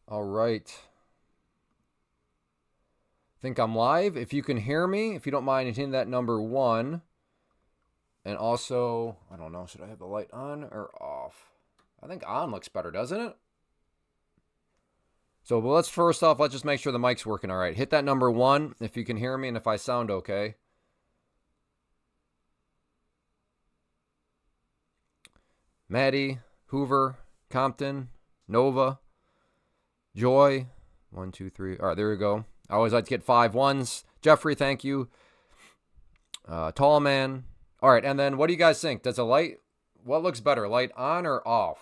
All right. Think I'm live. If you can hear me, if you don't mind hitting that number 1. And also, I don't know, should I have the light on or off? I think on looks better, doesn't it? So let's just make sure the mic's working all right. Hit that number 1 if you can hear me and if I sound okay. Maddie, Hoover, Compton, Nova, Joy. 1, 2, 3. All right, there we go. I always like to get 5 ones. Jeffrey, thank you. Tall man. All right, and then what do you guys think? Does a light, what looks better, light on or off?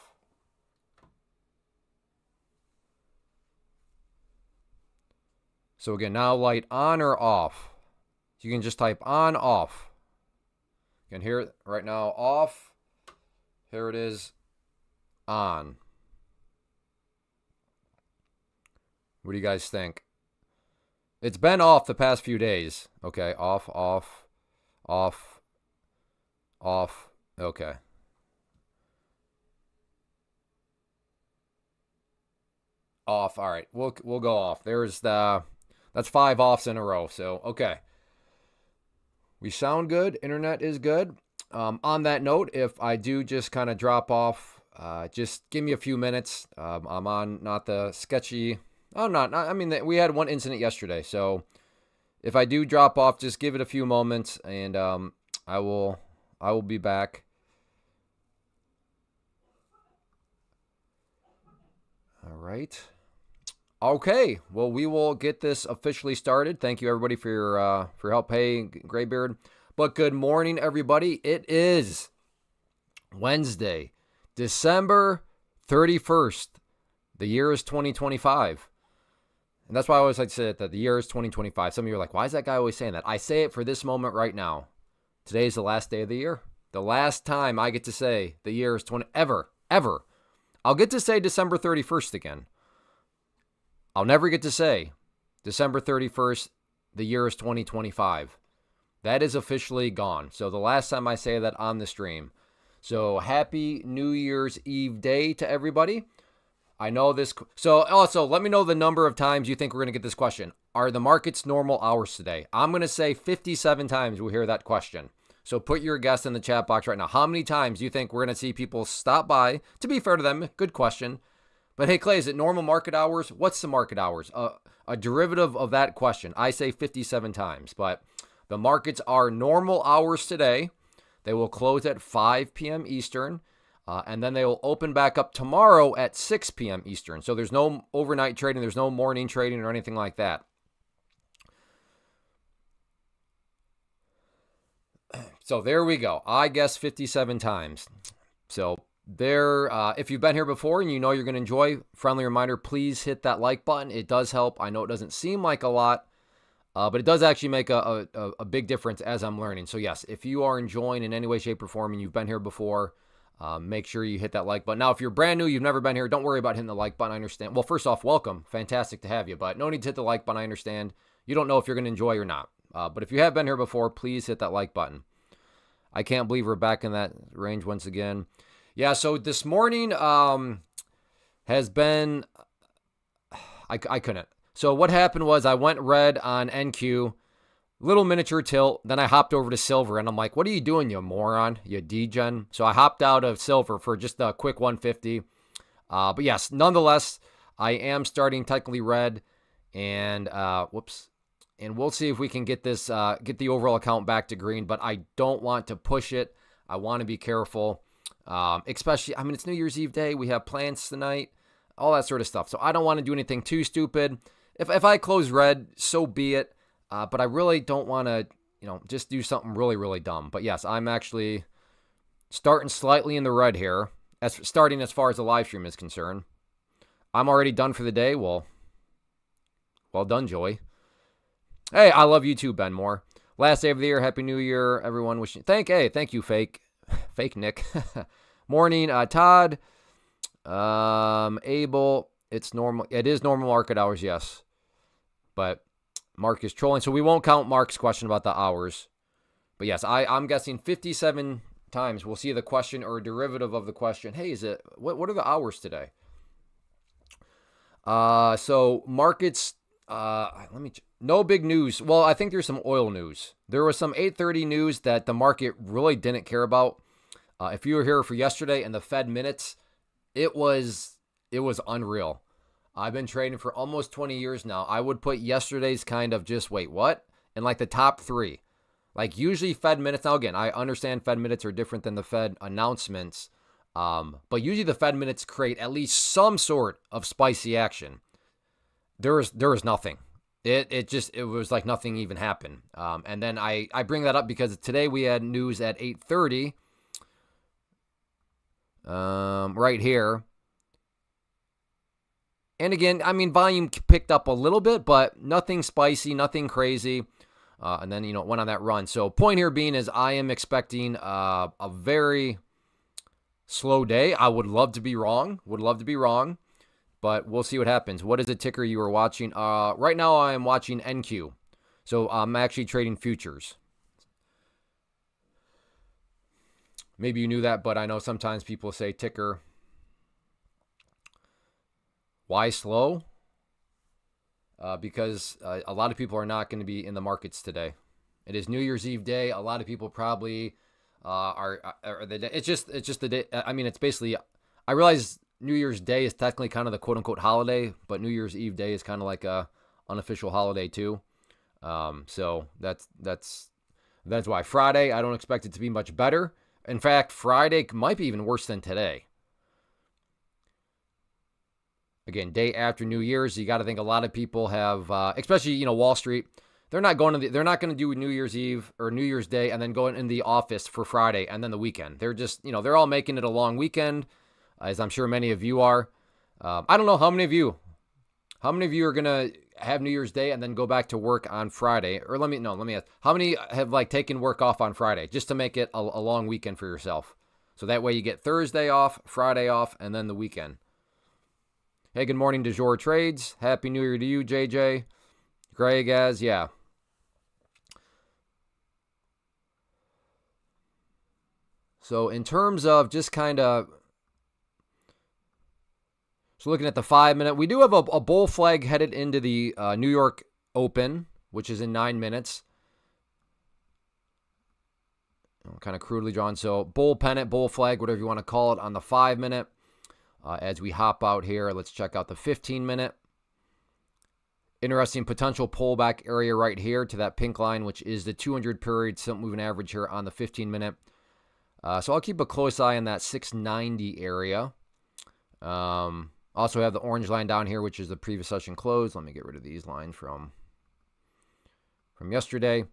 So again, now light on or off. You can just type on, off. You can hear it right now, off. Here it is, on. What do you guys think? It's been off the past few days. Okay, off, off, off, off. Okay. Off. All right. We'll go off. That's 5 offs in a row. So, okay. We sound good. Internet is good. On that note, if I do just kind of drop off, just give me a few minutes. I'm on not the sketchy. I'm not. I mean, we had one incident yesterday. So if I do drop off, just give it a few moments, and I will be back. All right. Okay. Well, we will get this officially started. Thank you, everybody, for your help. Hey, Graybeard. But good morning, everybody. It is Wednesday, December 31st. The year is 2025. And that's why I always like to say that the year is 2025. Some of you are like, why is that guy always saying that? I say it for this moment right now. Today is the last day of the year. The last time I get to say the year is 20, ever. I'll get to say December 31st again. I'll never get to say December 31st, the year is 2025. That is officially gone. So the last time I say that on the stream. So happy New Year's Eve day to everybody. I know this. So also, let me know the number of times you think we're going to get this question. Are the markets normal hours today? I'm going to say 57 times we'll hear that question. So put your guess in the chat box right now. How many times do you think we're going to see people stop by? To be fair to them, good question. But hey, Clay, is it normal market hours? What's the market hours? A derivative of that question. I say 57 times, but the markets are normal hours today. They will close at 5 p.m. Eastern, and then they will open back up tomorrow at 6 p.m. Eastern. So there's no overnight trading. There's no morning trading or anything like that. So there we go. I guess 57 times. So there, if you've been here before and you know you're going to enjoy, friendly reminder, please hit that like button. It does help. I know it doesn't seem like a lot, but it does actually make a big difference as I'm learning. So yes, if you are enjoying in any way, shape, or form and you've been here before, make sure you hit that like button. Now, if you're brand new, you've never been here, don't worry about hitting the like button. I understand. Well, first off, welcome. Fantastic to have you, but no need to hit the like button. I understand. You don't know if you're going to enjoy or not. But if you have been here before, please hit that like button. I can't believe we're back in that range once again. Yeah, so this morning has been, I couldn't. So what happened was I went red on NQ, little miniature tilt, then I hopped over to silver, and I'm like, what are you doing, you moron, you degen? So I hopped out of silver for just a quick 150. But yes, nonetheless, I am starting technically red, and and we'll see if we can get this, get the overall account back to green, but I don't want to push it. I want to be careful, especially, I mean, it's New Year's Eve day. We have plans tonight, all that sort of stuff. So I don't want to do anything too stupid. If I close red, so be it. But I really don't want to, just do something really, really dumb. But yes, I'm actually starting slightly in the red here, starting as far as the live stream is concerned. I'm already done for the day. Well done, Joy. Hey, I love you too, Ben Moore. Last day of the year, Happy New Year, everyone. Thank you, fake Nick. Morning, Todd. Abel, it's normal. It is normal market hours, yes. But Mark is trolling, so we won't count Mark's question about the hours. But yes, I'm guessing 57 times we'll see the question or a derivative of the question. Hey, what are the hours today? So markets, no big news. Well, I think there's some oil news. There was some 8:30 news that the market really didn't care about. If you were here for yesterday and the Fed minutes, it was unreal. I've been trading for almost 20 years now. I would put yesterday's kind of just wait, what? In like the top 3. Like usually Fed minutes. Now again, I understand Fed minutes are different than the Fed announcements. But usually the Fed minutes create at least some sort of spicy action. There was nothing. It was like nothing even happened. And then I bring that up because today we had news at 8:30. Right here. And again, I mean, volume picked up a little bit, but nothing spicy, nothing crazy. And then, it went on that run. So point here being is I am expecting a very slow day. I would love to be wrong. But we'll see what happens. What is the ticker you are watching? Right now I am watching NQ. So I'm actually trading futures. Maybe you knew that, but I know sometimes people say ticker. Why slow? Because a lot of people are not going to be in the markets today. It is New Year's Eve day. A lot of people probably it's just the day. I mean, it's basically, I realize New Year's Day is technically kind of the quote unquote holiday, but New Year's Eve day is kind of like a unofficial holiday too. So that's why Friday, I don't expect it to be much better. In fact, Friday might be even worse than today. Again, day after New Year's, you got to think a lot of people have, especially Wall Street. They're not going to do New Year's Eve or New Year's Day and then going in the office for Friday and then the weekend. They're just, they're all making it a long weekend, as I'm sure many of you are. I don't know how many of you are going to have New Year's Day and then go back to work on Friday. Or let me ask, how many have taken work off on Friday just to make it a long weekend for yourself? So that way you get Thursday off, Friday off, and then the weekend. Hey, good morning, Du Jour Trades. Happy New Year to you, JJ. Greg, yeah. So in terms of just kind of, so looking at the 5-minute, we do have a bull flag headed into the New York Open, which is in 9 minutes. Kind of crudely drawn. So bull pennant, bull flag, whatever you want to call it, on the 5-minute. As we hop out here, let's check out the 15-minute. Interesting potential pullback area right here to that pink line, which is the 200 period simple moving average here on the 15-minute. So I'll keep a close eye on that 690 area. Also have the orange line down here, which is the previous session close. Let me get rid of these lines from yesterday.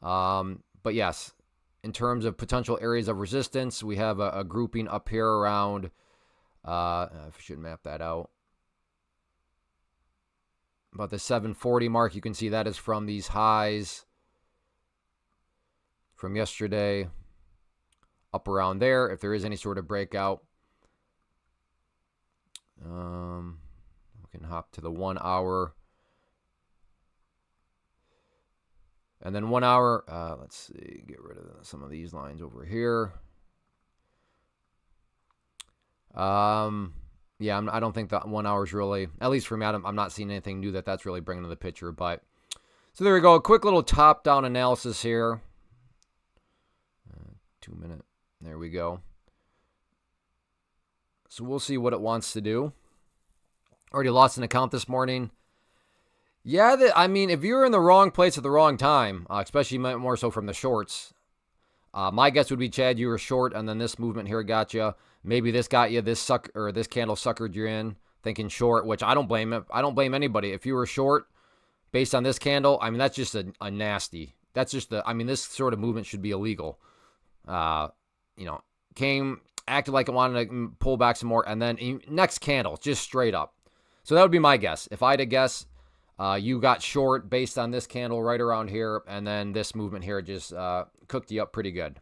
But yes, in terms of potential areas of resistance, we have a grouping up here around, I should map that out, about the 740 mark. You can see that is from these highs from yesterday up around there, if there is any sort of breakout. We can hop to the 1 hour. And then 1 hour, let's see, get rid of some of these lines over here. Yeah, I don't think that 1 hour is really, at least for me, I'm not seeing anything new that's really bringing to the picture. But so there we go. A quick little top-down analysis here. 2 minute. There we go. So we'll see what it wants to do. Already lost an account this morning. Yeah, I mean, if you're in the wrong place at the wrong time, especially more so from the shorts, my guess would be, Chad, you were short, and then this movement here got you. Maybe this got you, this candle suckered you in, thinking short, which I don't blame it. I don't blame anybody. If you were short based on this candle, I mean, that's just a nasty. That's just this sort of movement should be illegal. Acted like it wanted to pull back some more, and then next candle, just straight up. So that would be my guess. If I had to guess, you got short based on this candle right around here, and then this movement here just cooked you up pretty good.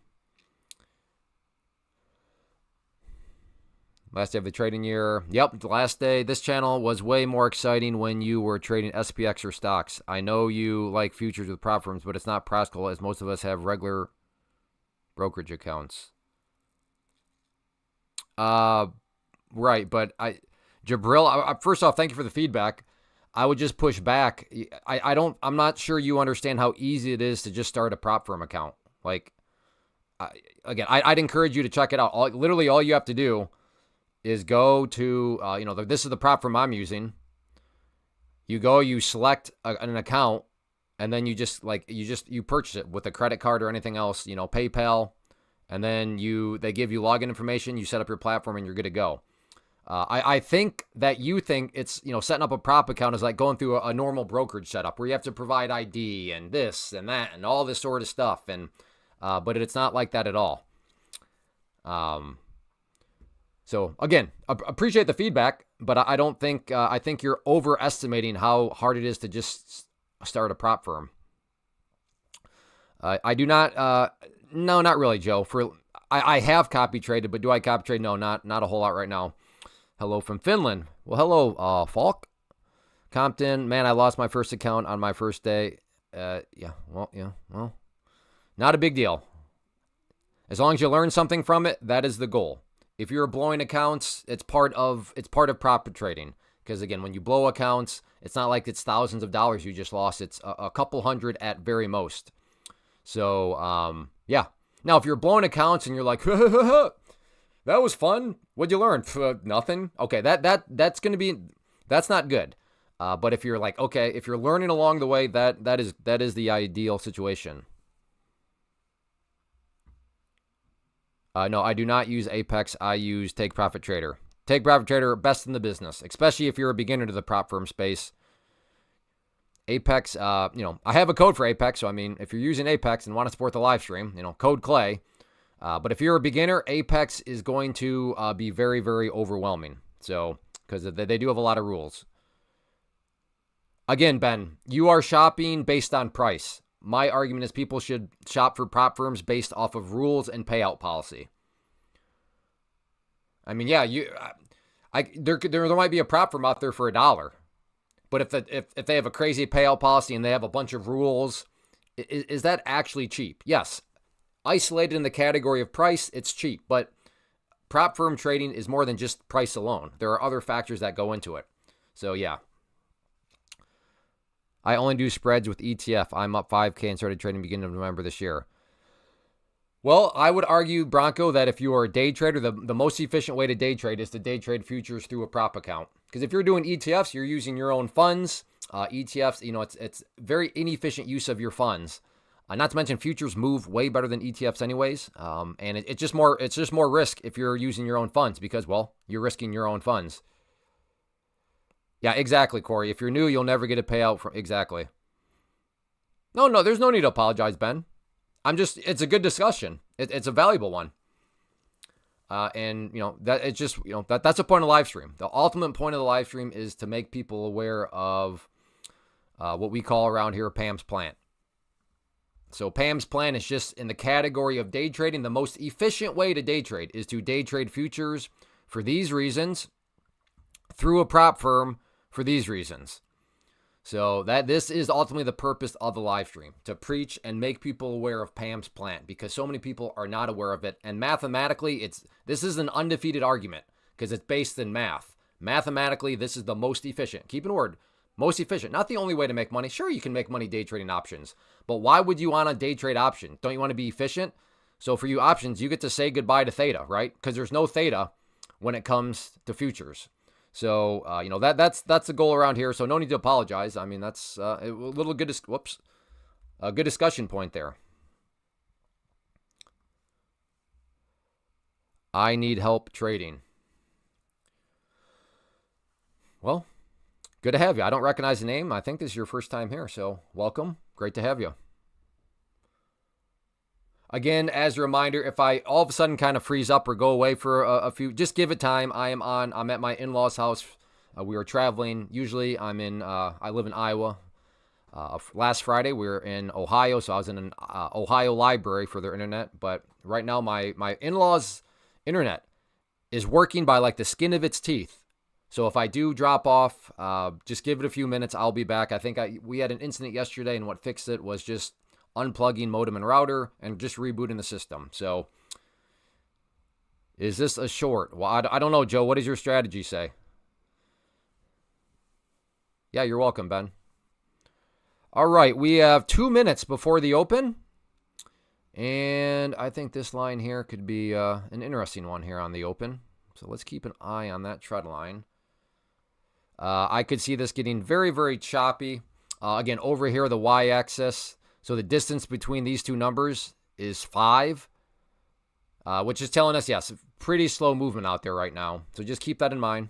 Last day of the trading year. Yep, the last day. This channel was way more exciting when you were trading SPX or stocks. I know you like futures with prop firms, but it's not practical as most of us have regular brokerage accounts. Right, but Jabril, first off, thank you for the feedback. I would just push back. I'm not sure you understand how easy it is to just start a prop firm account. Like, I'd encourage you to check it out. Literally all you have to do is go to, this is the prop firm I'm using. You select an account, and then you purchase it with a credit card or anything else, PayPal, and then they give you login information, you set up your platform, and you're good to go. I think that you think it's, setting up a prop account is like going through a normal brokerage setup where you have to provide ID and this and that and all this sort of stuff. But it's not like that at all. So again, appreciate the feedback, but I don't think, I think you're overestimating how hard it is to just start a prop firm. I do not, no, not really, Joe. I have copy traded, but do I copy trade? No, not a whole lot right now. Hello from Finland. Well, hello, Falk. Compton, man, I lost my first account on my first day. Well, not a big deal. As long as you learn something from it, that is the goal. If you're blowing accounts, it's part of prop trading. Because again, when you blow accounts, it's not like it's thousands of dollars you just lost. It's a couple hundred at very most. So, yeah. Now, if you're blowing accounts and you're like, that was fun. What'd you learn? Nothing. Okay, that's going to be, that's not good. But if you're like, okay, if you're learning along the way, that is the ideal situation. No, I do not use Apex. I use Take Profit Trader. Take Profit Trader, best in the business, especially if you're a beginner to the prop firm space. Apex, I have a code for Apex. So, I mean, if you're using Apex and want to support the live stream, code Clay. But if you're a beginner, Apex is going to be very, very overwhelming. So, because they do have a lot of rules. Again, Ben, you are shopping based on price. My argument is people should shop for prop firms based off of rules and payout policy. I mean, yeah, there might be a prop firm out there for $1, but if they have a crazy payout policy and they have a bunch of rules, is that actually cheap? Yes, isolated in the category of price, it's cheap, but prop firm trading is more than just price alone. There are other factors that go into it. So yeah. I only do spreads with ETF. I'm up 5K and started trading beginning of November this year. Well, I would argue, Bronco, that if you are a day trader, the most efficient way to day trade is to day trade futures through a prop account. Because if you're doing ETFs, you're using your own funds. ETFs, it's very inefficient use of your funds. Not to mention futures move way better than ETFs anyways. And it's just more risk if you're using your own funds because, well, you're risking your own funds. Yeah, exactly, Corey. If you're new, you'll never get a payout from exactly. No, there's no need to apologize, Ben. It's a good discussion. It's a valuable one. And that's the point of live stream. The ultimate point of the live stream is to make people aware of what we call around here Pam's Plan. So Pam's Plan is just in the category of day trading. The most efficient way to day trade is to day trade futures for these reasons through a prop firm for these reasons. So this is ultimately the purpose of the live stream, to preach and make people aware of Pam's Plan because so many people are not aware of it. And mathematically, this is an undefeated argument because it's based in math. Mathematically, this is the most efficient. Keep in word, most efficient. Not the only way to make money. Sure, you can make money day trading options, but why would you want a day trade option? Don't you want to be efficient? So for you options, you get to say goodbye to theta, right? Because there's no theta when it comes to futures. So, that's the goal around here. So no need to apologize. I mean, that's a little good, a good discussion point there. I need help trading. Well, good to have you. I don't recognize the name. I think this is your first time here. So welcome. Great to have you. Again, as a reminder, if I all of a sudden kind of freeze up or go away for a few, just give it time. I'm at my in-laws' house. We were traveling. Usually I live in Iowa. Last Friday, we were in Ohio, so I was in an Ohio library for their internet. But right now, my in-laws' internet is working by like the skin of its teeth. So if I do drop off, just give it a few minutes. I'll be back. I think we had an incident yesterday, and what fixed it was just unplugging modem and router and just rebooting the system. So is this a short? Well, I don't know, Joe. What does your strategy say? Yeah, you're welcome, Ben. All right, we have 2 minutes before the open. And I think this line here could be an interesting one here on the open. So let's keep an eye on that trend line. I could see this getting very, very choppy. Again, over here, the y-axis. So the distance between these two numbers is 5, which is telling us, yes, pretty slow movement out there right now. So just keep that in mind.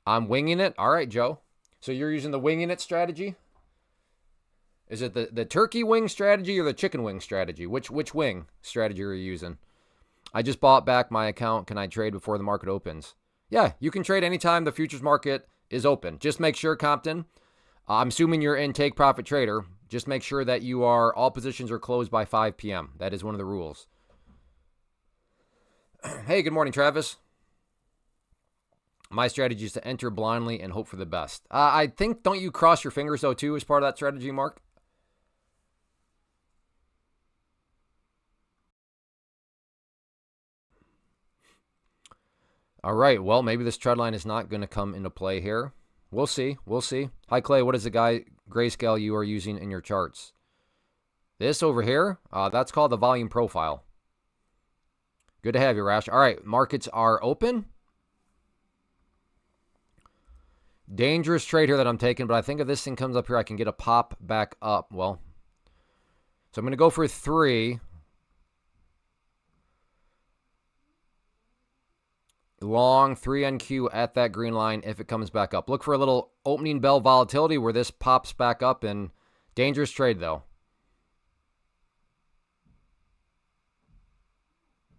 I'm winging it. All right, Joe. So you're using the winging it strategy? Is it the turkey wing strategy or the chicken wing strategy? Which wing strategy are you using? I just bought back my account. Can I trade before the market opens? Yeah, you can trade anytime the futures market is open. Just make sure, Compton, I'm assuming you're in take profit trader. Just make sure that all positions are closed by 5 p.m. That is one of the rules. Hey, good morning, Travis. My strategy is to enter blindly and hope for the best. I think, don't you cross your fingers, though, too, as part of that strategy, Mark? All right, well, maybe this trend line is not going to come into play here. We'll see. We'll see. Hi, Clay. What is the grayscale you are using in your charts? This over here, that's called the volume profile. Good to have you, Rash. All right, markets are open. Dangerous trade here that I'm taking, but I think if this thing comes up here, I can get a pop back up. Well, so I'm going to go for 3. Long 3NQ at that green line if it comes back up. Look for a little opening bell volatility where this pops back up, and dangerous trade, though.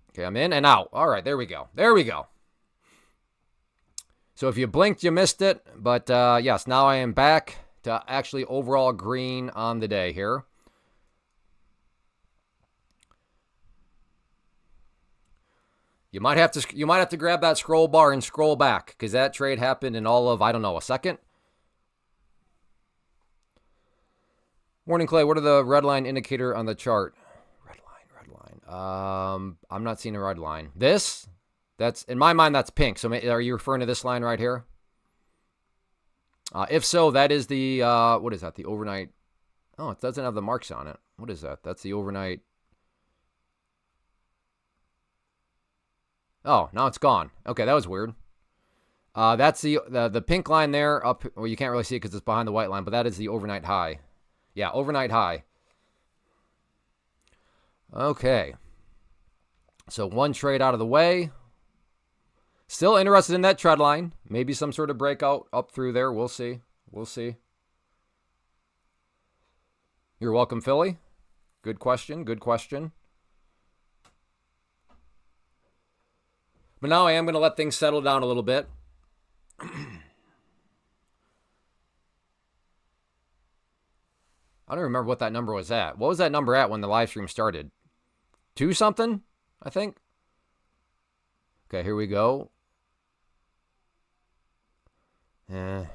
Okay, I'm in and out. All right, there we go. There we go. So if you blinked, you missed it. But yes, now I am back to actually overall green on the day here. You might have to grab that scroll bar and scroll back because that trade happened in all of, I don't know, a second. Morning, Clay. What are the red line indicator on the chart? Red line. I'm not seeing a red line. That's in my mind, that's pink. So are you referring to this line right here? If so, that is the, what is that? The overnight. Oh, it doesn't have the marks on it. What is that? That's the overnight. Oh, now it's gone. Okay, that was weird. That's the pink line there up. Well, you can't really see it because it's behind the white line, but that is the overnight high. Yeah, overnight high. Okay. So one trade out of the way. Still interested in that trend line. Maybe some sort of breakout up through there. We'll see. We'll see. You're welcome, Philly. Good question. Good question. But now I am going to let things settle down a little bit. I don't remember what that number was at. What was that number at when the live stream started? 2 something, I think. Okay, here we go. I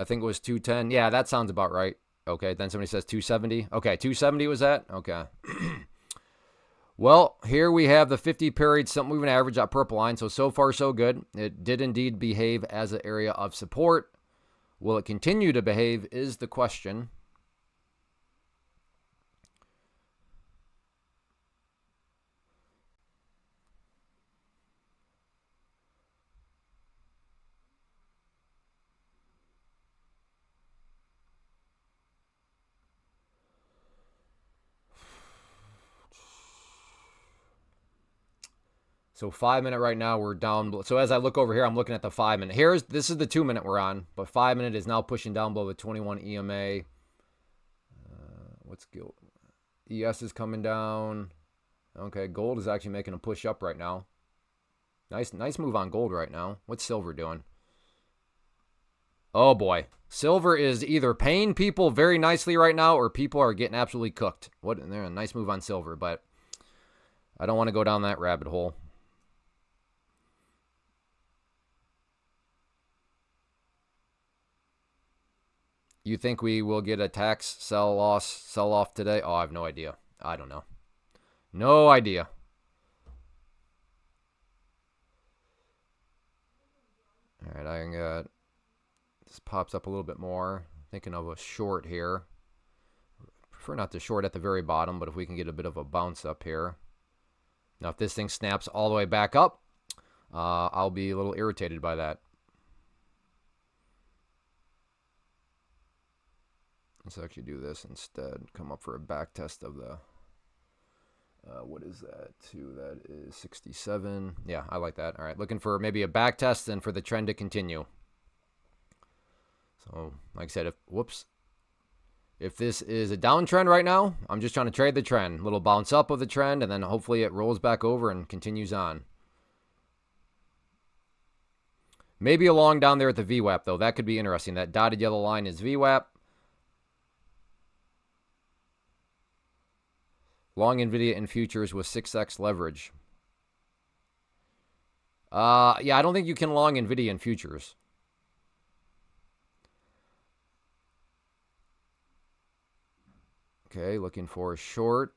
think it was 210. Yeah, that sounds about right. Okay, then somebody says 270. Okay, 270 was that? Okay. Well, here we have the 50 period simple moving average, that purple line. So far, so good. It did indeed behave as an area of support. Will it continue to behave is the question. So 5 minute right now, we're down. So as I look over here, I'm looking at the 5 minute. This is the 2 minute we're on, but 5 minute is now pushing down below the 21 EMA. What's gold? ES is coming down. Okay, gold is actually making a push up right now. Nice move on gold right now. What's silver doing? Oh boy, silver is either paying people very nicely right now, or people are getting absolutely cooked. They're a nice move on silver, but I don't want to go down that rabbit hole. You think we will get a tax sell off today? Oh, I have no idea. I don't know. No idea. All right, I got this pops up a little bit more. Thinking of a short here. Prefer not to short at the very bottom, but if we can get a bit of a bounce up here. Now, if this thing snaps all the way back up, I'll be a little irritated by that. Let's actually do this instead. Come up for a back test of the, what is that? That is 67. Yeah, I like that. All right, looking for maybe a back test and for the trend to continue. So, like I said, if this is a downtrend right now, I'm just trying to trade the trend. A little bounce up of the trend, and then hopefully it rolls back over and continues on. Maybe a long down there at the VWAP, though. That could be interesting. That dotted yellow line is VWAP. Long NVIDIA in futures with 6x leverage. Yeah, I don't think you can long NVIDIA in futures. Okay, looking for a short.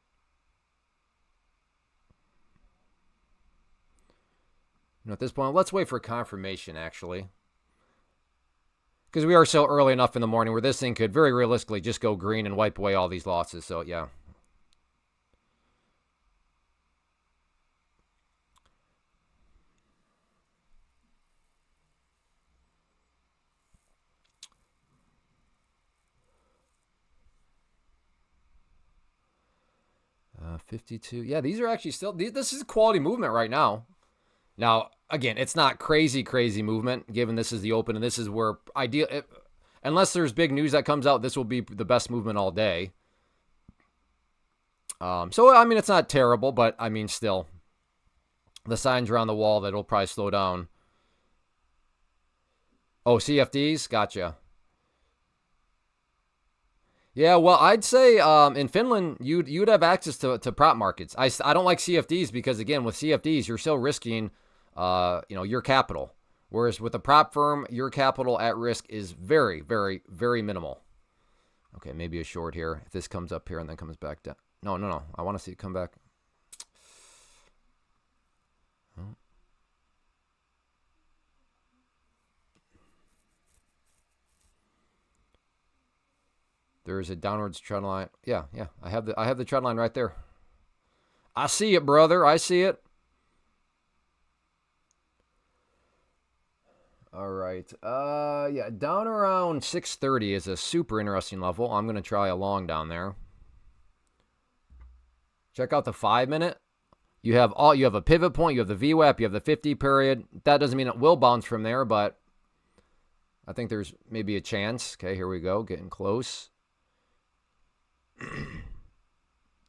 At this point, let's wait for confirmation, actually. Because we are so early enough in the morning where this thing could very realistically just go green and wipe away all these losses. So, yeah. Uh, 52. Yeah, these are actually still... This is a quality movement right now. Now, again, it's not crazy movement, given this is the open, and this is where unless there's big news that comes out, this will be the best movement all day. So, I mean, it's not terrible, but, I mean, still, the signs are on the wall that it'll probably slow down. Oh, CFDs? Gotcha. Yeah, well, I'd say in Finland, you'd have access to prop markets. I don't like CFDs because, again, with CFDs, you're still risking your capital. Whereas with a prop firm, your capital at risk is very, very, very minimal. Okay, maybe a short here. If this comes up here and then comes back down. No. I want to see it come back. There is a downwards trend line. Yeah. I have the trend line right there. I see it, brother. I see it. All right. Yeah, down around 630 is a super interesting level. I'm going to try a long down there. Check out the 5-minute. You have a pivot point, you have the VWAP, you have the 50 period. That doesn't mean it will bounce from there, but I think there's maybe a chance. Okay, here we go, getting close. I'm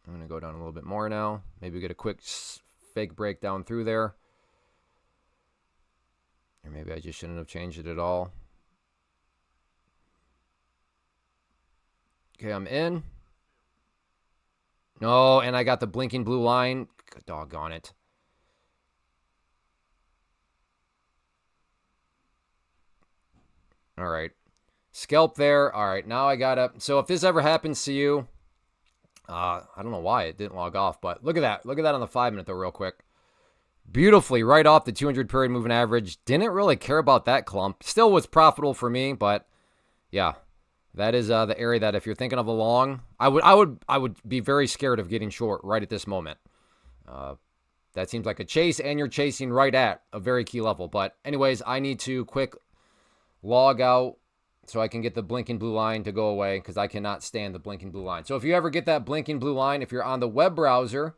going to go down a little bit more now. Maybe get a quick fake breakdown through there. Or maybe I just shouldn't have changed it at all. Okay, I'm in. No, and I got the blinking blue line. Doggone it. All right. Scalp there. All right, now I got up. So if this ever happens to you, I don't know why it didn't log off, but look at that. Look at that on the 5-minute, though, real quick. Beautifully right off the 200 period moving average. Didn't really care about that clump. Still was profitable for me, but yeah, that is the area that if you're thinking of a long, I would be very scared of getting short right at this moment. That seems like a chase, and you're chasing right at a very key level. But anyways, I need to quick log out so I can get the blinking blue line to go away because I cannot stand the blinking blue line. So if you ever get that blinking blue line, if you're on the web browser,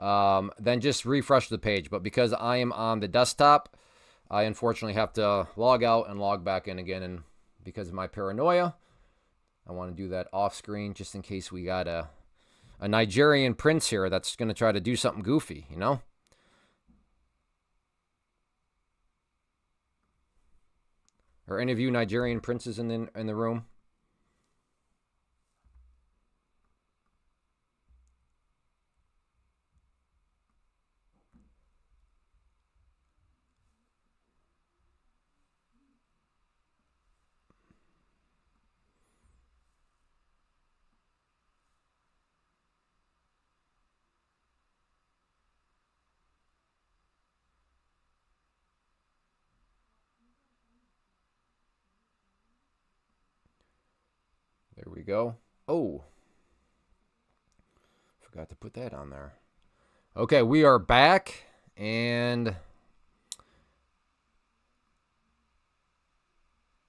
then just refresh the page. But because I am on the desktop, I unfortunately have to log out and log back in again. And because of my paranoia, I want to do that off screen just in case we got a Nigerian prince here that's going to try to do something goofy, you know? Are any of you Nigerian princes in the room? go. Oh, forgot to put that on there. Okay, we are back, and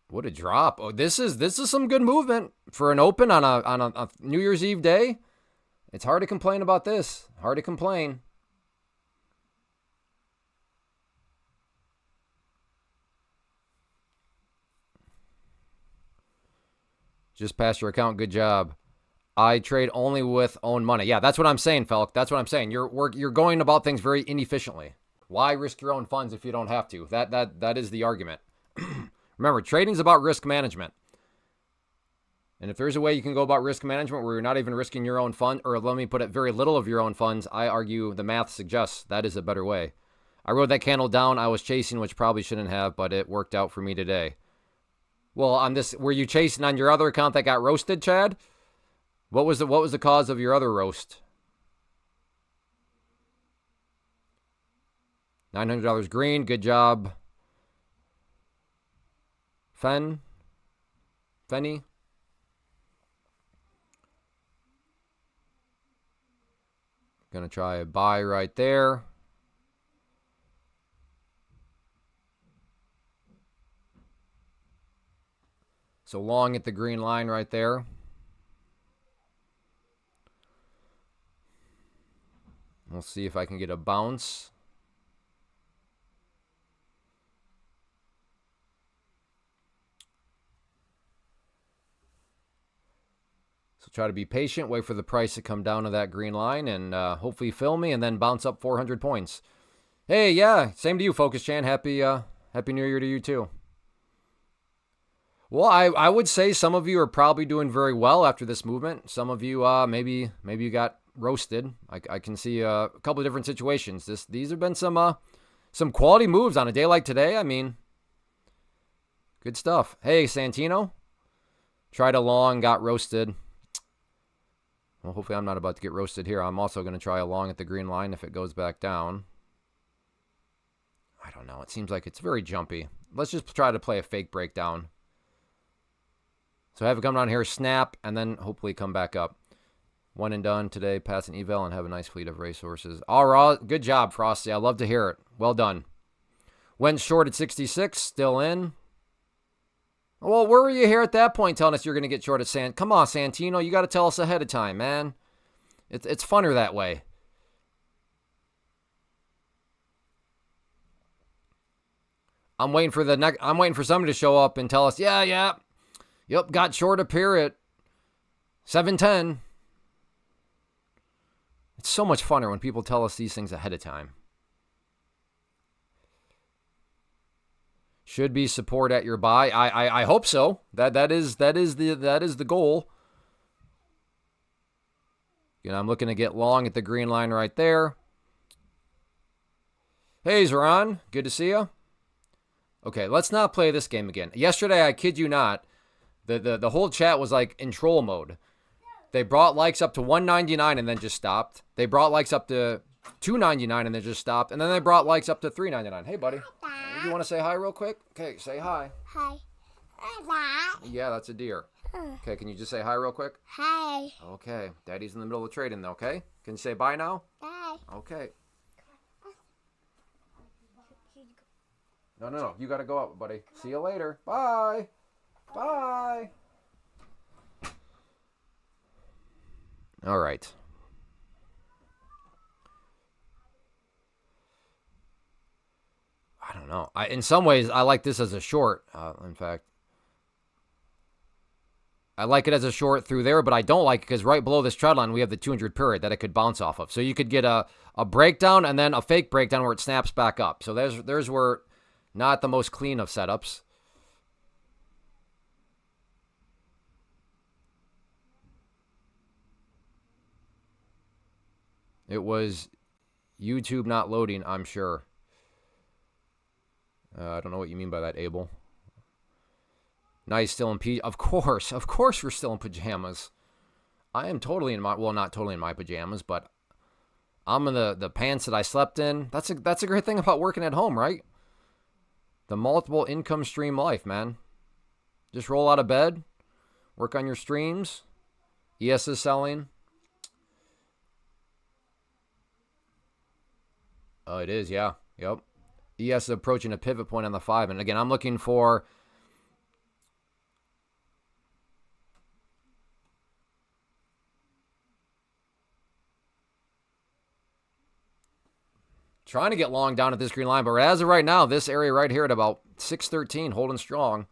what a drop. Oh, this is some good movement for an open on a New Year's Eve day. It's hard to complain about this. Hard to complain. Just passed your account. Good job. I trade only with own money. Yeah, that's what I'm saying, Felk. That's what I'm saying. You're going about things very inefficiently. Why risk your own funds if you don't have to? That is the argument. Remember, trading's about risk management. And if there's a way you can go about risk management where you're not even risking your own fund, or let me put it, very little of your own funds, I argue the math suggests that is a better way. I rode that candle down. I was chasing, which probably shouldn't have, but it worked out for me today. Well, on this, were you chasing on your other account that got roasted, Chad? What was the cause of your other roast? $900 green. Good job. Fenny. Gonna try a buy right there. So long at the green line right there. We'll see if I can get a bounce. So try to be patient, wait for the price to come down to that green line, and hopefully fill me, and then bounce up 400 points. Hey, yeah, same to you, Focus Chan. Happy New Year to you too. Well, I would say some of you are probably doing very well after this movement. Some of you maybe you got roasted. I can see a couple of different situations. These have been some quality moves on a day like today. I mean, good stuff. Hey, Santino, tried a long, got roasted. Well, hopefully I'm not about to get roasted here. I'm also going to try a long at the green line if it goes back down. I don't know. It seems like it's very jumpy. Let's just try to play a fake breakdown. So have it come down here, snap, and then hopefully come back up. One and done today, pass an eval, and have a nice fleet of racehorses. All right, good job, Frosty. I love to hear it. Well done. Went short at 66, still in. Well, where were you here at that point telling us you're going to get short at Come on, Santino. You got to tell us ahead of time, man. It's funner that way. I'm waiting for somebody to show up and tell us, yeah. Yep, got short up here at 710. It's so much funner when people tell us these things ahead of time. Should be support at your buy. I hope so. That is the goal. You know, I'm looking to get long at the green line right there. Hey, Zoran, good to see you. Okay, let's not play this game again. Yesterday, I kid you not, the whole chat was like in troll mode. They brought likes up to 199 and then just stopped. They brought likes up to 299 and then just stopped. And then they brought likes up to 399. Hey, buddy. You want to say hi real quick? Okay, say hi. Hi. Yeah, that's a deer. Okay, can you just say hi real quick? Hi. Okay, Daddy's in the middle of trading, though, okay? Can you say bye now? Bye. Okay. No. You got to go out, buddy. See you later. Bye. Bye. All right. I don't know. In some ways, I like this as a short. In fact, I like it as a short through there, but I don't like it because right below this trend line, we have the 200 period that it could bounce off of. So you could get a breakdown and then a fake breakdown where it snaps back up. So there's where not the most clean of setups. It was YouTube not loading, I'm sure. I don't know what you mean by that, Abel. Nice, still in Of course we're still in pajamas. I am totally in my, well, not totally in my pajamas, but I'm in the pants that I slept in. That's a great thing about working at home, right? The multiple income stream life, man. Just roll out of bed, work on your streams, ES is selling. Oh, it is, yeah. Yep. ES is approaching a pivot point on the 5. And again, I'm looking for... Trying to get long down at this green line, but as of right now, this area right here at about 613, holding strong.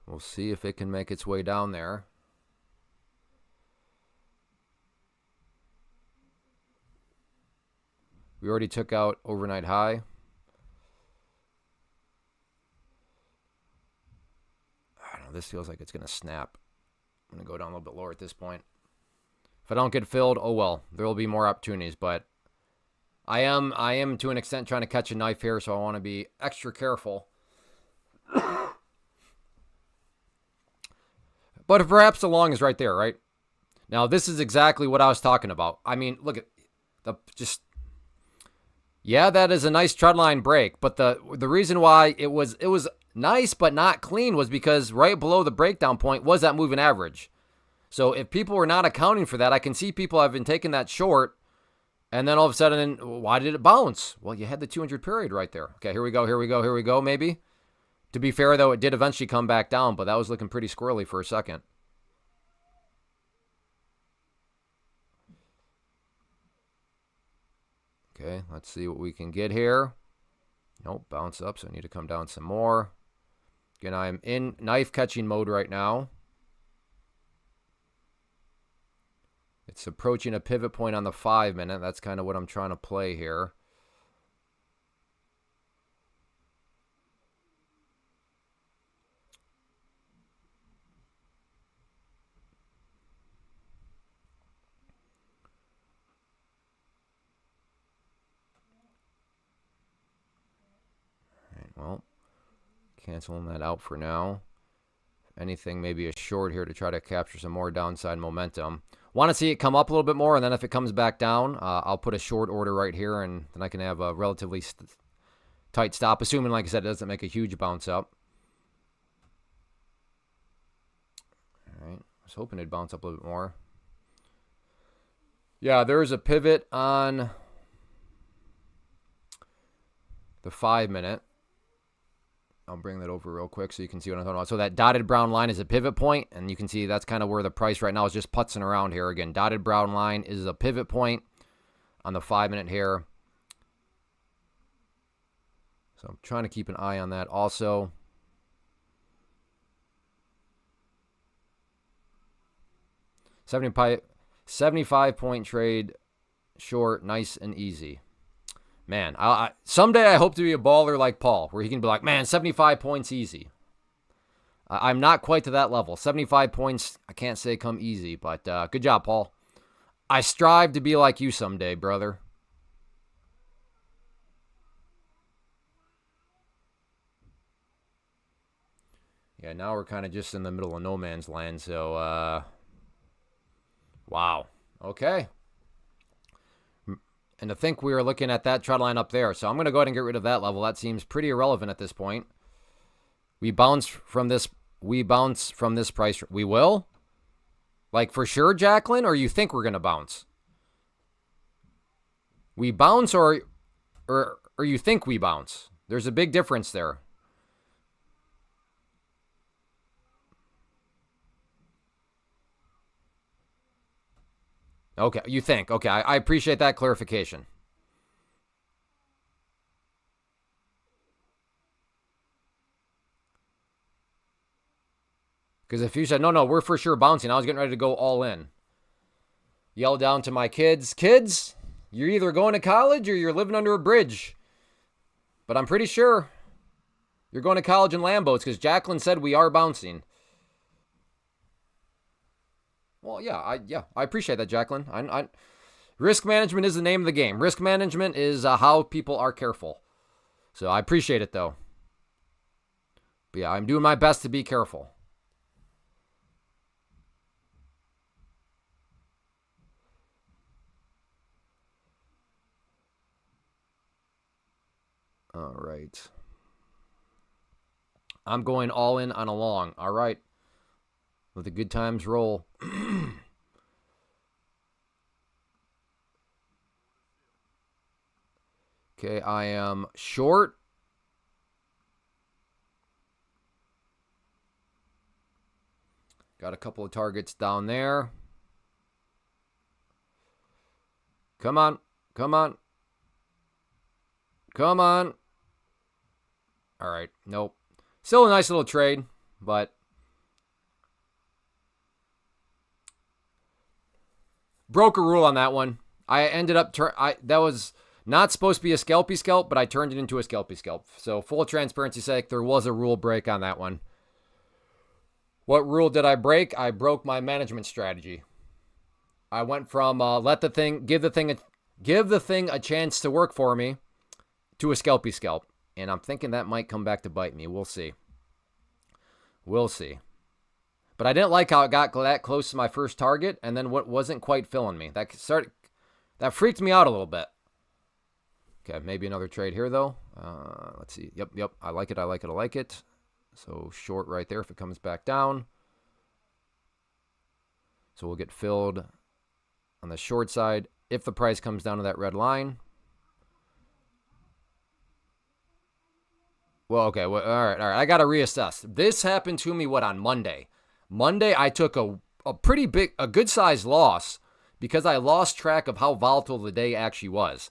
We'll see if it can make its way down there. We already took out overnight high. I don't know, this feels like it's going to snap. I'm going to go down a little bit lower at this point. If I don't get filled, oh well. There will be more opportunities, but I am to an extent trying to catch a knife here, so I want to be extra careful. But perhaps the long is right there, right? Now, this is exactly what I was talking about. I mean, look at the just... Yeah, that is a nice trend line break, but the reason why it was nice but not clean was because right below the breakdown point was that moving average. So if people were not accounting for that, I can see people have been taking that short, and then all of a sudden, why did it bounce? Well, you had the 200 period right there. Okay, here we go, maybe. To be fair, though, it did eventually come back down, but that was looking pretty squirrely for a second. Okay, let's see what we can get here. Nope, bounce up, so I need to come down some more. Again, I'm in knife catching mode right now. It's approaching a pivot point on the 5 minute. That's kind of what I'm trying to play here. All right, well, canceling that out for now. If anything, maybe a short here to try to capture some more downside momentum. Want to see it come up a little bit more, and then if it comes back down, I'll put a short order right here, and then I can have a relatively tight stop, assuming, like I said, it doesn't make a huge bounce up. All right, I was hoping it'd bounce up a little bit more. Yeah, there's a pivot on the 5 minute. I'll bring that over real quick so you can see what I'm talking about. So that dotted brown line is a pivot point, and you can see that's kind of where the price right now is just putzing around here. Again, dotted brown line is a pivot point on the 5 minute here. So I'm trying to keep an eye on that also. $75 trade, short, nice and easy. Man, someday I hope to be a baller like Paul, where he can be like, man, 75 points easy. I'm not quite to that level. 75 points, I can't say come easy, but good job, Paul. I strive to be like you someday, brother. Yeah, now we're kind of just in the middle of no man's land, so, wow. Okay. And to think we were looking at that trend line up there. So I'm going to go ahead and get rid of that level. That seems pretty irrelevant at this point. We bounce from this price. We will? Like for sure, Jacqueline? Or you think we're going to bounce? We bounce or you think we bounce? There's a big difference there. Okay, you think. Okay, I appreciate that clarification. Because if you said, no, we're for sure bouncing, I was getting ready to go all in. Yell down to my kids, you're either going to college or you're living under a bridge. But I'm pretty sure you're going to college in Lambos because Jacqueline said we are bouncing. Well, yeah, I appreciate that, Jacqueline. Risk management is the name of the game. Risk management is how people are careful. So I appreciate it, though. But yeah, I'm doing my best to be careful. All right. I'm going all in on a long. All right. Let the good times roll. Okay, I am short. Got a couple of targets down there. Come on. Come on. Come on. All right. Nope. Still a nice little trade, but broke a rule on that one. I ended up that was not supposed to be a scalpy scalp, but I turned it into a scalpy scalp. So full transparency sake, there was a rule break on that one. What rule did I break? I broke my management strategy. I went from give the thing a chance to work for me to a scalpy scalp. And I'm thinking that might come back to bite me. We'll see. We'll see. But I didn't like how it got that close to my first target, and then what wasn't quite filling me. That freaked me out a little bit. Okay, maybe another trade here, though. Let's see. Yep. I like it. So short right there if it comes back down. So we'll get filled on the short side if the price comes down to that red line. Well, okay. Well, all right. I got to reassess. This happened to me, on Monday? Monday, I took a pretty big, a good-sized loss because I lost track of how volatile the day actually was.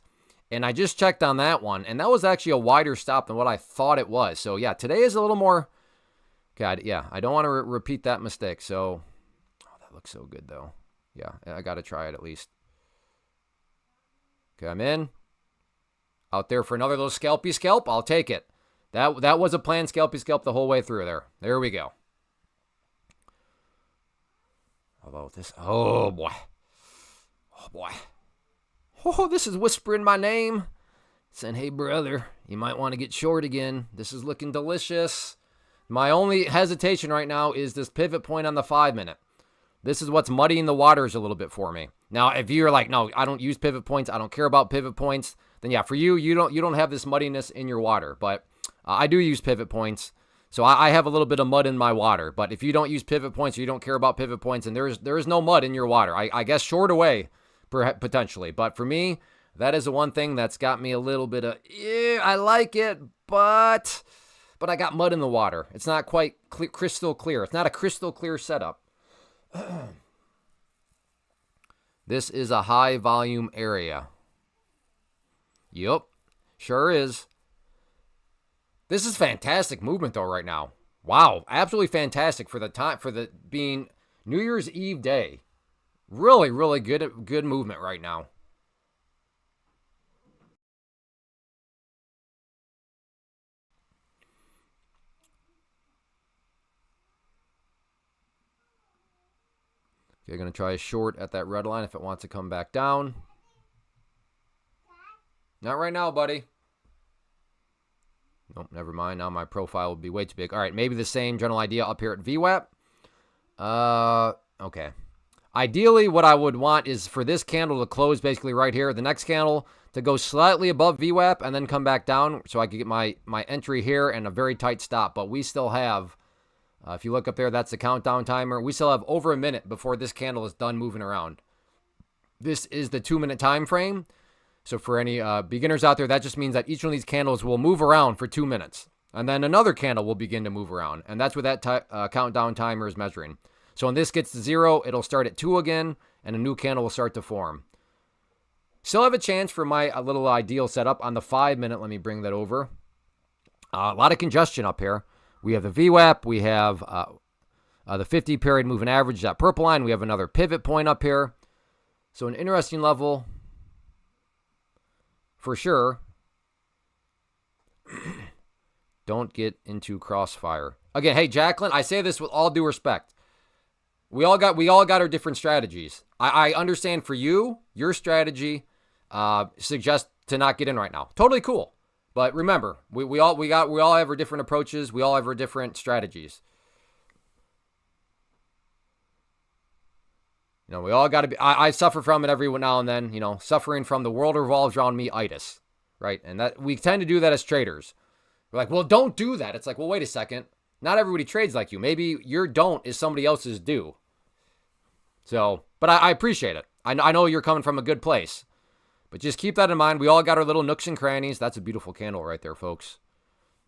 And I just checked on that one, and that was actually a wider stop than what I thought it was. So, yeah, today is a little more, God, yeah, I don't want to repeat that mistake. So, that looks so good, though. Yeah, I got to try it at least. Okay, I'm in. Out there for another little scalpy scalp. I'll take it. That was a planned scalpy scalp the whole way through there. There we go. Although this, oh boy. Oh, this is whispering my name. Saying, hey, brother, you might want to get short again. This is looking delicious. My only hesitation right now is this pivot point on the 5-minute. This is what's muddying the waters a little bit for me. Now, if you're like, no, I don't use pivot points, I don't care about pivot points, then yeah, for you don't have this muddiness in your water. But I do use pivot points. So I have a little bit of mud in my water. But if you don't use pivot points or you don't care about pivot points, and there is no mud in your water, I guess short away potentially. But for me, that is the one thing that's got me a little bit of, I like it, but I got mud in the water. It's not quite crystal clear. It's not a crystal clear setup. This is a high volume area. Yep, sure is. This is fantastic movement though right now. Wow, absolutely fantastic for the time, for the being New Year's Eve day. Really, really good movement right now. Okay, going to try a short at that red line if it wants to come back down. Not right now, buddy. Nope, never mind. Now my profile will be way too big. All right, maybe the same general idea up here at VWAP. Okay. Ideally, what I would want is for this candle to close basically right here. The next candle to go slightly above VWAP and then come back down so I could get my entry here and a very tight stop. But we still have, if you look up there, that's the countdown timer. We still have over a minute before this candle is done moving around. This is the 2-minute time frame. So for any beginners out there, that just means that each one of these candles will move around for 2 minutes. And then another candle will begin to move around. And that's what that countdown timer is measuring. So when this gets to 0, it'll start at 2 again, and a new candle will start to form. Still have a chance for my little ideal setup on the 5-minute. Let me bring that over. A lot of congestion up here. We have the VWAP. We have the 50 period moving average, that purple line. We have another pivot point up here. So an interesting level for sure. Don't get into crossfire. Again, hey, Jacqueline, I say this with all due respect. We all got our different strategies. I understand for you, your strategy suggests to not get in right now. Totally cool. But remember, we all have our different approaches. We all have our different strategies. You know, we all got to be. I suffer from it every now and then. You know, suffering from the world revolves around me itis. right? And that we tend to do that as traders. We're like, well, don't do that. It's like, well, wait a second. Not everybody trades like you. Maybe your don't is somebody else's do. So, but I appreciate it. I know you're coming from a good place. But just keep that in mind. We all got our little nooks and crannies. That's a beautiful candle right there, folks.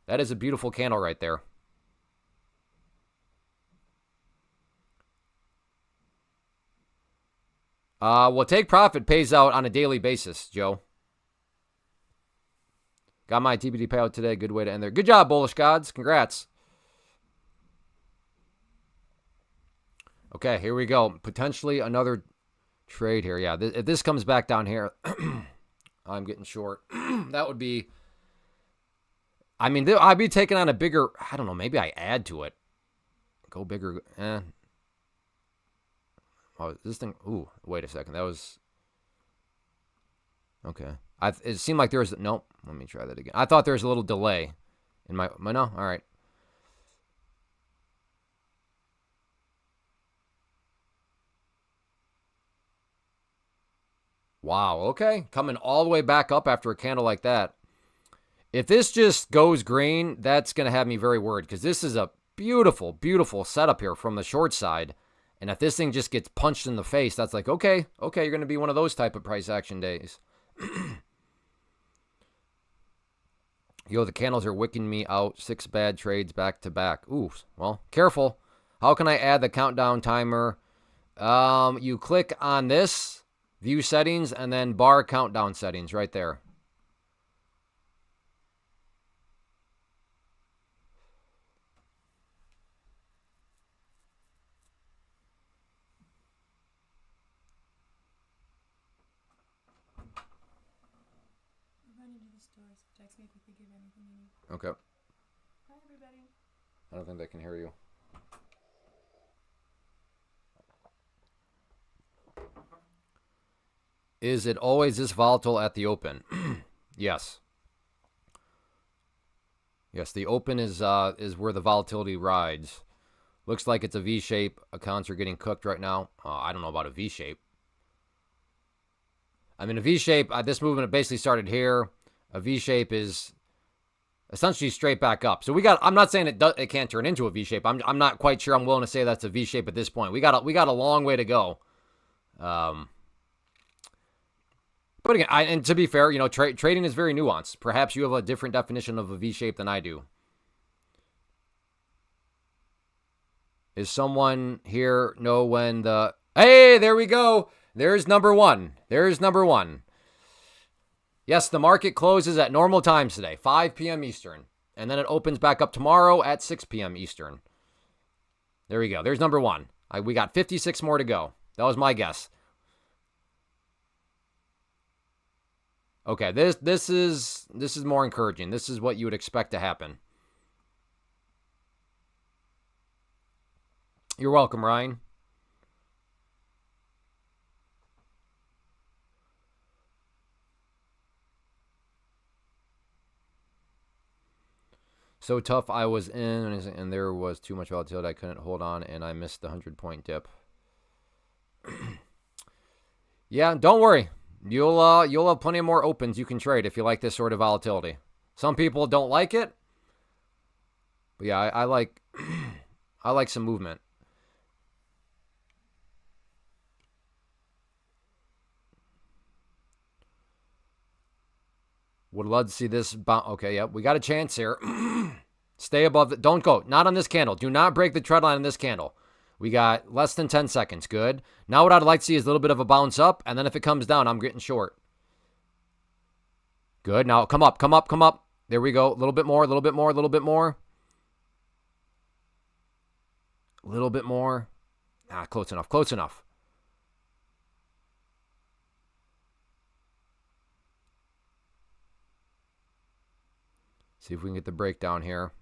That is a beautiful candle right there. Well, take profit pays out on a daily basis, Joe. Got my TBD payout today. Good way to end there. Good job, Bullish Gods. Congrats. Okay, here we go. Potentially another trade here. Yeah, if this comes back down here, I'm getting short. That would be... I mean, I'd be taking on a bigger... I don't know, maybe I add to it. Go bigger. Oh, this thing... Ooh, wait a second. That was... Okay. It seemed like there was... Nope. Let me try that again. I thought there was a little delay in my... No? All right. Wow, okay. Coming all the way back up after a candle like that. If this just goes green, that's going to have me very worried because this is a beautiful, beautiful setup here from the short side. And if this thing just gets punched in the face, that's like, okay, you're going to be one of those type of price action days. Yo, the candles are wicking me out. 6 bad trades back to back. Ooh, well, careful. How can I add the countdown timer? You click on this, view settings, and then bar countdown settings right there. Okay. Hi, everybody. I don't think they can hear you. Is it always this volatile at the open? Yes. Yes, the open is where the volatility rides. Looks like it's a V shape. Accounts are getting cooked right now. I don't know about a V shape. I mean, a V shape. This movement basically started here. A V shape is essentially straight back up. So I'm not saying it can't turn into a V shape. I'm not quite sure I'm willing to say that's a V shape at this point. We got a long way to go. But again, and to be fair, trading is very nuanced. Perhaps you have a different definition of a V shape than I do. Is someone here know when the... Hey, there we go. There's number one. Yes, the market closes at normal times today, 5 p.m. Eastern. And then it opens back up tomorrow at 6 p.m. Eastern. There we go. There's number one. We got 56 more to go. That was my guess. Okay, this is more encouraging. This is what you would expect to happen. You're welcome, Ryan. So tough I was in, and there was too much volatility. I couldn't hold on, and I missed the 100-point dip. Yeah, don't worry. You'll have plenty more opens you can trade if you like this sort of volatility. Some people don't like it, but yeah, I like I like some movement. Would love to see this bounce. Okay, yep, we got a chance here. Stay above it. Don't go. Not on this candle. Do not break the trend line on this candle. We got less than 10 seconds. Good. Now what I'd like to see is a little bit of a bounce up, and then if it comes down, I'm getting short. Good. Now come up. There we go. A little bit more. A little bit more. Close enough. See if we can get the breakdown here.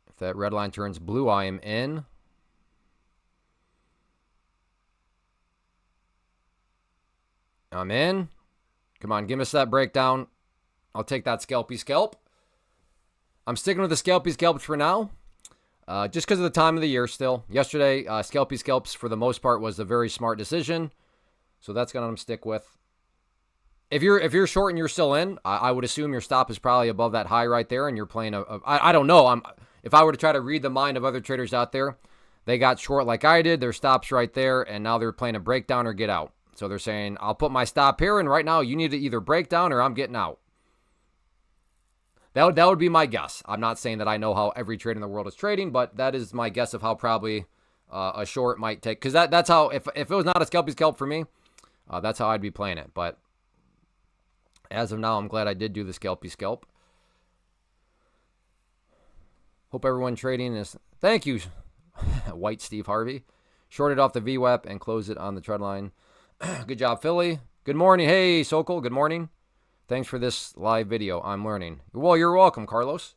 If that red line turns blue, I am in. I'm in. Come on, give us that breakdown. I'll take that scalpy scalp. I'm sticking with the scalpy scalps for now. just because of the time of the year still. Yesterday, Scalpy Scalps, for the most part, was a very smart decision. So that's going to stick with. If you're short and you're still in, I would assume your stop is probably above that high right there, and you're playing I don't know. If I were to try to read the mind of other traders out there, they got short like I did. Their stop's right there, and now they're playing a breakdown or get out. So they're saying, I'll put my stop here, and right now you need to either break down or I'm getting out. That would be my guess. I'm not saying that I know how every trader in the world is trading, but that is my guess of how probably a short might take. Because that's how, if it was not a Scalpy Scalp for me, that's how I'd be playing it. But as of now, I'm glad I did do the Scalpy Scalp. Hope everyone trading is... Thank you, White Steve Harvey. Shorted off the VWAP and closed it on the trend line. Good job, Philly. Good morning. Hey, Sokol. Good morning. Thanks for this live video. I'm learning. Well, you're welcome, Carlos.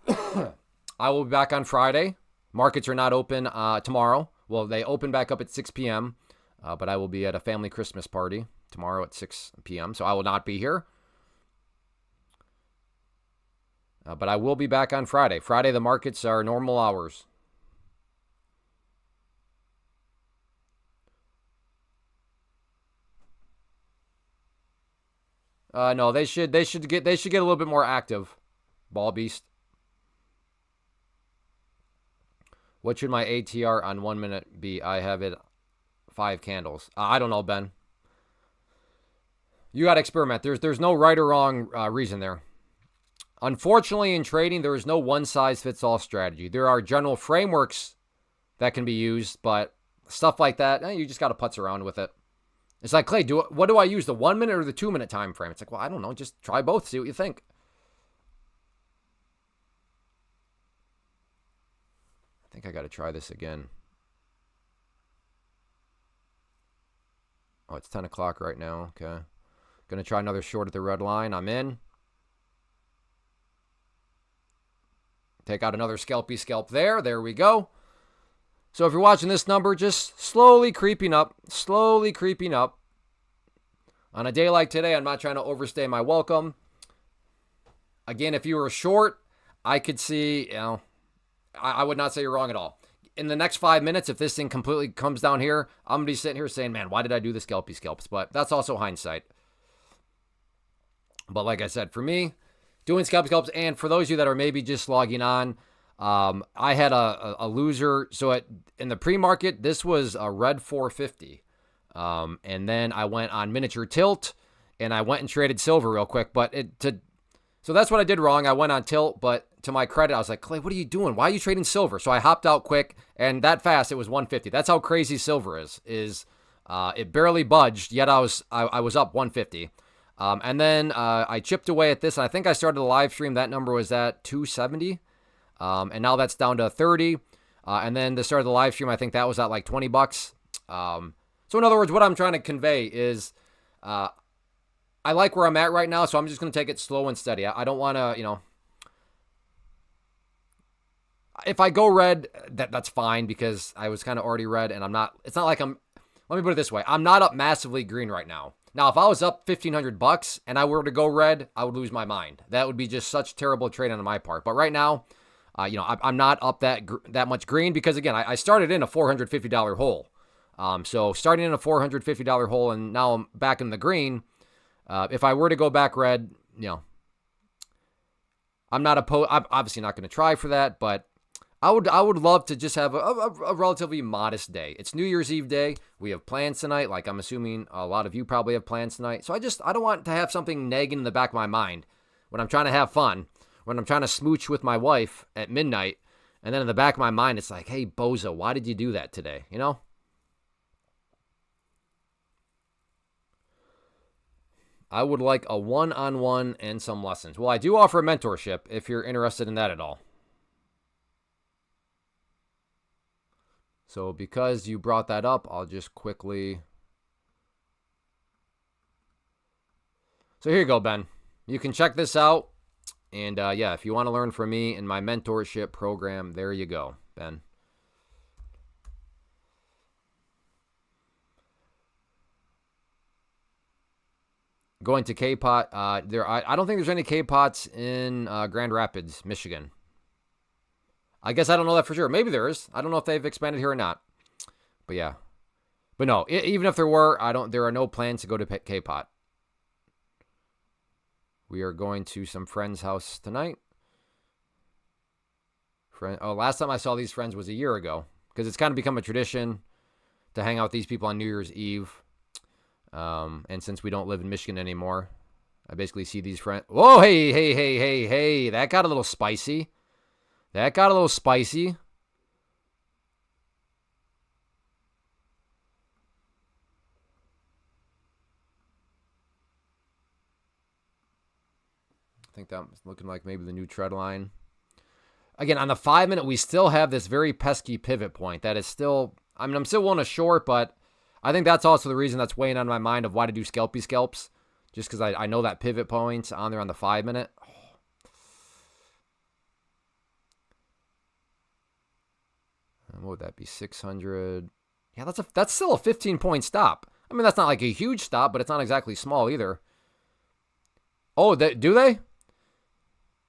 I will be back on Friday. Markets are not open tomorrow. Well, they open back up at 6 p.m., but I will be at a family Christmas party tomorrow at 6 p.m., so I will not be here. But I will be back on Friday. Friday, the markets are normal hours. No, they should get a little bit more active. Ball Beast. What should my ATR on 1 minute be? I have it 5 candles. I don't know, Ben. You got to experiment. There's no right or wrong reason there. Unfortunately, in trading, there is no one-size-fits-all strategy. There are general frameworks that can be used, but stuff like that, you just got to putz around with it. It's like, Clay, what do I use, the 1 minute or the 2 minute time frame? It's like, well, I don't know. Just try both. See what you think. I think I got to try this again. Oh, it's 10 o'clock right now. Okay. Going to try another short at the red line. I'm in. Take out another Scalpy Scalp there. There we go. So if you're watching this number, just slowly creeping up. Slowly creeping up. On a day like today, I'm not trying to overstay my welcome. Again, if you were short, I could see, I would not say you're wrong at all. In the next 5 minutes, if this thing completely comes down here, I'm going to be sitting here saying, man, why did I do the Scalpy Scalps? But that's also hindsight. But like I said, for me, doing Scalpy Scalps, and for those of you that are maybe just logging on, I had a loser. So in the pre-market, this was a red 450. And then I went on miniature tilt, and I went and traded silver real quick. So that's what I did wrong. I went on tilt, but to my credit, I was like, Clay, what are you doing? Why are you trading silver? So I hopped out quick, and that fast, it was 150. That's how crazy silver is it barely budged, yet I was up 150. And then I chipped away at this, and I think I started the live stream. That number was at 270, and now that's down to 30. And then the start of the live stream, I think that was at like $20. So in other words, what I'm trying to convey is I like where I'm at right now, so I'm just going to take it slow and steady. I don't want to, if I go red, that's fine because I was kind of already red, and it's not like let me put it this way. I'm not up massively green right now. Now, if I was up $1,500 and I were to go red, I would lose my mind. That would be just such terrible trade on my part. But right now, I'm not up that much green because, again, I started in a $450 hole. So starting in a $450 hole and now I'm back in the green. If I were to go back red, I'm obviously not going to try for that, but I would love to just have a relatively modest day. It's New Year's Eve day. We have plans tonight. Like I'm assuming a lot of you probably have plans tonight. So I don't want to have something nagging in the back of my mind when I'm trying to have fun, when I'm trying to smooch with my wife at midnight. And then in the back of my mind, it's like, hey, bozo, why did you do that today? I would like a one-on-one and some lessons. Well, I do offer a mentorship if you're interested in that at all. So because you brought that up, I'll just quickly... So here you go, Ben. You can check this out. And yeah, if you want to learn from me in my mentorship program, there you go, Ben. Going to K-Pot. I don't think there's any K-Pots in Grand Rapids, Michigan. I guess I don't know that for sure. Maybe there is. I don't know if they've expanded here or not. But yeah. But no, even if there were, there are no plans to go to K-Pot. We are going to some friend's house tonight. Last time I saw these friends was a year ago, because it's kind of become a tradition to hang out with these people on New Year's Eve. And since we don't live in Michigan anymore, I basically see these friends. Whoa, hey. That got a little spicy. I think that's looking like maybe the new trend line. Again, on the 5 minute, we still have this very pesky pivot point that is still, I'm still willing to short, but I think that's also the reason that's weighing on my mind of why to do scalps, just because I know that pivot point's on there on the 5 minute. What would that be, 600? Yeah, that's still a 15-point stop. I mean, that's not like a huge stop, but it's not exactly small either. Oh, do they?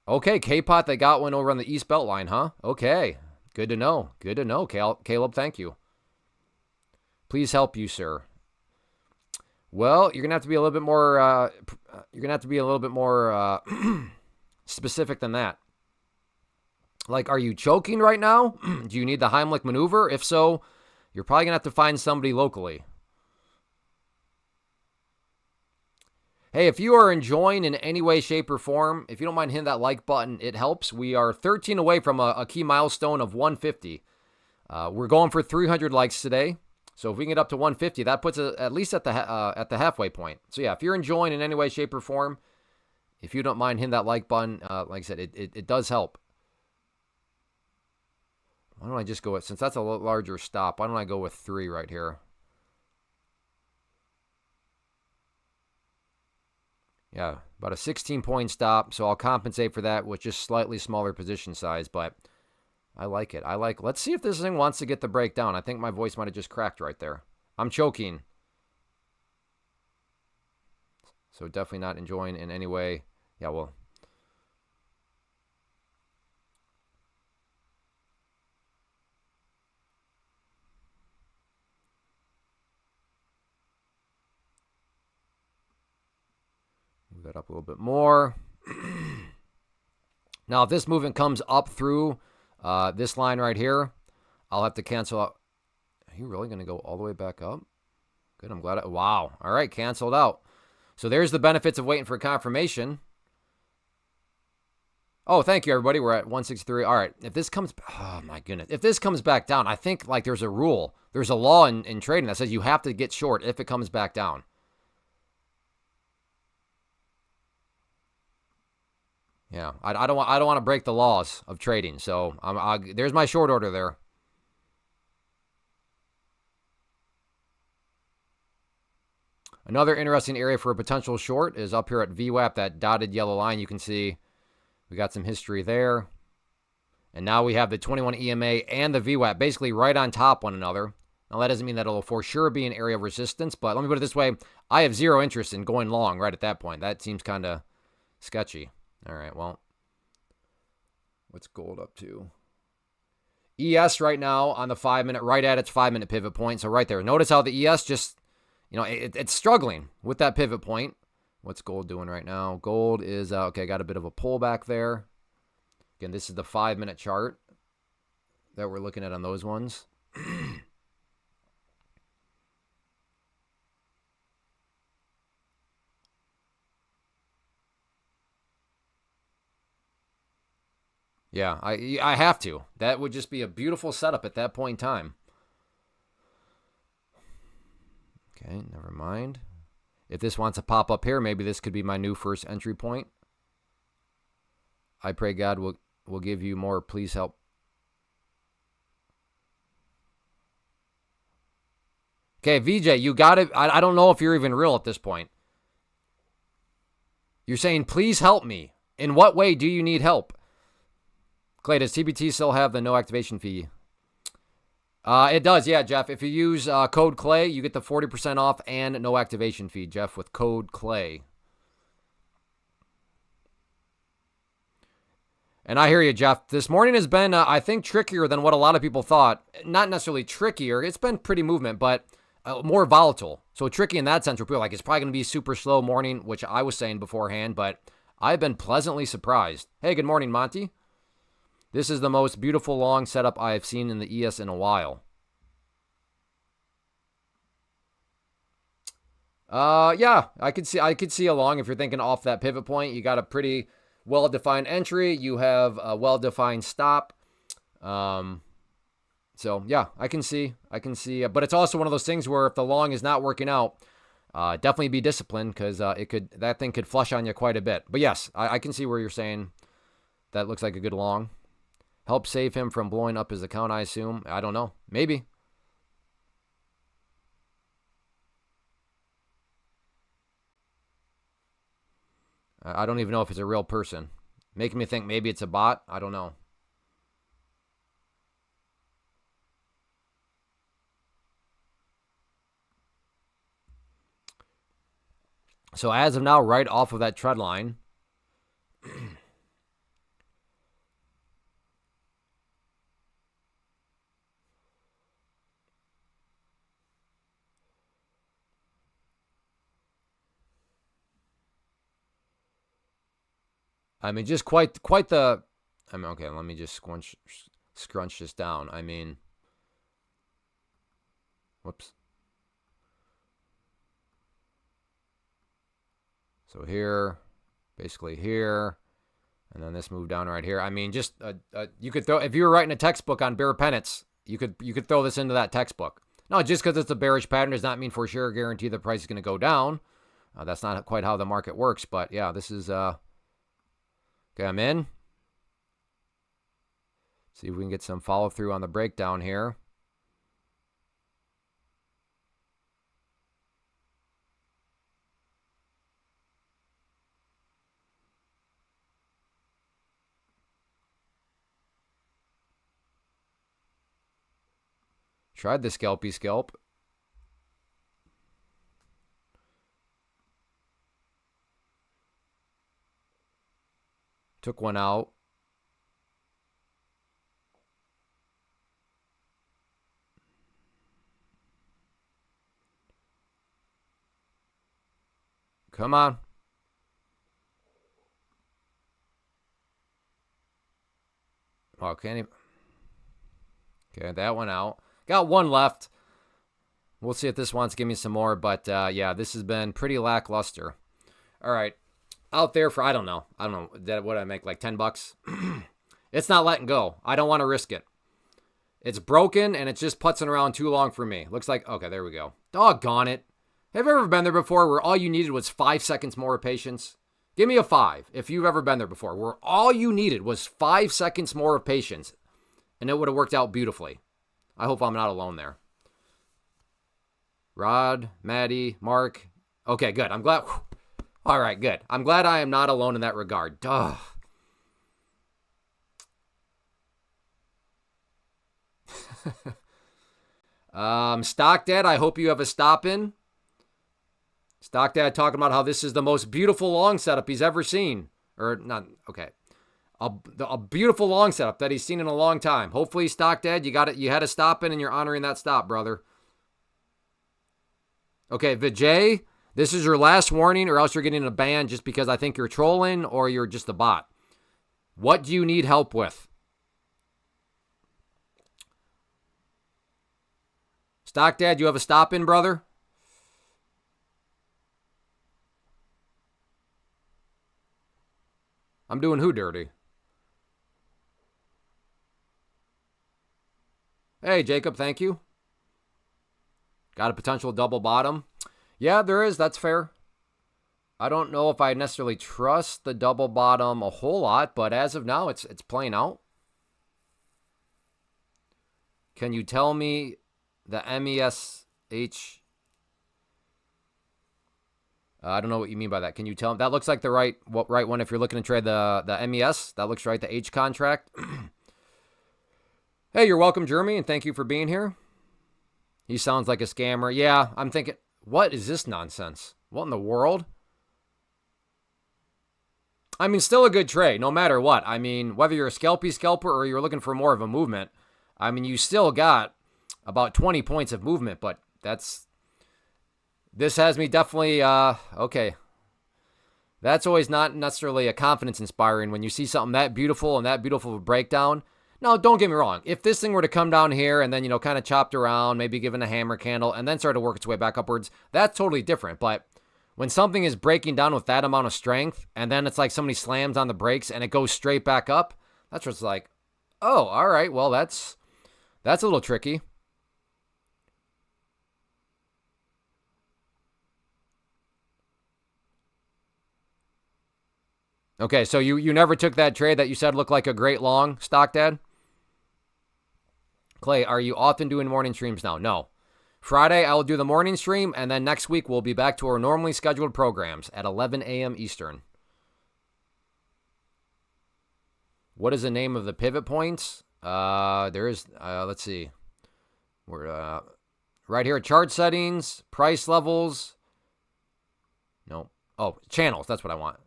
Okay, K-Pot, they got one over on the East Belt line, huh? Okay, good to know. Caleb, thank you. Please help you, sir. Well, you're gonna have to be a little bit more. Specific than that. Like, are you choking right now? Do you need the Heimlich maneuver? If so, you're probably gonna have to find somebody locally. Hey, if you are enjoying in any way, shape, or form, if you don't mind hitting that like button, it helps. We are 13 away from a key milestone of 150. We're going for 300 likes today. So if we can get up to 150, that puts it at least at the halfway point. So yeah, if you're enjoying in any way, shape, or form, if you don't mind hitting that like button, like I said, it does help. Why don't I just go with, since that's a larger stop, why don't I go with 3 right here? Yeah, about a 16-point stop, so I'll compensate for that with just slightly smaller position size, but I like it. Let's see if this thing wants to get the breakdown. I think my voice might have just cracked right there. I'm choking. So definitely not enjoying in any way. Yeah, well. Move that up a little bit more. Now, if this movement comes up through this line right here, I'll have to cancel out. Are you really going to go all the way back up? Good, I'm glad. Wow. All right, canceled out. So there's the benefits of waiting for confirmation. Oh, thank you, everybody. We're at 163. All right. If this comes, oh my goodness. If this comes back down, I think like there's a rule. There's a law in trading that says you have to get short if it comes back down. Yeah, I don't want to break the laws of trading. So there's my short order there. Another interesting area for a potential short is up here at VWAP, that dotted yellow line. You can see we got some history there. And now we have the 21 EMA and the VWAP basically right on top one another. Now, that doesn't mean that it'll for sure be an area of resistance, but let me put it this way. I have zero interest in going long right at that point. That seems kind of sketchy. All right, well, what's gold up to? ES right now on the 5 minute, right at its 5 minute pivot point. So right there. Notice how the ES just, it's struggling with that pivot point. What's gold doing right now? Gold is, okay, got a bit of a pullback there. Again, this is the 5 minute chart that we're looking at on those ones. Yeah, I have to. That would just be a beautiful setup at that point in time. Okay, never mind. If this wants to pop up here, maybe this could be my new first entry point. I pray God will give you more. Please help. Okay, VJ, you got it. I don't know if you're even real at this point. You're saying, please help me. In what way do you need help? Clay, does TBT still have the no activation fee? It does, yeah, Jeff. If you use code Clay, you get the 40% off and no activation fee, Jeff, with code Clay. And I hear you, Jeff. This morning has been, I think, trickier than what a lot of people thought. Not necessarily trickier. It's been pretty movement, but more volatile. So tricky in that sense where people are like, it's probably going to be a super slow morning, which I was saying beforehand, but I've been pleasantly surprised. Hey, good morning, Monty. This is the most beautiful long setup I have seen in the ES in a while. Yeah, I could see a long if you're thinking off that pivot point. You got a pretty well-defined entry. You have a well-defined stop. So yeah, I can see, but it's also one of those things where if the long is not working out, definitely be disciplined because that thing could flush on you quite a bit. But yes, I can see where you're saying that looks like a good long. Help save him from blowing up his account, I assume. I don't know. Maybe. I don't even know if it's a real person. Making me think maybe it's a bot. I don't know. So as of now, right off of that trend line, I mean, just quite the. I mean, okay, let me just scrunch this down. I mean, whoops. So here, basically here, and then this move down right here. I mean, just you could throw if you were writing a textbook on bear pennants, you could throw this into that textbook. No, just because it's a bearish pattern does not mean for sure guarantee the price is going to go down. That's not quite how the market works, but yeah, this is okay. I'm in. See if we can get some follow through on the breakdown here. Tried the scalpy scalp. Took one out. Come on. Oh, can't even. Okay, that one out. Got one left. We'll see if this wants to give me some more, but yeah, this has been pretty lackluster. All right, out there for I don't know. What did I make like $10? It's not letting go. I don't want to risk it. It's broken and it's just putzing around too long for me. Looks like okay, there we go. Doggone it. Have you ever been there before where all you needed was 5 seconds more of patience? Give me a 5 if you've ever been there before where all you needed was 5 seconds more of patience and it would have worked out beautifully. I hope I'm not alone there. Rod, Maddie, Mark. Okay, good. I'm glad. Whew. All right, good. I'm glad I am not alone in that regard. Duh. Stock Dad, I hope you have a stop in. Stock Dad talking about how this is the most beautiful long setup he's ever seen. Or not, okay. A beautiful long setup that he's seen in a long time. Hopefully, Stock Dad, you got it. You had a stop in and you're honoring that stop, brother. Okay, Vijay, this is your last warning or else you're getting a ban just because I think you're trolling or you're just a bot. What do you need help with? Stock Dad, you have a stop in, brother? I'm doing who dirty? Hey, Jacob, thank you. Got a potential double bottom. Yeah, there is. That's fair. I don't know if I necessarily trust the double bottom a whole lot, but as of now, it's playing out. Can you tell me the MESH? I don't know what you mean by that. Can you tell me? That looks like the right one if you're looking to trade the MES. That looks right, the H contract. Hey, you're welcome, Jeremy, and thank you for being here. He sounds like a scammer. Yeah, I'm thinking, what is this nonsense? What in the world? I mean, still a good trade, no matter what. I mean, whether you're a scalper or you're looking for more of a movement, I mean, you still got about 20 points of movement, but this has me definitely, okay. That's always not necessarily a confidence inspiring when you see something that beautiful and that beautiful of a breakdown. Now, don't get me wrong. If this thing were to come down here and then, kind of chopped around, maybe given a hammer candle, and then start to work its way back upwards, that's totally different. But when something is breaking down with that amount of strength, and then it's like somebody slams on the brakes and it goes straight back up, that's what's like, oh, all right, well, that's a little tricky. Okay, so you never took that trade that you said looked like a great long, Stock Dad? Clay, are you often doing morning streams now? No. Friday, I will do the morning stream, and then next week we'll be back to our normally scheduled programs at 11 a.m. Eastern. What is the name of the pivot points? Let's see. We're right here, chart settings, price levels. No. Oh, channels. That's what I want.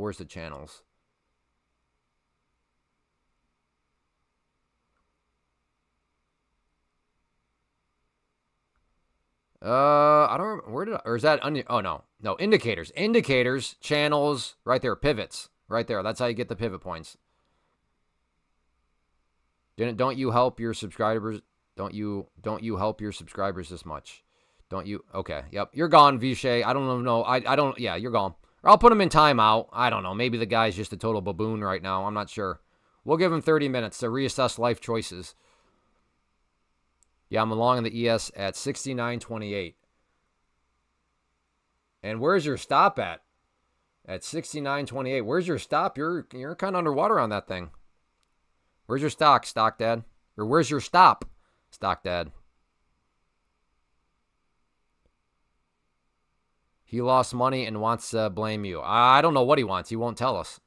Where's the channels? I don't remember. Where did I, or is that, oh no, indicators, channels, right there, pivots, right there. That's how you get the pivot points. Don't you help your subscribers? Don't you help your subscribers this much? Don't you? Okay, yep, you're gone, Vishay. I don't know. I don't, yeah, you're gone. Or I'll put him in timeout. I don't know. Maybe the guy's just a total baboon right now. I'm not sure. We'll give him 30 minutes to reassess life choices. Yeah, I'm along in the ES at 69.28. And where's your stop at? At 69.28. Where's your stop? You're kind of underwater on that thing. Where's your stock Dad? Or where's your stop, Stock Dad? He lost money and wants to blame you. I don't know what he wants. He won't tell us.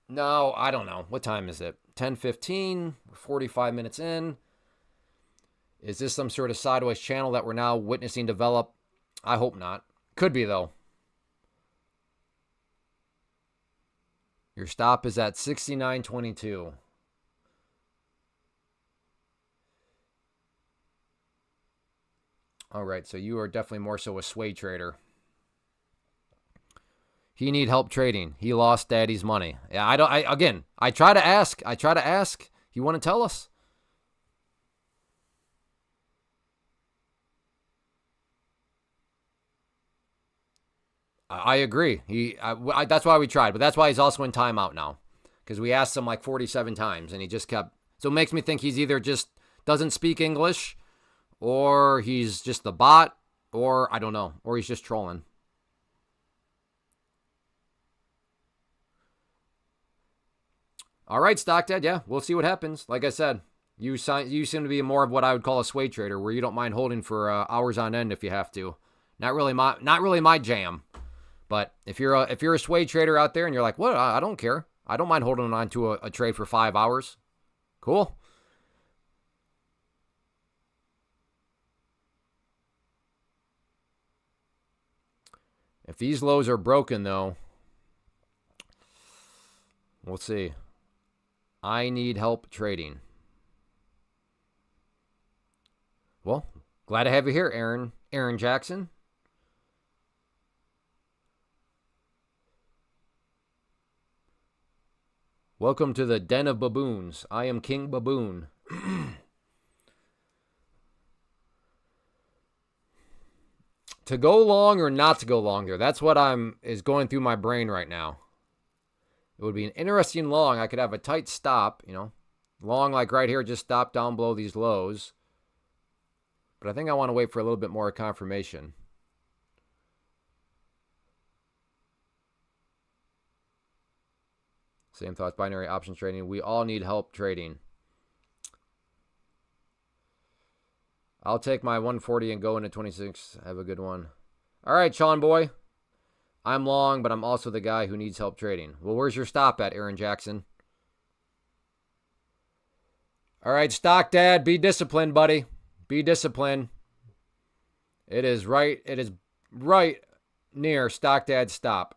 No, I don't know. What time is it? 10:15. We're 45 minutes in. Is this some sort of sideways channel that we're now witnessing develop? I hope not. Could be, though. Your stop is at 69.22. All right, so you are definitely more so a sway trader. He need help trading. He lost daddy's money. Yeah, I try to ask. He wouldn't tell us. I agree. That's why we tried, but that's why he's also in timeout now, because we asked him like 47 times, and he just kept. So it makes me think he's either just doesn't speak English, or he's just the bot, or I don't know, or he's just trolling. All right, Stock Dad. Yeah, we'll see what happens. Like I said, you seem to be more of what I would call a sway trader, where you don't mind holding for hours on end if you have to. Not really my jam. But if you're a sway trader out there and you're like, what? I don't care. I don't mind holding on to a trade for 5 hours. Cool. If these lows are broken, though, we'll see. I need help trading. Well, glad to have you here, Aaron Jackson. Welcome to the den of baboons. I am King Baboon. To go long or not to go longer? That's what is going through my brain right now. It would be an interesting long. I could have a tight stop, long like right here, just stop down below these lows. But I think I want to wait for a little bit more confirmation. Same thoughts, binary options trading. We all need help trading. I'll take my 140 and go into 26. Have a good one. All right, Sean boy. I'm long, but I'm also the guy who needs help trading. Well, where's your stop at, Aaron Jackson? All right, Stock Dad, be disciplined, buddy. Be disciplined. It is right. It is right near Stock Dad stop.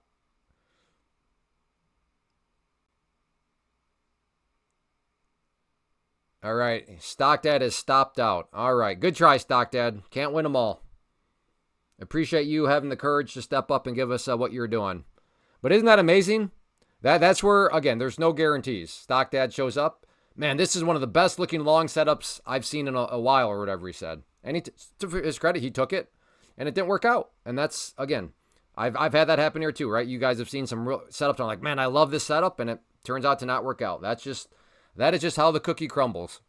All right. Stock Dad is stopped out. All right. Good try, Stock Dad. Can't win them all. Appreciate you having the courage to step up and give us what you're doing. But isn't that amazing? That's where, again, there's no guarantees. Stock Dad shows up. Man, this is one of the best looking long setups I've seen in a while, or whatever he said. And to his credit, he took it, and it didn't work out. And that's, again, I've had that happen here too, right? You guys have seen some real setups. I'm like, man, I love this setup, and it turns out to not work out. That is just how the cookie crumbles.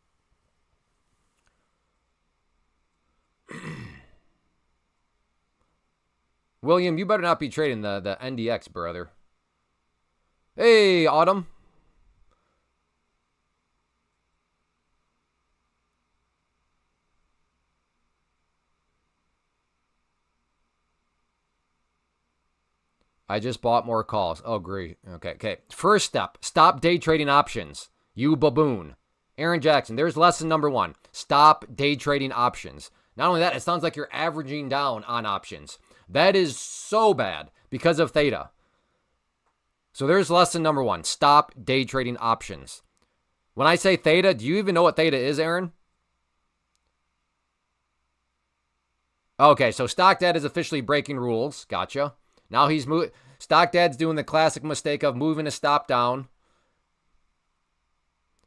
William, you better not be trading the NDX, brother. Hey, Autumn. I just bought more calls. Oh, great. Okay. First step, stop day trading options. You baboon. Aaron Jackson, there's lesson number 1. Stop day trading options. Not only that, it sounds like you're averaging down on options. That is so bad because of theta. So there's lesson number 1. Stop day trading options. When I say theta, do you even know what theta is, Aaron? Okay, so Stock Dad is officially breaking rules. Gotcha. Now Stock Dad's doing the classic mistake of moving a stop down.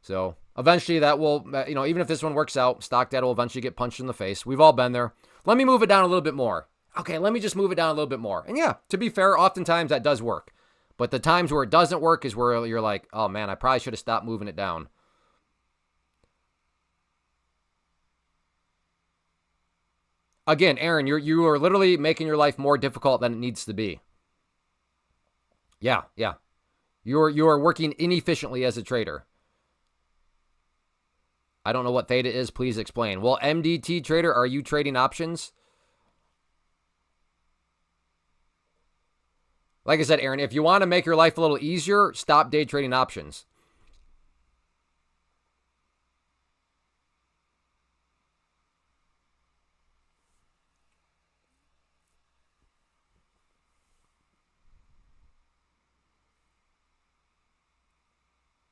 So eventually that will, even if this one works out, Stock Dad will eventually get punched in the face. We've all been there. Let me move it down a little bit more. Okay, let me just move it down a little bit more. And yeah, to be fair, oftentimes that does work. But the times where it doesn't work is where you're like, oh man, I probably should have stopped moving it down. Again, Aaron, you are literally making your life more difficult than it needs to be. Yeah. You are working inefficiently as a trader. I don't know what theta is. Please explain. Well, MDT trader, are you trading options? Like I said, Aaron, if you want to make your life a little easier, stop day trading options.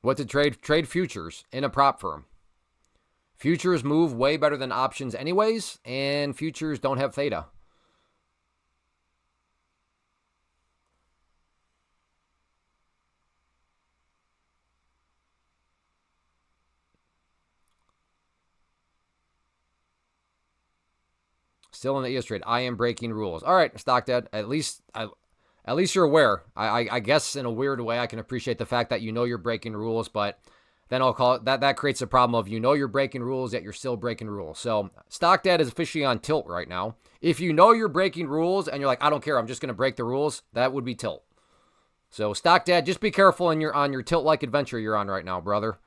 What to trade? Trade futures in a prop firm. Futures move way better than options anyways, and futures don't have theta. Still in the ES trade. I am breaking rules. All right, Stock Dad. At least you're aware. I guess in a weird way, I can appreciate the fact that you know you're breaking rules, but then I'll call it that creates a problem of you're breaking rules, yet you're still breaking rules. So Stock Dad is officially on tilt right now. If you know you're breaking rules and you're like, I don't care, I'm just going to break the rules, that would be tilt. So Stock Dad, just be careful on your tilt-like adventure you're on right now, brother.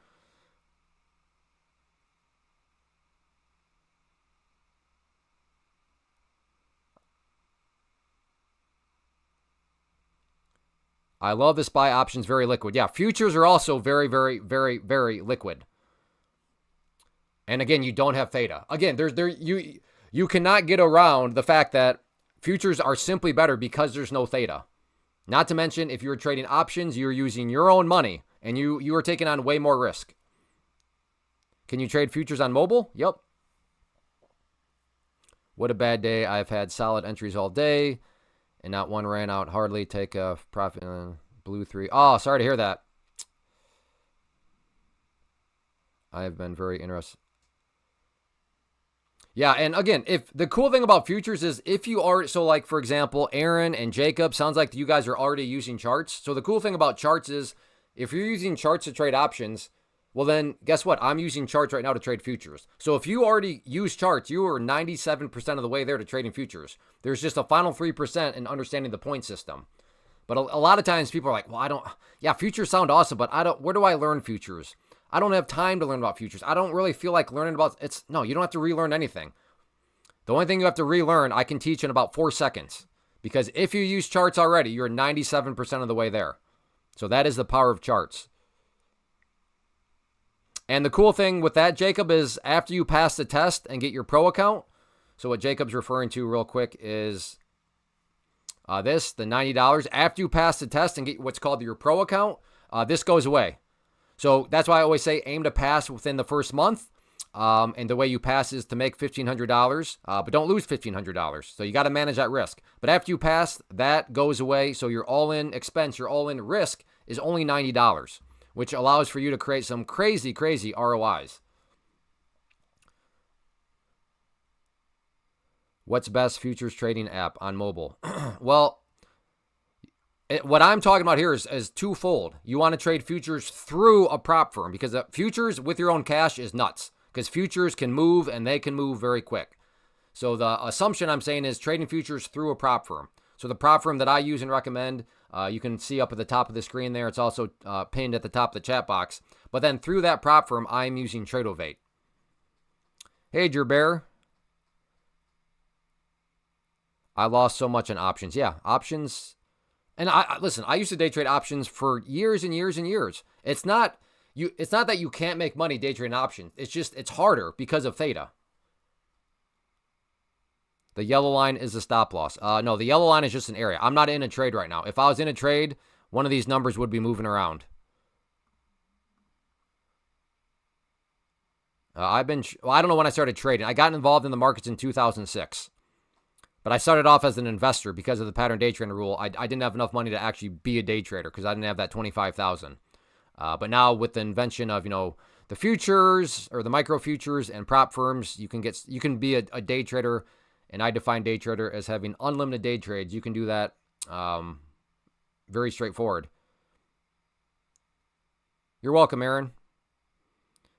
I love this buy options, very liquid. Yeah, futures are also very, very, very, very liquid. And again, you don't have theta. Again, you cannot get around the fact that futures are simply better because there's no theta. Not to mention, if you're trading options, you're using your own money and you are taking on way more risk. Can you trade futures on mobile? Yep. What a bad day. I've had solid entries all day and not one ran out. Hardly take a profit. Blue 3. Oh, sorry to hear that. I have been very interested. Yeah, and again, if the cool thing about futures is if you are, so like for example, Aaron and Jacob, sounds like you guys are already using charts. So the cool thing about charts is if you're using charts to trade options, well then guess what? I'm using charts right now to trade futures. So if you already use charts, you are 97% of the way there to trading futures. There's just a final 3% in understanding the point system. But a lot of times people are like, well, futures sound awesome, but where do I learn futures? I don't have time to learn about futures. I don't really feel like learning about No, you don't have to relearn anything. The only thing you have to relearn, I can teach in about 4 seconds. Because if you use charts already, you're 97% of the way there. So that is the power of charts. And the cool thing with that, Jacob, is after you pass the test and get your pro account, So what Jacob's referring to real quick is the $90. After you pass the test and get what's called your pro account, this goes away. So that's why I always say aim to pass within the first month. And the way you pass is to make $1,500, but don't lose $1,500. So you got to manage that risk. But after you pass, that goes away. So your all-in expense, your all-in risk is only $90, which allows for you to create some crazy, crazy ROIs. What's best futures trading app on mobile? Well, what I'm talking about here is twofold. You want to trade futures through a prop firm because futures with your own cash is nuts because futures can move and they can move very quick. So the assumption I'm saying is trading futures through a prop firm. So the prop firm that I use and recommend, you can see up at the top of the screen there. It's also pinned at the top of the chat box. But then through that prop firm, I'm using Tradeovate. Hey, Drew Bear. I lost so much on options. Yeah, options. And listen, I used to day trade options for years and years and years. It's not that you can't make money day trading options. It's harder because of theta. The yellow line is the stop loss. No, the yellow line is just an area. I'm not in a trade right now. If I was in a trade, one of these numbers would be moving around. I don't know when I started trading. I got involved in the markets in 2006. But I started off as an investor because of the pattern day trader rule. I didn't have enough money to actually be a day trader because I didn't have that $25,000. But now with the invention of the futures or the micro futures and prop firms, you can be a day trader, and I define day trader as having unlimited day trades. You can do that very straightforward. You're welcome, Aaron.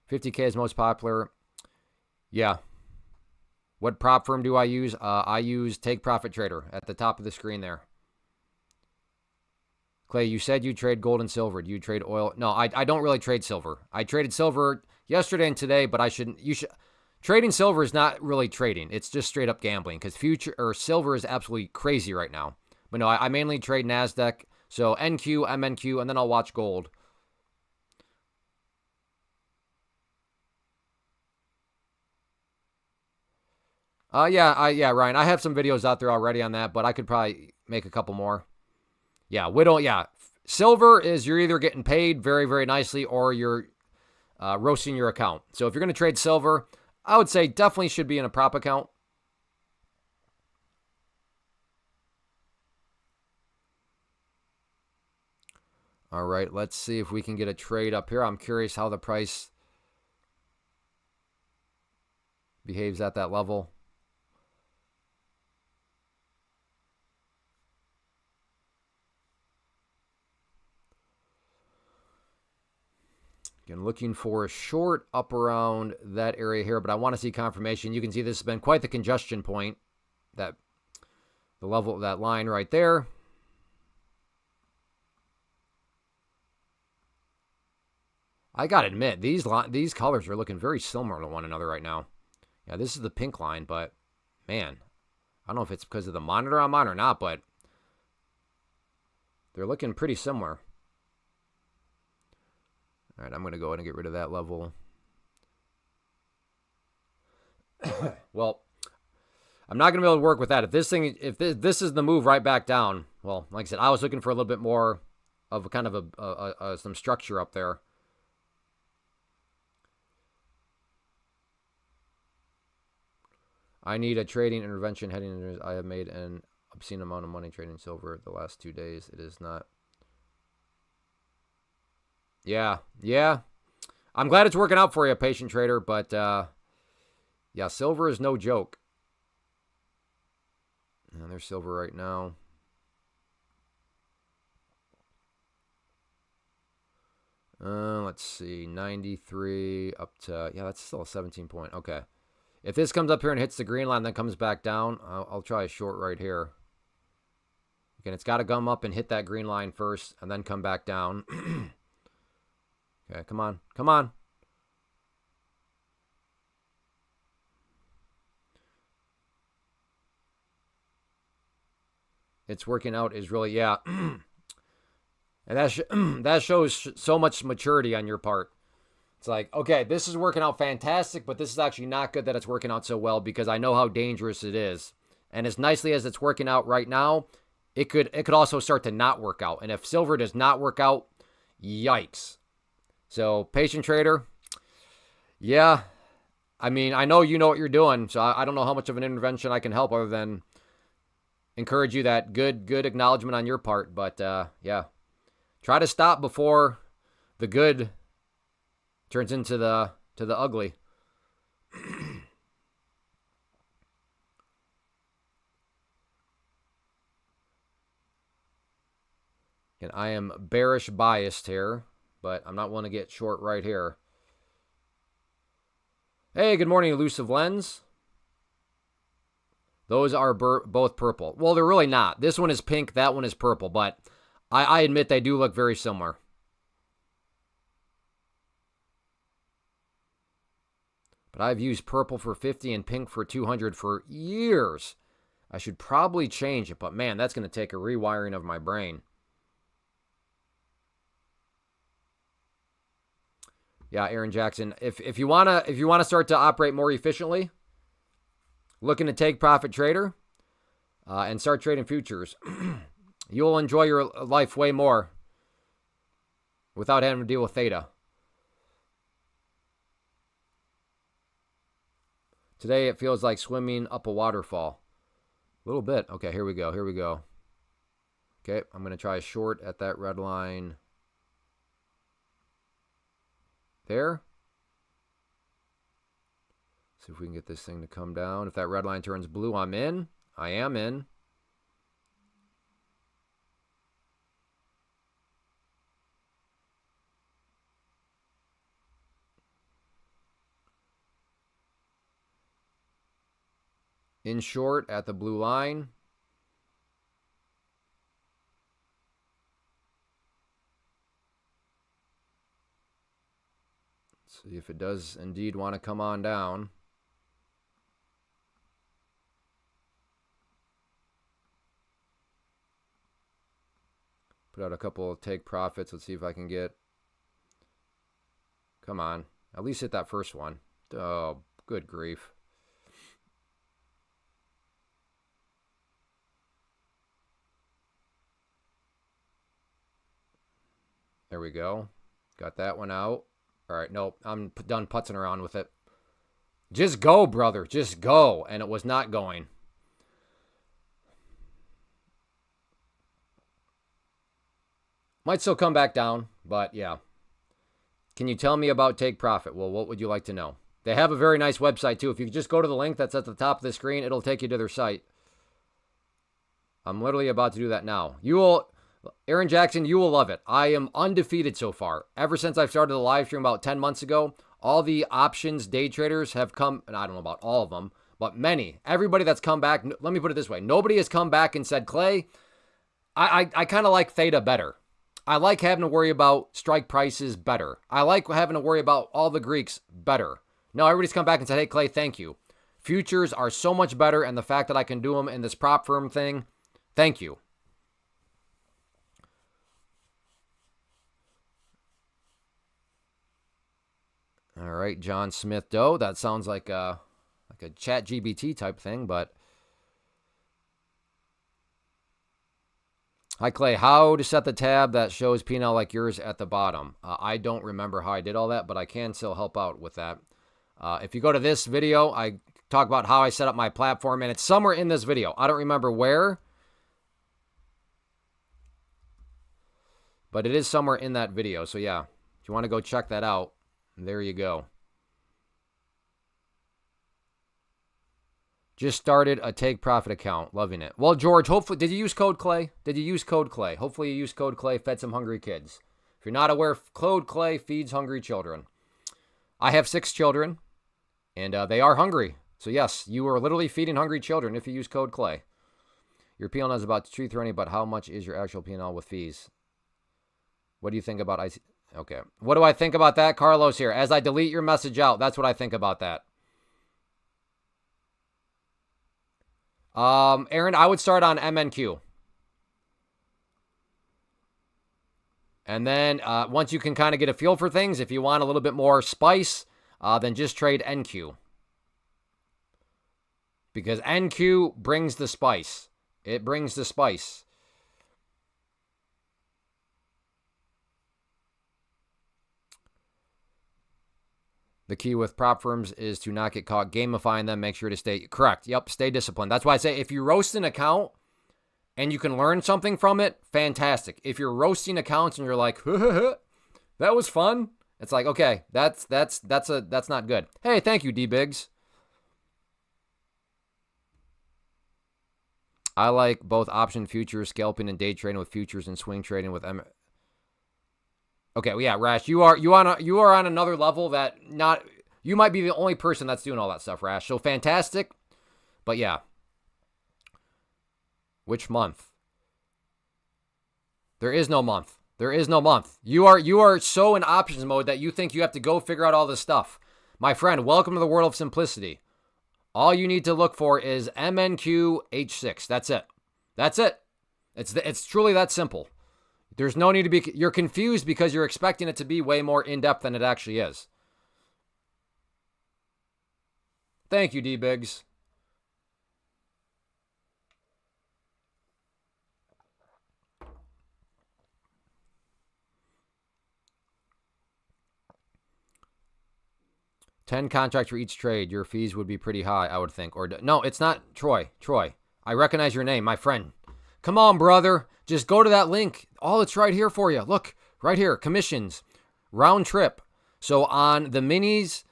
50K is most popular. Yeah. What prop firm do I use? I use Take Profit Trader at the top of the screen there. Clay, you said you trade gold and silver. Do you trade oil? No, I don't really trade silver. I traded silver yesterday and today, but trading silver is not really trading. It's just straight up gambling because silver is absolutely crazy right now. But no, I mainly trade NASDAQ. So NQ, MNQ, and then I'll watch gold. Yeah, Ryan. I have some videos out there already on that, but I could probably make a couple more. Yeah, silver is you're either getting paid very, very nicely or you're roasting your account. So if you're going to trade silver, I would say definitely should be in a prop account. All right, let's see if we can get a trade up here. I'm curious how the price behaves at that level. Again, looking for a short up around that area here, but I want to see confirmation. You can see this has been quite the congestion point. The level of that line right there. I gotta admit, these colors are looking very similar to one another right now. Yeah, this is the pink line, but man, I don't know if it's because of the monitor I'm on or not, but they're looking pretty similar. All right, I'm going to go ahead and get rid of that level. Well, I'm not going to be able to work with that. If this is the move right back down, well, like I said, I was looking for a little bit more of a kind of some structure up there. I need a trading intervention heading into. I have made an obscene amount of money trading silver the last 2 days. It is not. Yeah. I'm glad it's working out for you, patient trader, but yeah, silver is no joke. And there's silver right now. Let's see, 93 up to, yeah, that's still a 17 point. Okay. If this comes up here and hits the green line, then comes back down, I'll try a short right here. Again, it's got to come up and hit that green line first and then come back down. Okay, come on. It's working out is really, yeah. And that shows so much maturity on your part. It's like, okay, this is working out fantastic, but this is actually not good that it's working out so well because I know how dangerous it is. And as nicely as it's working out right now, it could also start to not work out. And if silver does not work out, yikes. So patient trader, yeah. I mean, I know you know what you're doing, so I don't know how much of an intervention I can help other than encourage you that good acknowledgement on your part. But yeah, try to stop before the good turns into the ugly. And I am bearish biased here, but I'm not willing to get short right here. Hey, good morning, Elusive Lens. Those are both purple. Well, they're really not. This one is pink, that one is purple, but I admit they do look very similar. But I've used purple for 50 and pink for 200 for years. I should probably change it, but man, that's going to take a rewiring of my brain. Yeah, Aaron Jackson, if you wanna start to operate more efficiently, looking to take profit trader, and start trading futures, you'll enjoy your life way more without having to deal with theta. Today it feels like swimming up a waterfall. A little bit. Okay, here we go. Okay, I'm going to try a short at that red line there. See if we can get this thing to come down. If that red line turns blue, I'm in. I am in. In short at the blue line. Let's see if it does indeed want to come on down. Put out a couple of take profits. Let's see if I can get. Come on. At least hit that first one. Oh, good grief. There we go. Got that one out. All right, nope. I'm done putzing around with it. Just go, brother. Just go. And it was not going. Might still come back down, but yeah. Can you tell me about Take Profit? Well, what would you like to know? They have a very nice website, too. If you just go to the link that's at the top of the screen, it'll take you to their site. I'm literally about to do that now. Aaron Jackson, you will love it. I am undefeated so far. Ever since I've started the live stream about 10 months ago, all the options day traders have come, and I don't know about all of them, but many. Everybody that's come back, let me put it this way. Nobody has come back and said, Clay, I kind of like theta better. I like having to worry about strike prices better. I like having to worry about all the Greeks better. No, everybody's come back and said, hey, Clay, thank you. Futures are so much better, and the fact that I can do them in this prop firm thing, thank you. All right, John Smith Doe. That sounds like a chat GBT type thing, but. Hi, Clay. How to set the tab that shows P&L like yours at the bottom? I don't remember how I did all that, but I can still help out with that. If you go to this video, I talk about how I set up my platform, and it's somewhere in this video. I don't remember where, but it is somewhere in that video. So, yeah, if you want to go check that out, there you go. Just started a Take Profit account. Loving it. Well, George, hopefully, did you use code Clay? Hopefully you used code Clay, fed some hungry kids. If you're not aware, code Clay feeds hungry children. I have 6 children, and they are hungry. So, yes, you are literally feeding hungry children if you use code Clay. Your P&L is about 230, but how much is your actual P&L with fees? What do you think about IC? Okay. What do I think about that? Carlos here. As I delete your message out, that's what I think about that. Aaron, I would start on MNQ. And then once you can kind of get a feel for things, if you want a little bit more spice, then just trade NQ. Because NQ brings the spice. It brings the spice. The key with prop firms is to not get caught gamifying them. Make sure to stay correct. Yep, stay disciplined. That's why I say if you roast an account and you can learn something from it, fantastic. If you're roasting accounts and you're like, that was fun, it's like, okay, that's not good. Hey, thank you, D-Biggs. I like both option futures, scalping, and day trading with futures, and swing trading with Okay, well, yeah, Rash, you are on another level that you might be the only person that's doing all that stuff, Rash. So fantastic, but yeah. Which month? There is no month. There is no month. You are so in options mode that you think you have to go figure out all this stuff. My friend, welcome to the world of simplicity. All you need to look for is MNQ H6. That's it. That's it. It's truly that simple. There's no need to be, you're confused because you're expecting it to be way more in-depth than it actually is. Thank you, D-Biggs. $10 contracts for each trade. Your fees would be pretty high, I would think. Or no, it's not Troy. Troy, I recognize your name, my friend. Come on, brother. Just go to that link. Oh, it's right here for you. Look, right here. Commissions. Round trip. So on the minis,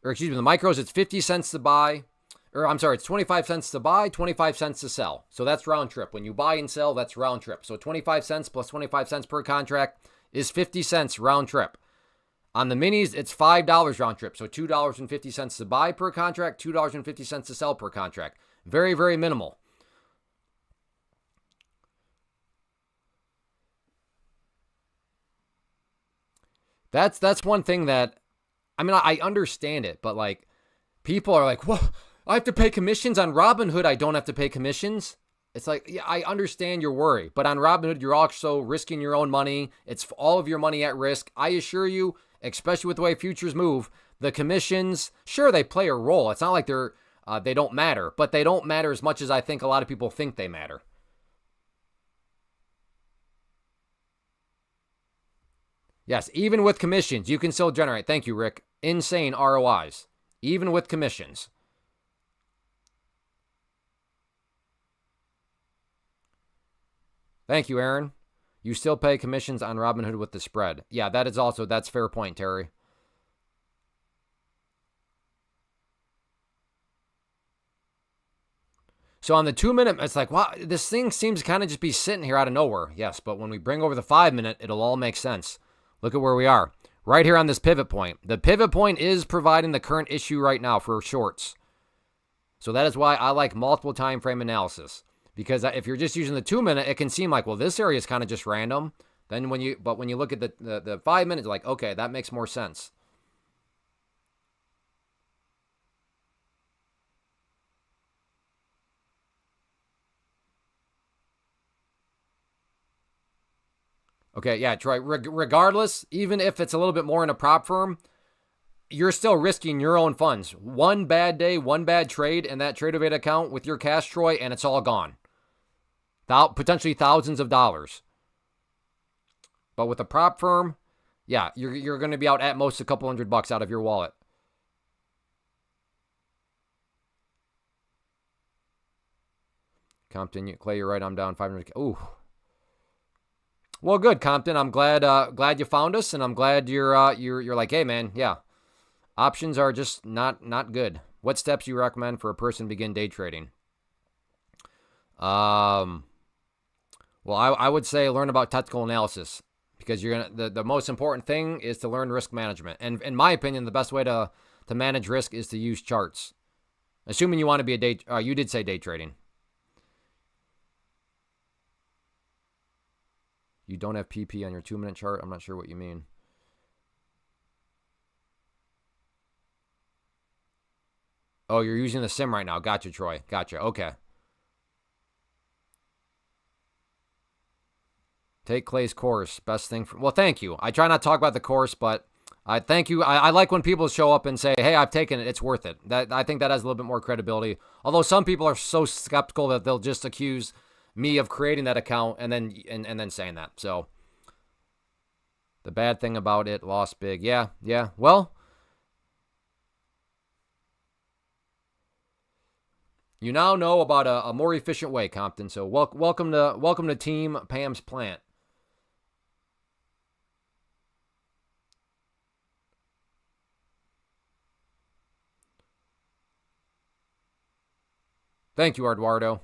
or excuse me, the micros, it's 50 cents to buy. Or I'm sorry, it's 25 cents to buy, 25 cents to sell. So that's round trip. When you buy and sell, that's round trip. So 25 cents plus 25 cents per contract is 50 cents round trip. On the minis, it's $5 round trip. So $2.50 to buy per contract, $2.50 to sell per contract. Very, very minimal. That's one thing that, I mean, I understand it, but like, people are like, whoa, I have to pay commissions on Robinhood. I don't have to pay commissions. It's like, yeah, I understand your worry, but on Robinhood, you're also risking your own money. It's all of your money at risk. I assure you, especially with the way futures move, the commissions, sure, they play a role. It's not like they don't matter, but they don't matter as much as I think a lot of people think they matter. Yes, even with commissions, you can still generate, thank you, Rick, insane ROIs, even with commissions. Thank you, Aaron. You still pay commissions on Robinhood with the spread. Yeah, that's fair point, Terry. So on the 2 minute, it's like, wow, this thing seems to kind of just be sitting here out of nowhere. Yes, but when we bring over the 5 minute, it'll all make sense. Look at where we are. Right here on this pivot point. The pivot point is providing the current issue right now for shorts. So that is why I like multiple time frame analysis. Because if you're just using the 2 minute, it can seem like, well, this area is kind of just random. Then when you look at the 5 minutes, like, okay, that makes more sense. Okay, yeah, Troy, regardless, even if it's a little bit more in a prop firm, you're still risking your own funds. One bad day, one bad trade in that Tradeovate account with your cash, Troy, and it's all gone. Potentially thousands of dollars. But with a prop firm, yeah, you're going to be out at most a couple $100 out of your wallet. Compton, Clay, you're right. I'm down 500. Ooh. Well, good, Compton. I'm glad you found us, and I'm glad you're like, hey, man, yeah, options are just not good. What steps do you recommend for a person to begin day trading? Well, I would say learn about technical analysis, because the most important thing is to learn risk management. And in my opinion, the best way to manage risk is to use charts. Assuming you want to be you did say day trading. You don't have PP on your 2 minute chart? I'm not sure what you mean. Oh, you're using the sim right now. Gotcha, Troy. Gotcha. Okay. Take Clay's course. Best thing for. Well, thank you. I try not to talk about the course, but I thank you. I like when people show up and say, "Hey, I've taken it. It's worth it." That I think that has a little bit more credibility. Although some people are so skeptical that they'll just accuse me of creating that account and then saying that. So the bad thing about it, lost big. Yeah. Well, you now know about a more efficient way, Compton. So welcome to Team Pam's Plant. Thank you, Eduardo.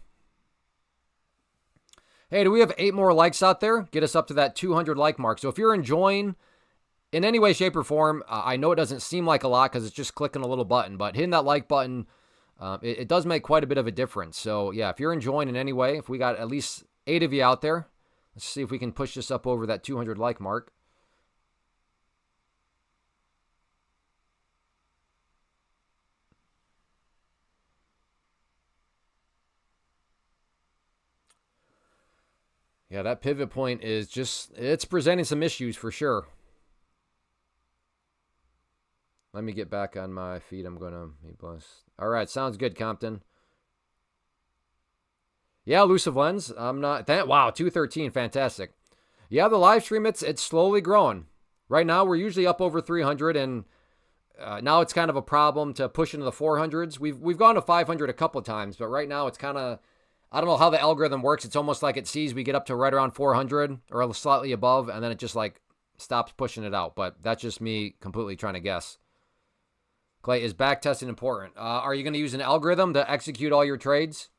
Hey, do we have 8 more likes out there? Get us up to that 200 like mark. So if you're enjoying in any way, shape, or form, I know it doesn't seem like a lot because it's just clicking a little button, but hitting that like button, it does make quite a bit of a difference. So yeah, if you're enjoying in any way, if we got at least 8 of you out there, let's see if we can push this up over that 200 like mark. Yeah, that pivot point is just, it's presenting some issues for sure. Let me get back on my feed. I'm going to be blessed. All right, sounds good, Compton. Yeah, elusive lens. I'm not, wow, 213, fantastic. Yeah, the live stream, it's slowly growing. Right now, we're usually up over 300, and now it's kind of a problem to push into the 400s. We've gone to 500 a couple of times, but right now it's kind of, I don't know how the algorithm works. It's almost like it sees we get up to right around 400 or slightly above, and then it just like stops pushing it out. But that's just me completely trying to guess. Clay, is back testing important? Are you going to use an algorithm to execute all your trades?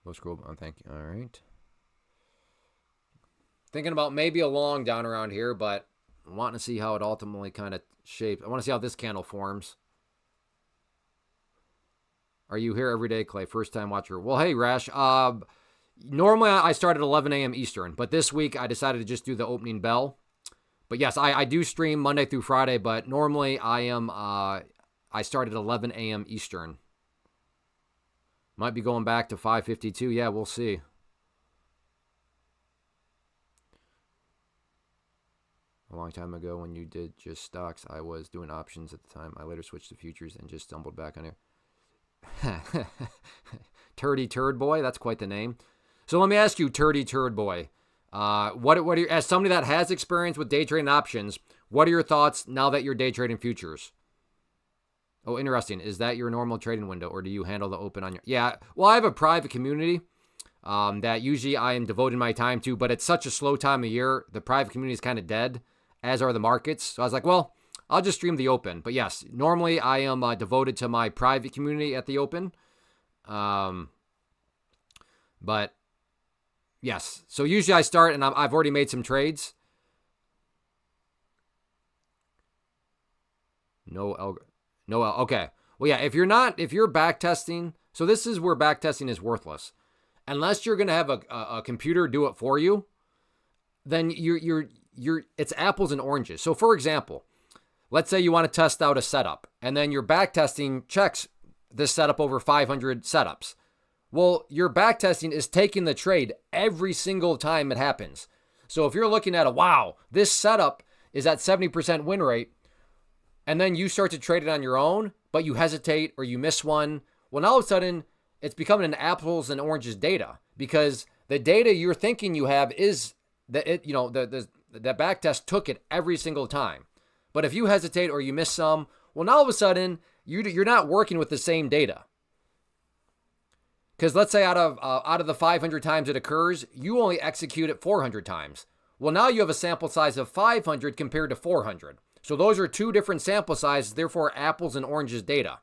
Go scroll. Oh, thank you. All right. Thinking about maybe a long down around here, but I'm wanting to see how it ultimately kind of shapes. I want to see how this candle forms. Are you here every day, Clay? First time watcher. Well, hey, Rash. Normally I start at 11 a.m. Eastern, but this week I decided to just do the opening bell. But yes, I do stream Monday through Friday, but normally I start at 11 a.m. Eastern. Might be going back to 5:52. Yeah, we'll see. A long time ago when you did just stocks, I was doing options at the time. I later switched to futures and just stumbled back on here. Turdy Turd Boy, that's quite the name. So let me ask you, Turdy Turd Boy, what are your, as somebody that has experience with day trading options, what are your thoughts now that you're day trading futures? Oh, interesting. Is that your normal trading window, or do you handle the open on your? Yeah, well, I have a private community that usually I am devoting my time to, but it's such a slow time of year. The private community is kind of dead, as are the markets. So I was like, well, I'll just stream the open. But yes, normally I am devoted to my private community at the open. But yes, so usually I start, and I've already made some trades. Okay. Well, yeah, if you're back testing, so this is where back testing is worthless. Unless you're going to have a computer do it for you, then it's apples and oranges. So for example, let's say you want to test out a setup, and then your back testing checks this setup over 500 setups. Well, your back testing is taking the trade every single time it happens. So if you're looking at wow, this setup is at 70% win rate, and then you start to trade it on your own, but you hesitate or you miss one, well, now all of a sudden it's becoming an apples and oranges data, because the data you're thinking you have is that the back test took it every single time. But if you hesitate or you miss some, well, now all of a sudden you're not working with the same data. Because let's say out of the 500 times it occurs, you only execute it 400 times. Well, now you have a sample size of 500 compared to 400. So those are two different sample sizes, therefore apples and oranges data.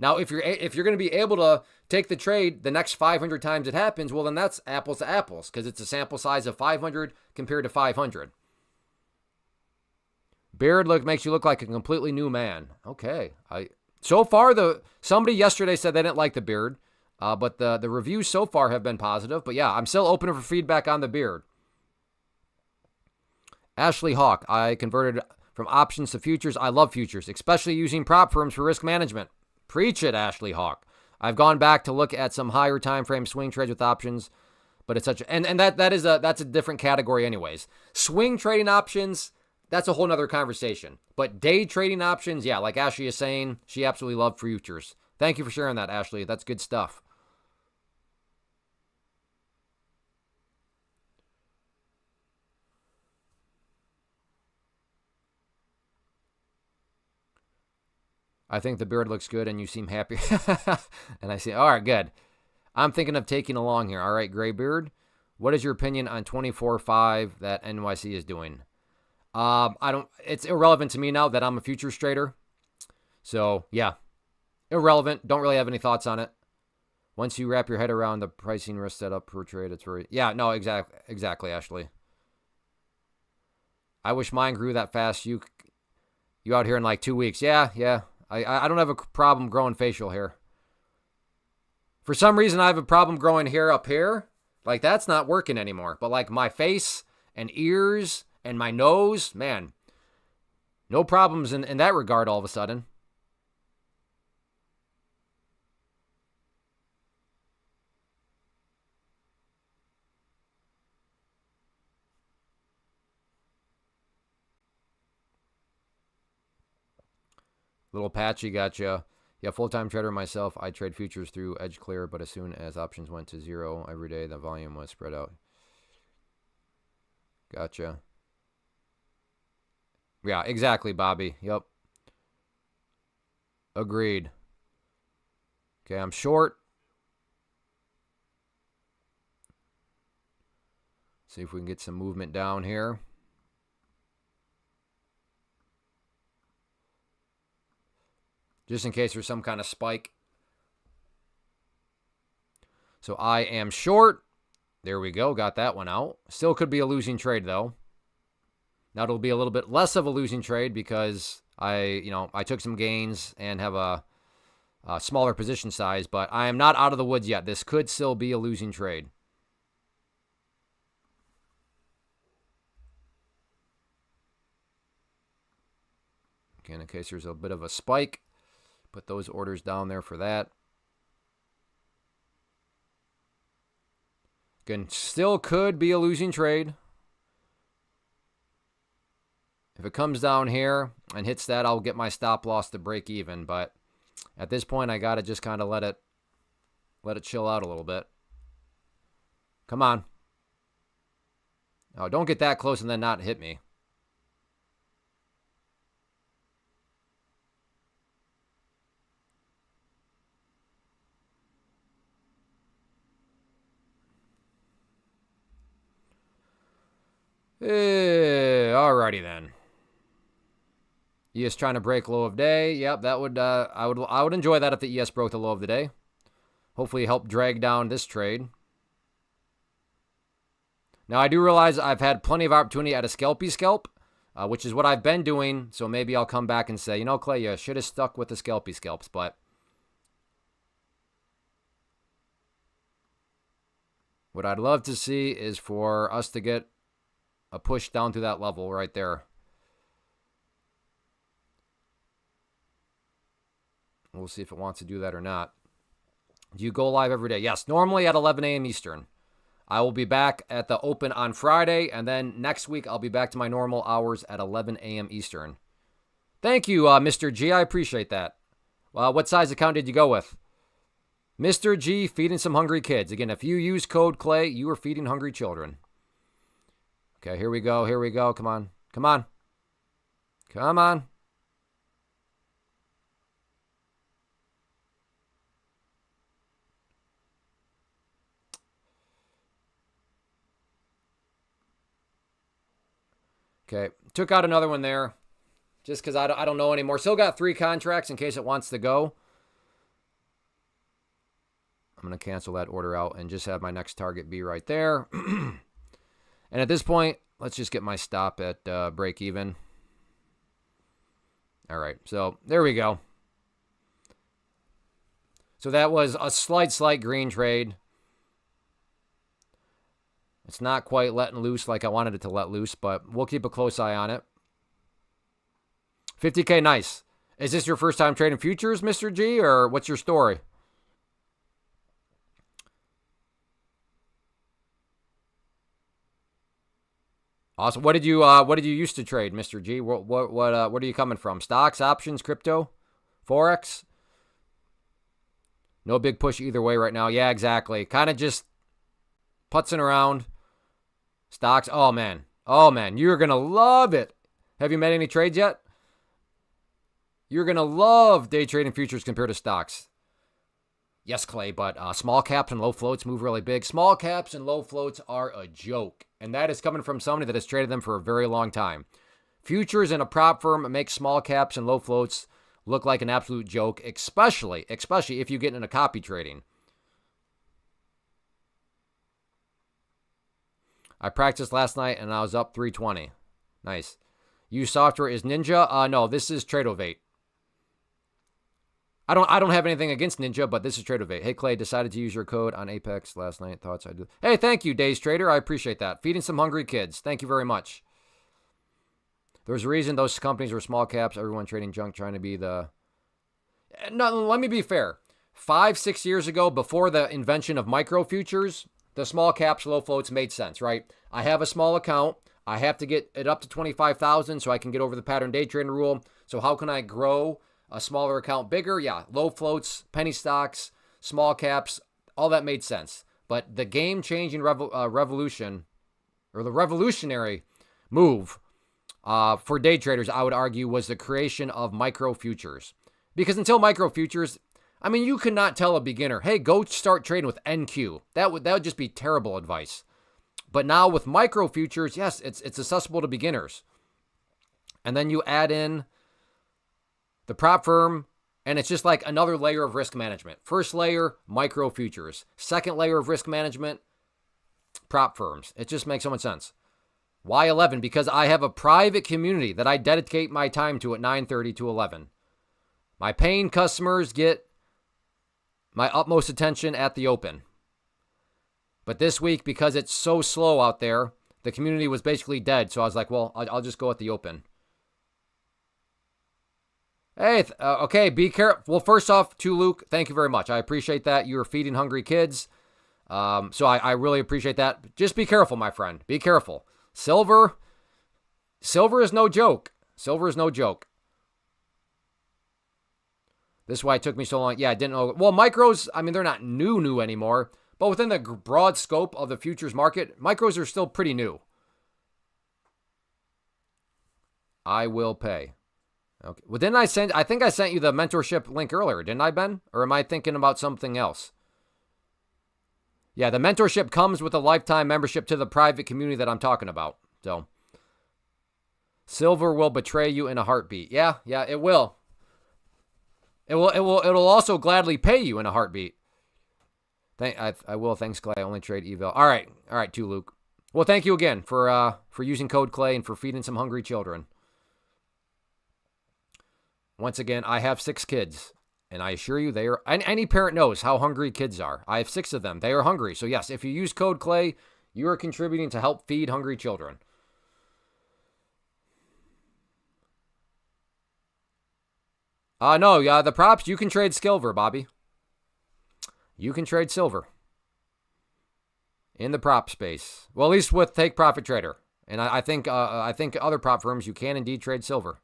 Now, if you're going to be able to take the trade the next 500 times it happens, well, then that's apples to apples, because it's a sample size of 500 compared to 500. Beard makes you look like a completely new man. Okay, So far, somebody yesterday said they didn't like the beard, but the reviews so far have been positive. But yeah, I'm still open for feedback on the beard. Ashley Hawk, I converted from options to futures. I love futures, especially using prop firms for risk management. Preach it, Ashley Hawk. I've gone back to look at some higher time frame swing trades with options, but it's such that's a different category anyways. Swing trading options, that's a whole nother conversation. But day trading options, yeah, like Ashley is saying, she absolutely loved futures. Thank you for sharing that, Ashley. That's good stuff. I think the beard looks good and you seem happy. And I say, all right, good. I'm thinking of taking along here. All right, Gray Beard, what is your opinion on 24.5 that NYC is doing? It's irrelevant to me now that I'm a futures trader. So yeah, irrelevant. Don't really have any thoughts on it. Once you wrap your head around the pricing risk setup per trade, it's very, yeah, no, exactly, Ashley. I wish mine grew that fast. You out here in like 2 weeks. Yeah. I don't have a problem growing facial hair. For some reason, I have a problem growing hair up here. Like, that's not working anymore. But, like, my face and ears and my nose, man, no problems in that regard all of a sudden. Little patchy, gotcha. Yeah, full-time trader myself. I trade futures through Edge Clear, but as soon as options went to zero every day, the volume was spread out. Gotcha. Yeah, exactly, Bobby. Yep. Agreed. Okay, I'm short. See if we can get some movement down here. Just in case there's some kind of spike. So I am short. There we go. Got that one out. Still could be a losing trade, though. Now it'll be a little bit less of a losing trade because I took some gains and have a smaller position size, but I am not out of the woods yet. This could still be a losing trade. Okay, in case there's a bit of a spike, put those orders down there for that. Again, still could be a losing trade. If it comes down here and hits that, I'll get my stop loss to break even. But at this point, I got to just kind of let it chill out a little bit. Come on. Oh, don't get that close and then not hit me. Alrighty then. ES trying to break low of day. Yep, that would I would enjoy that if the ES broke the low of the day. Hopefully help drag down this trade. Now I do realize I've had plenty of opportunity at a scalpy scalp, which is what I've been doing. So maybe I'll come back and say, you know, Clay, you should have stuck with the scalpy scalps, but what I'd love to see is for us to get a push down to that level right there. We'll see if it wants to do that or not. Do you go live every day? Yes, normally at 11 a.m. Eastern. I will be back at the open on Friday, and then next week I'll be back to my normal hours at 11 a.m. Eastern. Thank you, Mr. G. I appreciate that. What size account did you go with? Mr. G, feeding some hungry kids. Again, if you use code Clay, you are feeding hungry children. Okay, here we go. Here we go. Come on. Come on. Come on. Okay, took out another one there just because I don't know anymore. Still got 3 contracts in case it wants to go. I'm going to cancel that order out and just have my next target be right there. And at this point, let's just get my stop at break even. All right, so there we go. So that was a slight green trade. It's not quite letting loose like I wanted it to let loose, but we'll keep a close eye on it. 50K, nice. Is this your first time trading futures, Mr. G, or what's your story? Awesome. What did you used to trade, Mr. G? What are you coming from? Stocks, options, crypto, forex? No big push either way right now. Yeah, exactly. Kind of just putzing around. Stocks. Oh man, you're gonna love it. Have you made any trades yet? You're gonna love day trading futures compared to stocks. Yes, Clay, but small caps and low floats move really big. Small caps and low floats are a joke, and that is coming from somebody that has traded them for a very long time. Futures in a prop firm make small caps and low floats look like an absolute joke, especially if you get into copy trading. I practiced last night and I was up 320. Nice. Use software is Ninja? No, this is Tradovate. I don't have anything against Ninja, but this is Tradovate. Hey, Clay, decided to use your code on Apex last night. Thoughts I do. Hey, thank you, Days Trader. I appreciate that. Feeding some hungry kids. Thank you very much. There's a reason those companies were small caps. Everyone trading junk trying to be the... No, let me be fair. 5-6 years ago, before the invention of micro futures, the small caps, low floats made sense, right? I have a small account. I have to get it up to 25,000 so I can get over the pattern day trading rule. So how can I grow a smaller account bigger? Yeah, low floats, penny stocks, small caps, all that made sense. But the game-changing revolution, or the revolutionary move for day traders, I would argue, was the creation of micro futures. Because until micro futures, I mean, you could not tell a beginner, hey, go start trading with NQ. That would just be terrible advice. But now with micro futures, yes, it's accessible to beginners. And then you add in the prop firm, and it's just like another layer of risk management. First layer, micro futures. Second layer of risk management, prop firms. It just makes so much sense. Why 11? Because I have a private community that I dedicate my time to at 9:30 to 11. My paying customers get my utmost attention at the open. But this week, because it's so slow out there, the community was basically dead. So I was like, well, I'll just go at the open. Hey, okay, be careful. Well, first off, to Luke, thank you very much. I appreciate that. You're feeding hungry kids. So I really appreciate that. Just be careful, my friend. Be careful. Silver is no joke. Silver is no joke. This is why it took me so long. Yeah, I didn't know. Well, micros, I mean, they're not new anymore. But within the broad scope of the futures market, micros are still pretty new. I will pay. Okay. Well, I think I sent you the mentorship link earlier, didn't I, Ben? Or am I thinking about something else? Yeah, the mentorship comes with a lifetime membership to the private community that I'm talking about. So, silver will betray you in a heartbeat. Yeah, it will. It'll also gladly pay you in a heartbeat. I will. Thanks, Clay. I only trade eval. All right, too, Luke. Well, thank you again for using code Clay and for feeding some hungry children. Once again, I have 6 kids, and I assure you, they are. Any parent knows how hungry kids are. I have 6 of them. They are hungry. So yes, if you use code Clay, you are contributing to help feed hungry children. No, the props, you can trade silver, Bobby. You can trade silver in the prop space. Well, at least with Take Profit Trader. And I think other prop firms, you can indeed trade silver.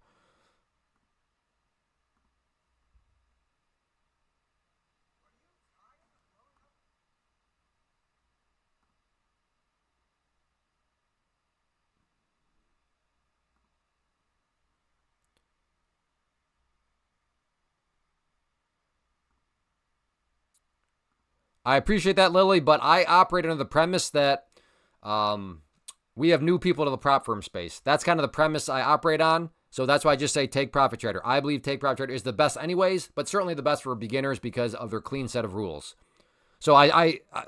I appreciate that, Lily, but I operate under the premise that we have new people to the prop firm space. That's kind of the premise I operate on. So that's why I just say Take Profit Trader. I believe Take Profit Trader is the best anyways, but certainly the best for beginners because of their clean set of rules. So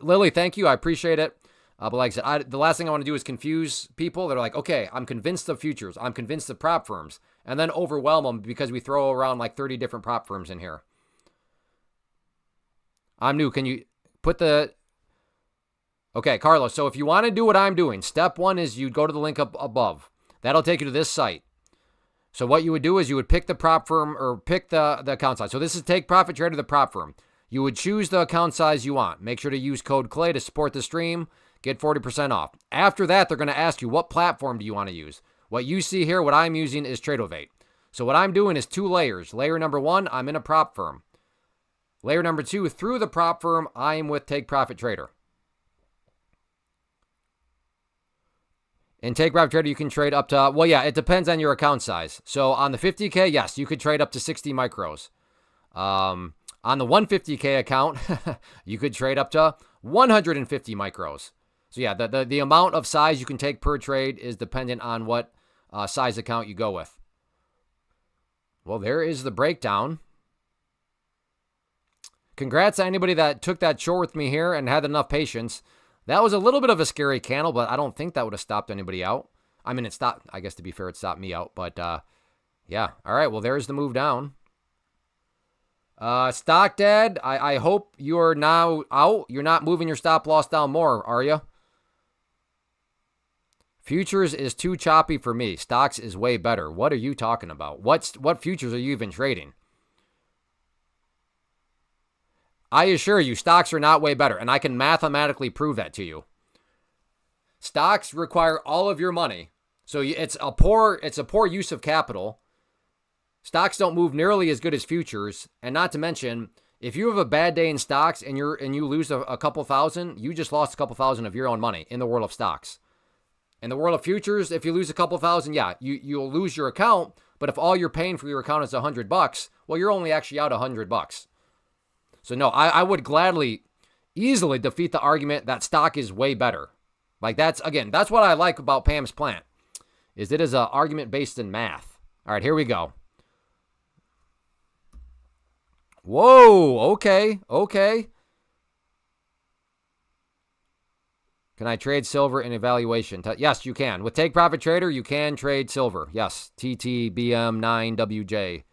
Lily, thank you. I appreciate it. But like I said, the last thing I want to do is confuse people that are like, okay, I'm convinced of futures. I'm convinced of prop firms. And then overwhelm them because we throw around like 30 different prop firms in here. I'm new. Can you put the... Okay, Carlos. So if you want to do what I'm doing, step one is you go to the link up above. That'll take you to this site. So what you would do is you would pick the prop firm or pick the account size. So this is Take Profit Trader, the prop firm. You would choose the account size you want. Make sure to use code CLAY to support the stream. Get 40% off. After that, they're going to ask you, what platform do you want to use? What you see here, what I'm using is Tradeovate. So what I'm doing is 2 layers. Layer number 1, I'm in a prop firm. Layer number 2, through the prop firm, I am with Take Profit Trader. In Take Profit Trader, you can trade up to, well, yeah, it depends on your account size. So on the 50K, yes, you could trade up to 60 micros. On the 150K account, you could trade up to 150 micros. So yeah, the amount of size you can take per trade is dependent on what size account you go with. Well, there is the breakdown. Congrats to anybody that took that short with me here and had enough patience. That was a little bit of a scary candle, but I don't think that would have stopped anybody out. I mean, it stopped, I guess to be fair, it stopped me out. But yeah, all right, well, there's the move down. Stock Dad, I hope you're now out. You're not moving your stop loss down more, are you? Futures is too choppy for me. Stocks is way better. What are you talking about? What futures are you even trading? I assure you, stocks are not way better, and I can mathematically prove that to you. Stocks require all of your money, so it's a poor use of capital. Stocks don't move nearly as good as futures, and not to mention, if you have a bad day in stocks and you lose a couple thousand, you just lost a couple thousand of your own money in the world of stocks. In the world of futures, if you lose a couple thousand, yeah, you'll lose your account. But if all you're paying for your account is $100, well, you're only actually out $100. So no, I would gladly, easily defeat the argument that stock is way better. Like that's what I like about Pam's plant, is it is an argument based in math. All right, here we go. Whoa, okay. Can I trade silver in evaluation? Yes, you can. With Take Profit Trader, you can trade silver. Yes, TTBM9WJ.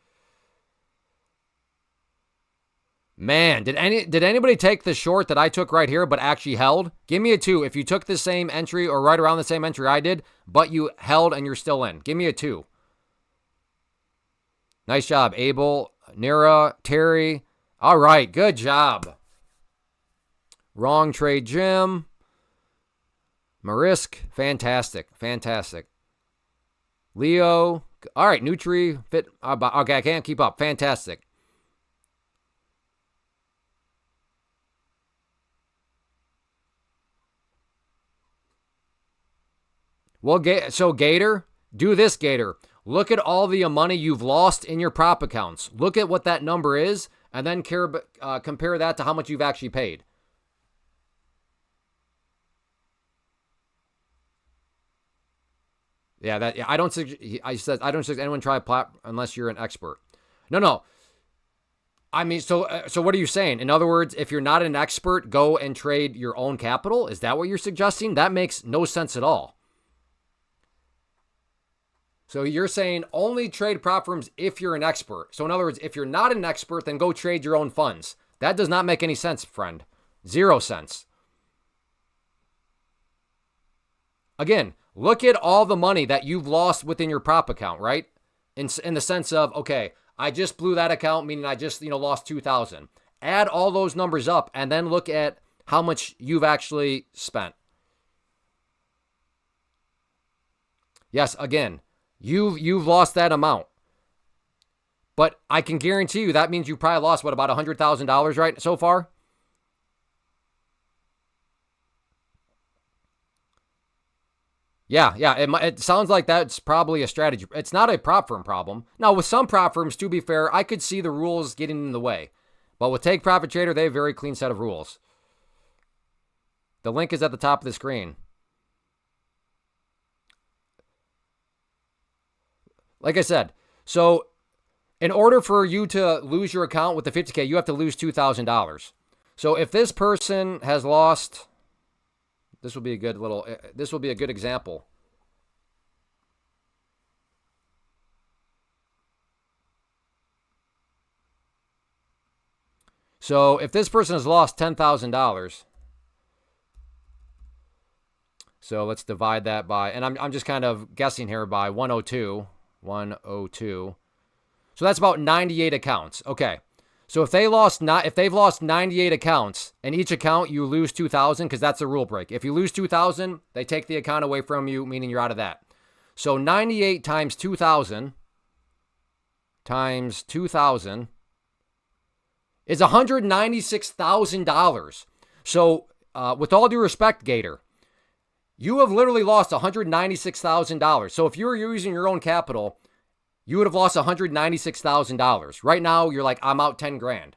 Man, did anybody take the short that I took right here but actually held? Give me a 2 if you took the same entry or right around the same entry I did, but you held and you're still in. Give me a 2. Nice job, Abel, Nira, Terry. All right, good job. Wrong trade, Jim. Marisk, fantastic. Leo, all right, Nutri, Fit, okay, I can't keep up. Fantastic. Well, so Gator, do this, Gator. Look at all the money you've lost in your prop accounts. Look at what that number is, and then compare that to how much you've actually paid. Yeah, I don't suggest anyone try prop unless you're an expert. No. I mean, so what are you saying? In other words, if you're not an expert, go and trade your own capital? Is that what you're suggesting? That makes no sense at all. So you're saying only trade prop firms if you're an expert. So in other words, if you're not an expert, then go trade your own funds. That does not make any sense, friend. 0 cents. Again, look at all the money that you've lost within your prop account, right? In the sense of, okay, I just blew that account, meaning I just, lost 2,000. Add all those numbers up and then look at how much you've actually spent. Yes, again, you've lost that amount. But I can guarantee you that means you probably lost, about $100,000, right, so far? Yeah, it sounds like that's probably a strategy. It's not a prop firm problem. Now, with some prop firms, to be fair, I could see the rules getting in the way. But with Take Profit Trader, they have a very clean set of rules. The link is at the top of the screen. Like I said, so in order for you to lose your account with the 50K, you have to lose $2,000. So if this person has lost... This will be a good example. So if this person has lost $10,000, so let's divide that by, and I'm just kind of guessing here, by 102. 102. So that's about 98 accounts. Okay. So if they've lost 98 accounts, and each account you lose 2,000, because that's a rule break. If you lose 2,000, they take the account away from you, meaning you're out of that. So 98 times 2,000 is $196,000. So with all due respect, Gator, you have literally lost $196,000. So if you were using your own capital, you would have lost $196,000. Right now, you're like, I'm out 10 grand.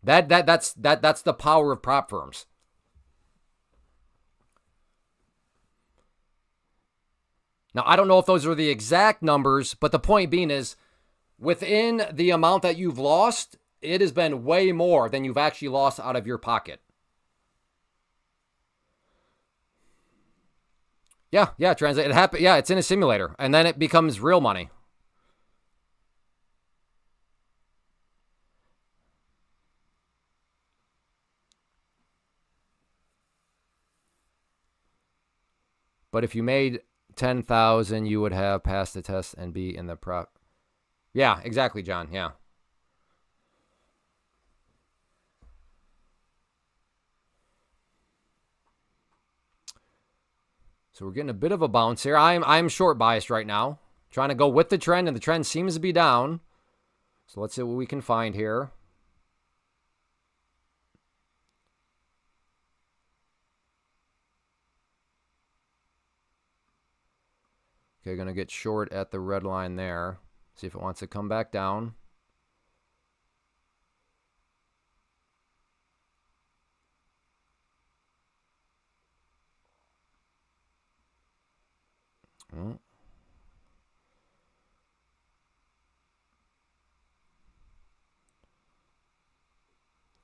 That's the power of prop firms. Now, I don't know if those are the exact numbers, but the point being is, within the amount that you've lost, it has been way more than you've actually lost out of your pocket. Yeah, translate. It happened. Yeah, it's in a simulator, and then it becomes real money. But if you made 10,000, you would have passed the test and be in the prop. Yeah, exactly, John. Yeah. So we're getting a bit of a bounce here. I'm short biased right now, trying to go with the trend, and the trend seems to be down. So let's see what we can find here. Okay, going to get short at the red line there. See if it wants to come back down. Oh.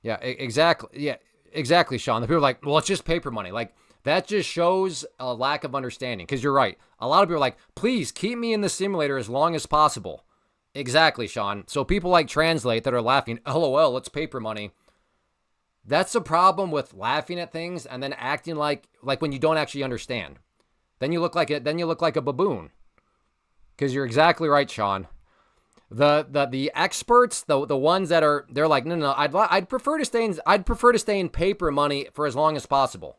Yeah, exactly. Yeah, exactly, Sean. The people are like, well, it's just paper money. Like, that just shows a lack of understanding. Because you're right. A lot of people are like, please keep me in the simulator as long as possible. Exactly, Sean. So people like Translate that are laughing, LOL, it's paper money. That's the problem with laughing at things and then acting like when you don't actually understand. Then you look like a baboon. Because you're exactly right, Sean. The experts, the ones that are, they're like, no, I'd prefer to stay in paper money for as long as possible.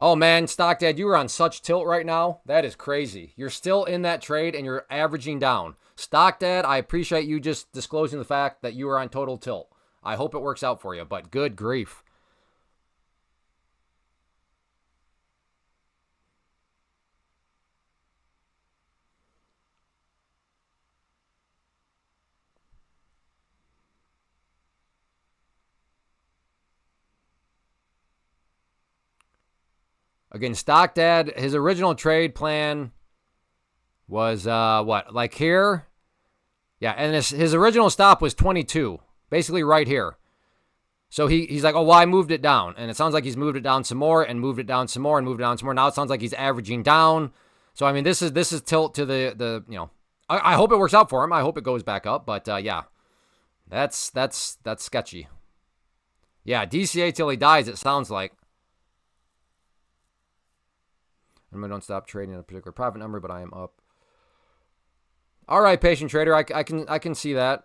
Oh man, Stockdad, you are on such tilt right now. That is crazy. You're still in that trade and you're averaging down. Stockdad, I appreciate you just disclosing the fact that you are on total tilt. I hope it works out for you, but good grief. Again, Stockdad, his original trade plan was what? Like here? Yeah, and his original stop was 22, basically right here. So he's like, oh, well, I moved it down. And it sounds like he's moved it down some more and moved it down some more and moved it down some more. Now it sounds like he's averaging down. So, I mean, this is tilt to the I hope it works out for him. I hope it goes back up. But, yeah, that's sketchy. Yeah, DCA till he dies, it sounds like. I don't stop trading at a particular profit number, but I am up. All right, patient trader, I can see that.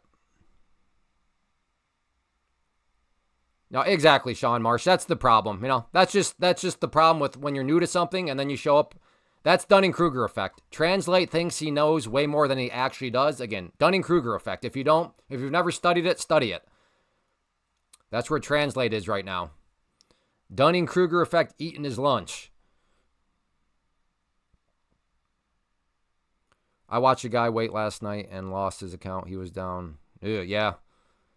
No, exactly, Sean Marsh. That's the problem. That's just the problem with when you're new to something and then you show up. That's Dunning-Kruger effect. Translate thinks he knows way more than he actually does. Again, Dunning-Kruger effect. If you've never studied it, study it. That's where Translate is right now. Dunning-Kruger effect eating his lunch. I watched a guy wait last night and lost his account. He was down. Yeah.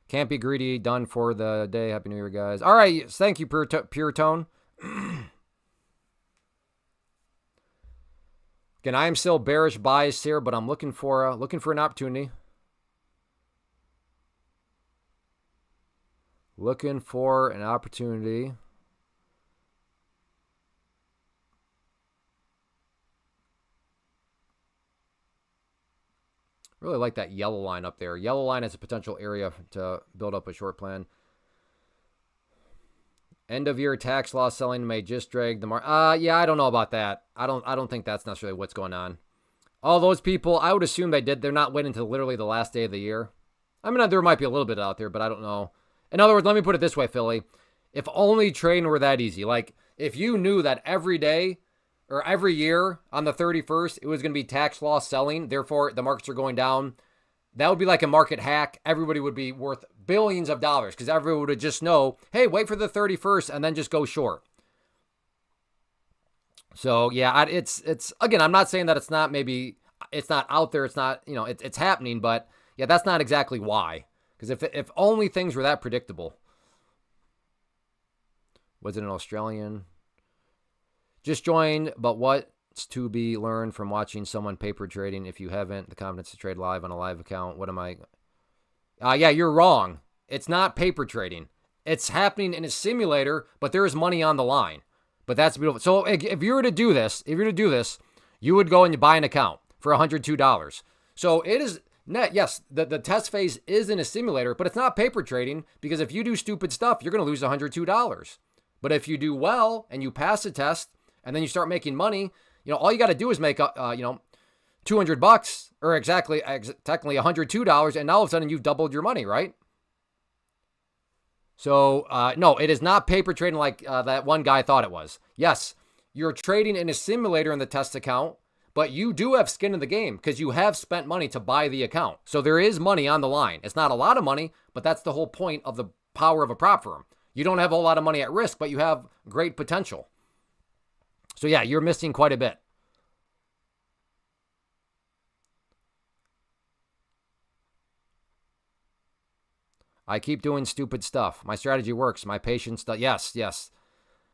Can't be greedy. Done for the day. Happy New Year, guys. All right. Thank you, Pure Tone. Again, I am still bearish biased here, but I'm looking for an opportunity. Looking for an opportunity. Really like that yellow line up there. Yellow line is a potential area to build up a short plan. End of year tax law selling may just drag the market. Yeah, I don't know about that. I don't think that's necessarily what's going on. All those people, I would assume they're not waiting until literally the last day of the year. I mean, there might be a little bit out there, but I don't know. In other words, let me put it this way, Philly. If only trading were that easy, like if you knew that every day or every year on the 31st, it was going to be tax law selling, therefore the markets are going down, that would be like a market hack. Everybody would be worth billions of dollars because everyone would just know, hey, wait for the 31st and then just go short. So yeah, it's again, I'm not saying that it's not out there, it's not, it's happening, but yeah, that's not exactly why. Because if only things were that predictable. Was it an Australian? Just joined, but what's to be learned from watching someone paper trading? If you haven't the confidence to trade live on a live account, what am I? Yeah, you're wrong. It's not paper trading. It's happening in a simulator, but there is money on the line. But that's beautiful. So if you were to do this, you would go and you buy an account for $102. So it is net. Yes, the test phase is in a simulator, but it's not paper trading because if you do stupid stuff, you're going to lose $102. But if you do well and you pass the test and then you start making money, all you got to do is make $200 or technically $102, and now all of a sudden you've doubled your money, right? So, no, it is not paper trading like that one guy thought it was. Yes, you're trading in a simulator in the test account, but you do have skin in the game because you have spent money to buy the account. So there is money on the line. It's not a lot of money, but that's the whole point of the power of a prop firm. You don't have a whole lot of money at risk, but you have great potential. So yeah, you're missing quite a bit. I keep doing stupid stuff. My strategy works. My patience does. Yes.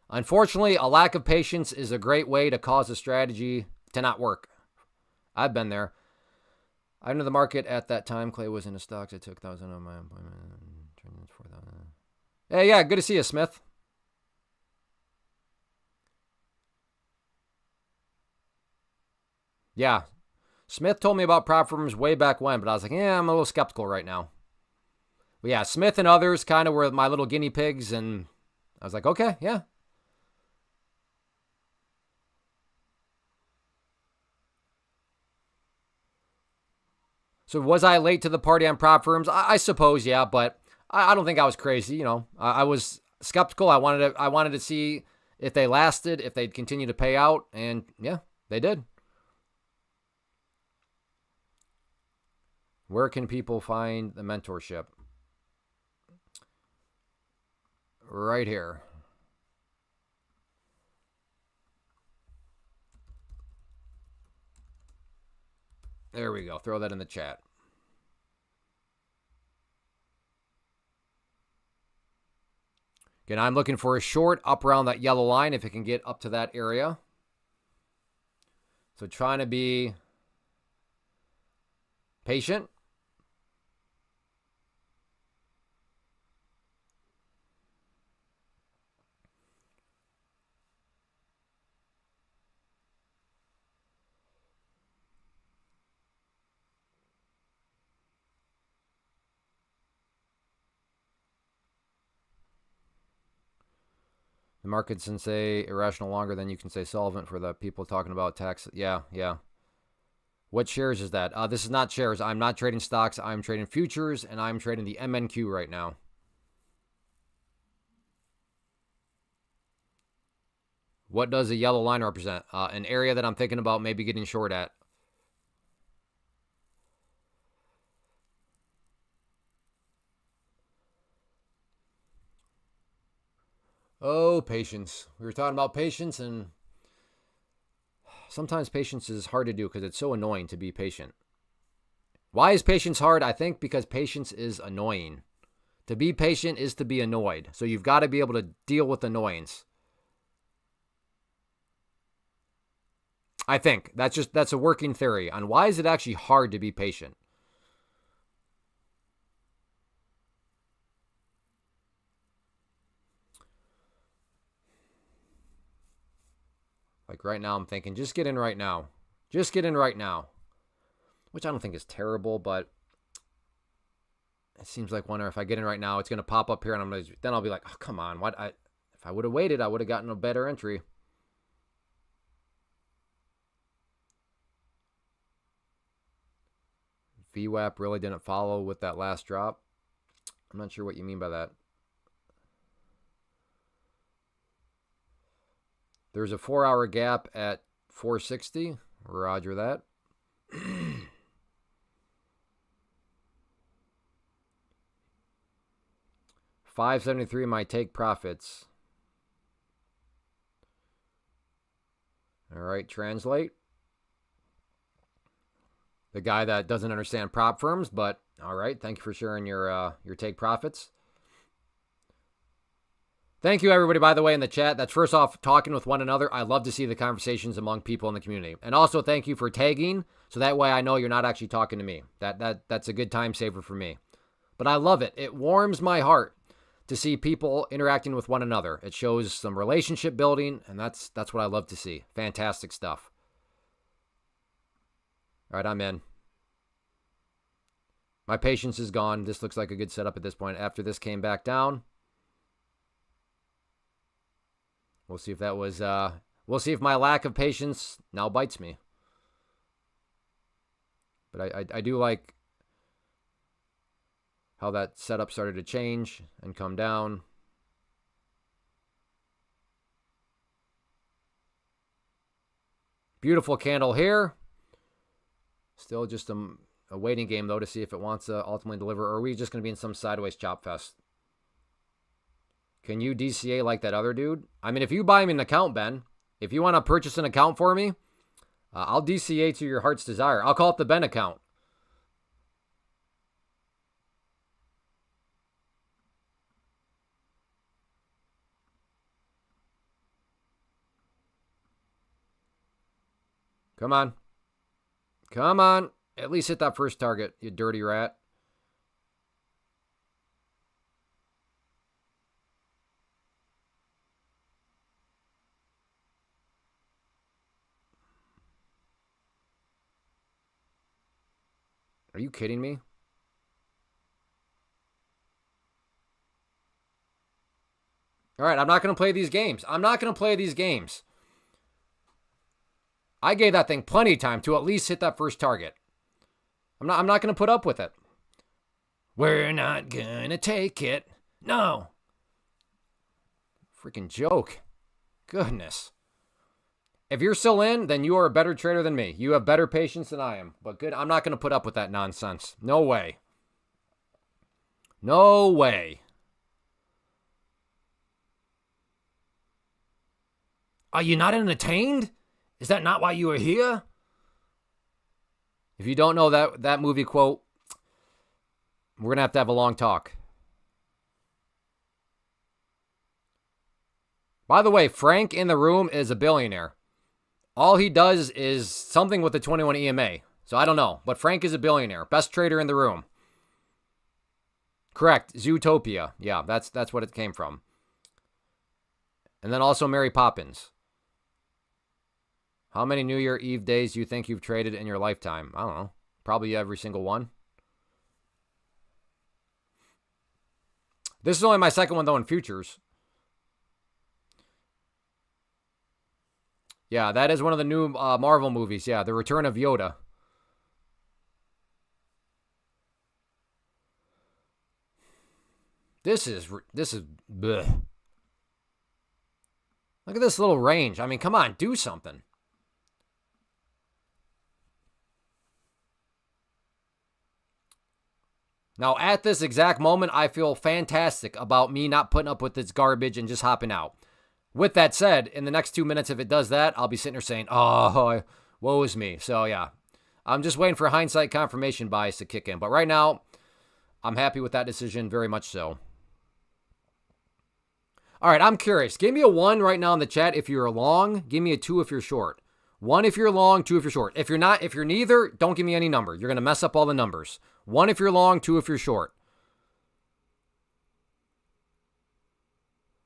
Unfortunately, a lack of patience is a great way to cause a strategy to not work. I've been there. I entered the market at that time. Clay was in the stocks. I took 1,000 on my employment. Turned into 4,000. Hey, yeah, good to see you, Smith. Yeah. Smith told me about prop firms way back when, but I was like, I'm a little skeptical right now. But yeah, Smith and others kind of were my little guinea pigs, and I was like, okay, yeah. So was I late to the party on prop firms? I suppose, yeah, but I don't think I was crazy. I was skeptical. I wanted to see if they lasted, if they'd continue to pay out, and yeah, they did. Where can people find the mentorship? Right here. There we go. Throw that in the chat. Again, I'm looking for a short up around that yellow line if it can get up to that area. So trying to be patient. The market can say irrational longer than you can say solvent for the people talking about tax. Yeah. What shares is that? This is not shares. I'm not trading stocks. I'm trading futures, and I'm trading the MNQ right now. What does a yellow line represent? An area that I'm thinking about maybe getting short at. Oh, patience. We were talking about patience, and sometimes patience is hard to do because it's so annoying to be patient. Why is patience hard? I think because patience is annoying. To be patient is to be annoyed. So you've got to be able to deal with annoyance. I think that's a working theory on why is it actually hard to be patient. Like right now, I'm thinking, just get in right now. Just get in right now. which I don't think is terrible, but it seems like one, or if I get in right now, it's going to pop up here, and then I'll be like, oh, come on. If I would have waited, I would have gotten a better entry. VWAP really didn't follow with that last drop. I'm not sure what you mean by that. There's a 4-hour gap at 460. Roger that. 573 my take profits. All right, translate. The guy that doesn't understand prop firms, but all right, thank you for sharing your take profits. Thank you, everybody, by the way, in the chat. That's first off, talking with one another. I love to see the conversations among people in the community. And also, thank you for tagging, so that way I know you're not actually talking to me. That's a good time saver for me. But I love it. It warms my heart to see people interacting with one another. It shows some relationship building, and that's what I love to see. Fantastic stuff. All right, I'm in. My patience is gone. This looks like a good setup at this point. After this came back down, we'll see if that was, we'll see if my lack of patience now bites me. But I do like how that setup started to change and come down. Beautiful candle here. Still just a waiting game, though, to see if it wants to ultimately deliver. Or are we just going to be in some sideways chop fest? Can you DCA like that other dude? I mean, if you buy me an account, Ben, if you want to purchase an account for me, I'll DCA to your heart's desire. I'll call it the Ben account. Come on. Come on. At least hit that first target, you dirty rat. Are you kidding me? All right, I'm not going to play these games. I'm not going to play these games. I gave that thing plenty of time to at least hit that first target. I'm not going to put up with it. We're not going to take it. No. Freaking joke. Goodness. If you're still in, then you are a better trader than me. You have better patience than I am. But good, I'm not going to put up with that nonsense. No way. No way. Are you not entertained? Is that not why you are here? If you don't know that movie quote, we're going to have a long talk. By the way, Frank in the room is a billionaire. All he does is something with the 21 EMA. So I don't know. But Frank is a billionaire. Best trader in the room. Correct. Zootopia. Yeah, that's what it came from. And then also Mary Poppins. How many New Year Eve days do you think you've traded in your lifetime? I don't know. Probably every single one. This is only my second one, though, in futures. Yeah, that is one of the new Marvel movies. Yeah, The Return of Yoda. This is bleh. Look at this little range. I mean, come on, do something. Now, at this exact moment, I feel fantastic about me not putting up with this garbage and just hopping out. With that said, in the next 2 minutes, if it does that, I'll be sitting there saying, oh, woe is me. So, yeah, I'm just waiting for hindsight confirmation bias to kick in. But right now, I'm happy with that decision, very much so. All right, I'm curious. Give me a 1 right now in the chat if you're long. Give me a 2 if you're short. 1 if you're long, 2 if you're short. If you're neither, don't give me any number. You're going to mess up all the numbers. 1 if you're long, 2 if you're short.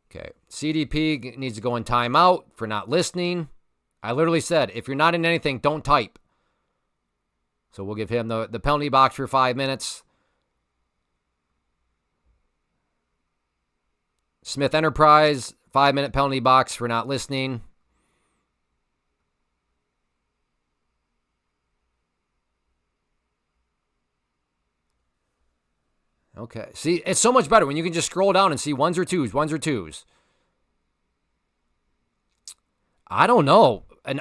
Okay, CDP needs to go in timeout for not listening. I literally said, if you're not in anything, don't type. So we'll give him the penalty box for 5 minutes. Smith Enterprise, 5-minute penalty box for not listening. Okay. See, it's so much better when you can just scroll down and see ones or twos. I don't know. I'm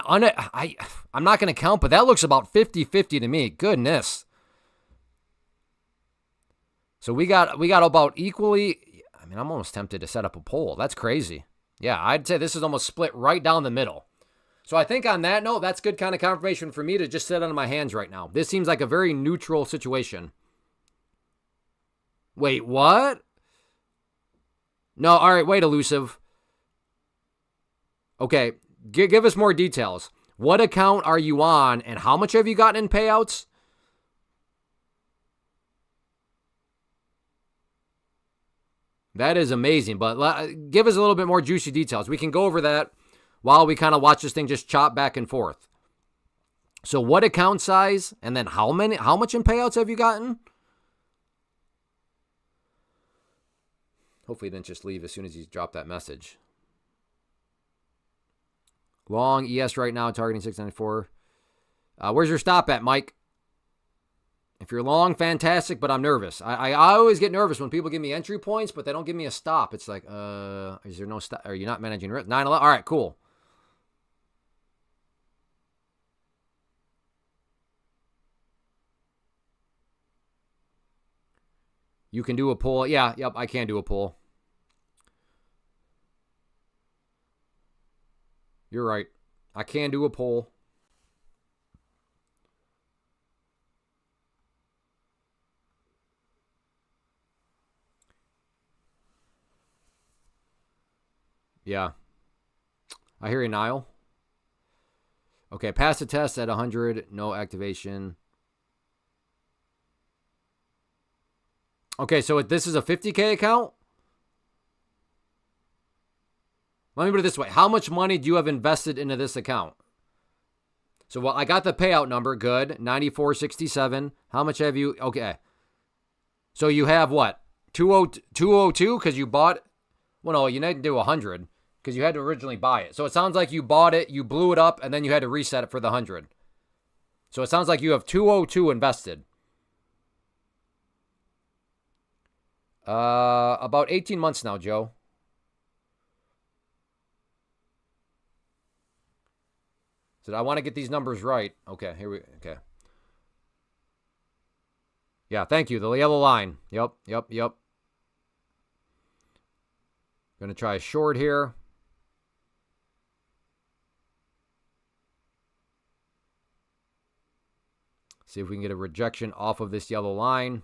not going to count, but that looks about 50-50 to me. Goodness. So we got about equally. I mean, I'm almost tempted to set up a poll. That's crazy. Yeah, I'd say this is almost split right down the middle. So I think on that note, that's good kind of confirmation for me to just sit on my hands right now. This seems like a very neutral situation. Wait, what? No, all right, wait, Elusive. Okay, give us more details. What account are you on, and how much have you gotten in payouts? That is amazing, but give us a little bit more juicy details. We can go over that while we kind of watch this thing just chop back and forth. So what account size, and then how much in payouts have you gotten? Hopefully he didn't just leave as soon as he dropped that message. Long ES right now, targeting 694. Where's your stop at, Mike? If you're long, fantastic, but I'm nervous. I always get nervous when people give me entry points, but they don't give me a stop. It's like, is there no stop? Are you not managing risk? 9-11? All right, cool. You can do a pull. Yeah, yep, I can do a pull. You're right. I can do a pull. Yeah. I hear you, Niall. Okay, pass the test at 100. No activation. Okay, so this is a 50K account? Let me put it this way. How much money do you have invested into this account? So, well, I got the payout number. Good. 94.67. How much have you? Okay. So you have what? 202 because you bought. Well, no, you didn't do 100 because you had to originally buy it. So it sounds like you bought it, you blew it up, and then you had to reset it for the 100. So it sounds like you have 202 invested. About 18 months now, Joe. So I want to get these numbers right. Okay, okay. Yeah, thank you. The yellow line. Yep. Going to try a short here. See if we can get a rejection off of this yellow line.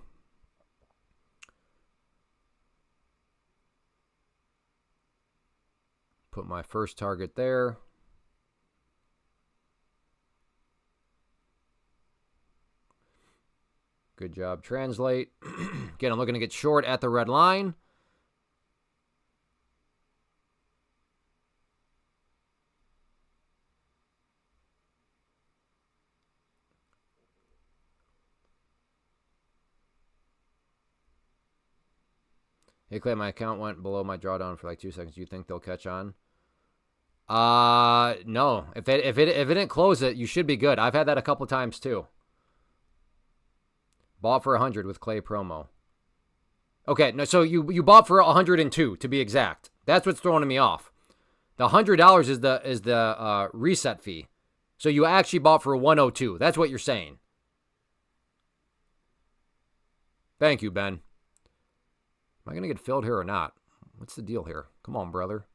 Put my first target there. Good job, translate. Again, I'm looking to get short at the red line. Hey, Clay, my account went below my drawdown for like 2 seconds. Do you think they'll catch on? No. If it didn't close it, you should be good. I've had that a couple times too. Bought for 100 with Clay promo. Okay, no, so you bought for 102 to be exact. That's what's throwing me off. The $100 is the reset fee. So you actually bought for 102. That's what you're saying. Thank you, Ben. Am I going to get filled here or not? What's the deal here? Come on, brother.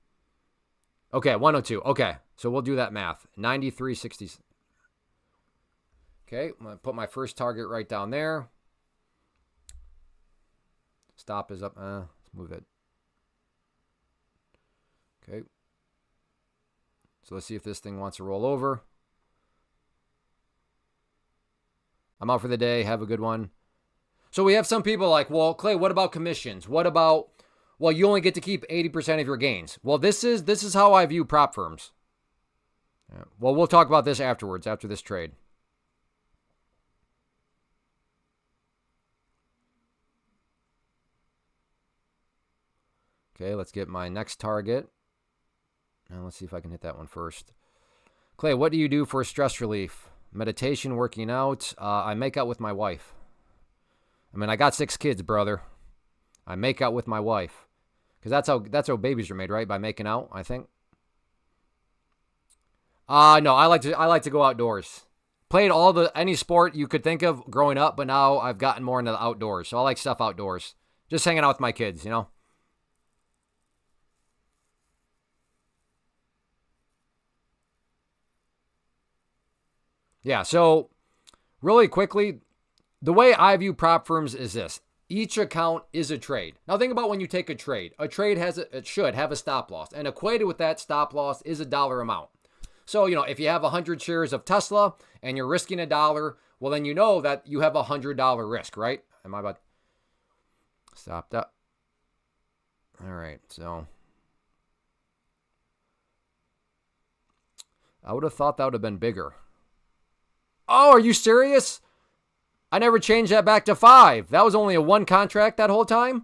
Okay, 102. Okay, so we'll do that math. 93.60. Okay, I'm going to put my first target right down there. Stop is up. Let's move it. Okay. So let's see if this thing wants to roll over. I'm out for the day. Have a good one. So we have some people like, well, Clay, what about commissions? What about, well, you only get to keep 80% of your gains. Well, this is how I view prop firms. Yeah. Well, we'll talk about this afterwards, after this trade. Okay, let's get my next target. Now let's see if I can hit that one first. Clay, what do you do for stress relief? Meditation, working out. I make out with my wife. I mean, I got 6 kids, brother. I make out with my wife. Because that's how babies are made, right? By making out, I think. No, I like to go outdoors. Played any sport you could think of growing up, but now I've gotten more into the outdoors. So I like stuff outdoors. Just hanging out with my kids, you know? Yeah, so really quickly, the way I view prop firms is this. Each account is a trade. Now think about when you take a trade. A trade it should have a stop loss. And equated with that stop loss is a dollar amount. So, if you have 100 shares of Tesla and you're risking $1, well, then you know that you have $100 risk, right? Am I about stop that? All right, so I would have thought that would have been bigger. Oh, are you serious? I never changed that back to 5. That was only a 1 contract that whole time?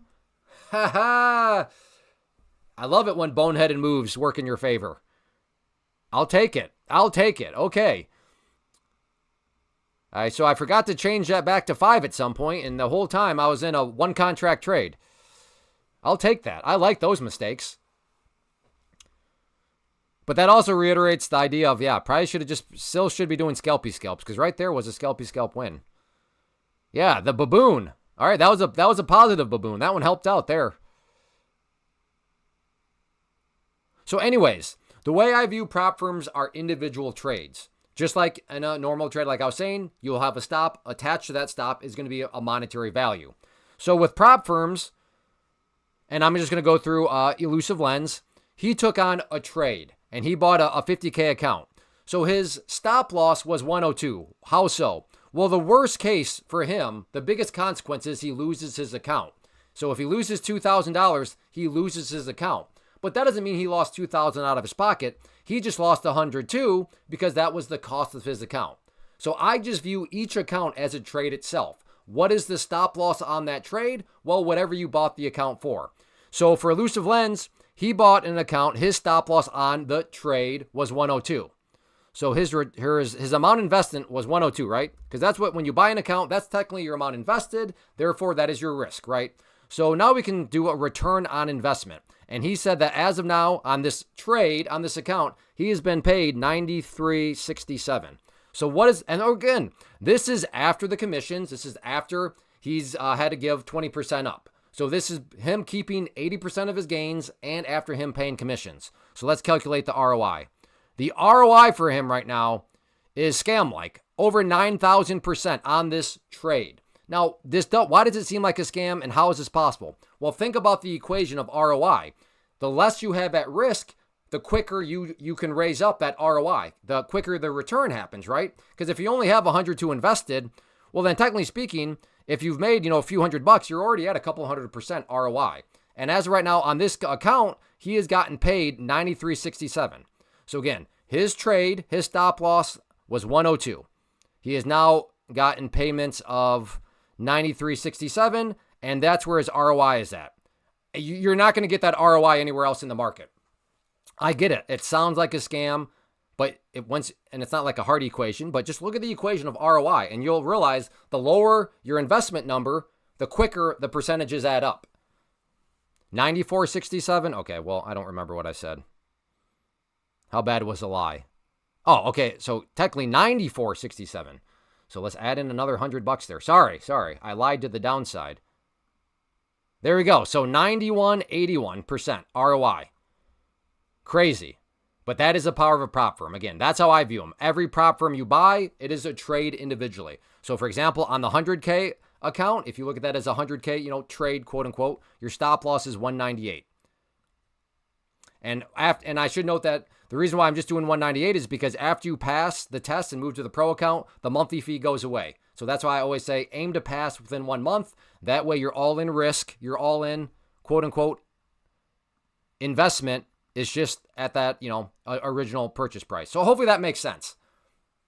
Ha ha! I love it when boneheaded moves work in your favor. I'll take it. Okay. All right, so I forgot to change that back to 5 at some point, and the whole time I was in a 1 contract trade. I'll take that. I like those mistakes. But that also reiterates the idea of, probably still should be doing scalpy scalps, because right there was a scalpy scalp win. Yeah, the baboon. All right, that was a positive baboon. That one helped out there. So anyways, the way I view prop firms are individual trades. Just like in a normal trade, like I was saying, you'll have a stop. Attached to that stop is going to be a monetary value. So with prop firms, and I'm just going to go through Elusive Lens, he took on a trade, and he bought a 50K account. So his stop loss was 102. How so? Well, the worst case for him, the biggest consequence is he loses his account. So if he loses $2,000, he loses his account. But that doesn't mean he lost $2,000 out of his pocket. He just lost $102 because that was the cost of his account. So I just view each account as a trade itself. What is the stop loss on that trade? Well, whatever you bought the account for. So for Elusive Lens, he bought an account. His stop loss on the trade was 102. So his amount invested was 102, right? Because that's when you buy an account, that's technically your amount invested. Therefore, that is your risk, right? So now we can do a return on investment. And he said that as of now on this trade, on this account, he has been paid $93.67. So and again, this is after the commissions. This is after he's had to give 20% up. So this is him keeping 80% of his gains and after him paying commissions. So let's calculate the ROI. The ROI for him right now is scam-like, over 9,000% on this trade. Now, why does it seem like a scam and how is this possible? Well, think about the equation of ROI. The less you have at risk, the quicker you can raise up that ROI, the quicker the return happens, right? Because if you only have 102 invested, well, then technically speaking, if you've made, a few $100, you're already at a couple 100% ROI. And as of right now on this account, he has gotten paid $93.67. So again, his trade, his stop loss was 102. He has now gotten payments of $93.67, and that's where his ROI is at. You're not going to get that ROI anywhere else in the market. I get it. It sounds like a scam, but and it's not like a hard equation, but just look at the equation of ROI, and you'll realize the lower your investment number, the quicker the percentages add up. 94.67. Okay, well, I don't remember what I said. How bad was the lie? Oh, okay. So technically 94.67. So let's add in another $100 there. Sorry. I lied to the downside. There we go. So 91.81% ROI. Crazy. But that is the power of a prop firm. Again, that's how I view them. Every prop firm you buy, it is a trade individually. So for example, on the 100K account, if you look at that as a 100K, trade, quote unquote, your stop loss is 198. And I should note that the reason why I'm just doing 198 is because after you pass the test and move to the pro account, the monthly fee goes away. So that's why I always say aim to pass within 1 month. That way you're all in risk. You're all in, quote unquote, investment is just at that, original purchase price. So hopefully that makes sense.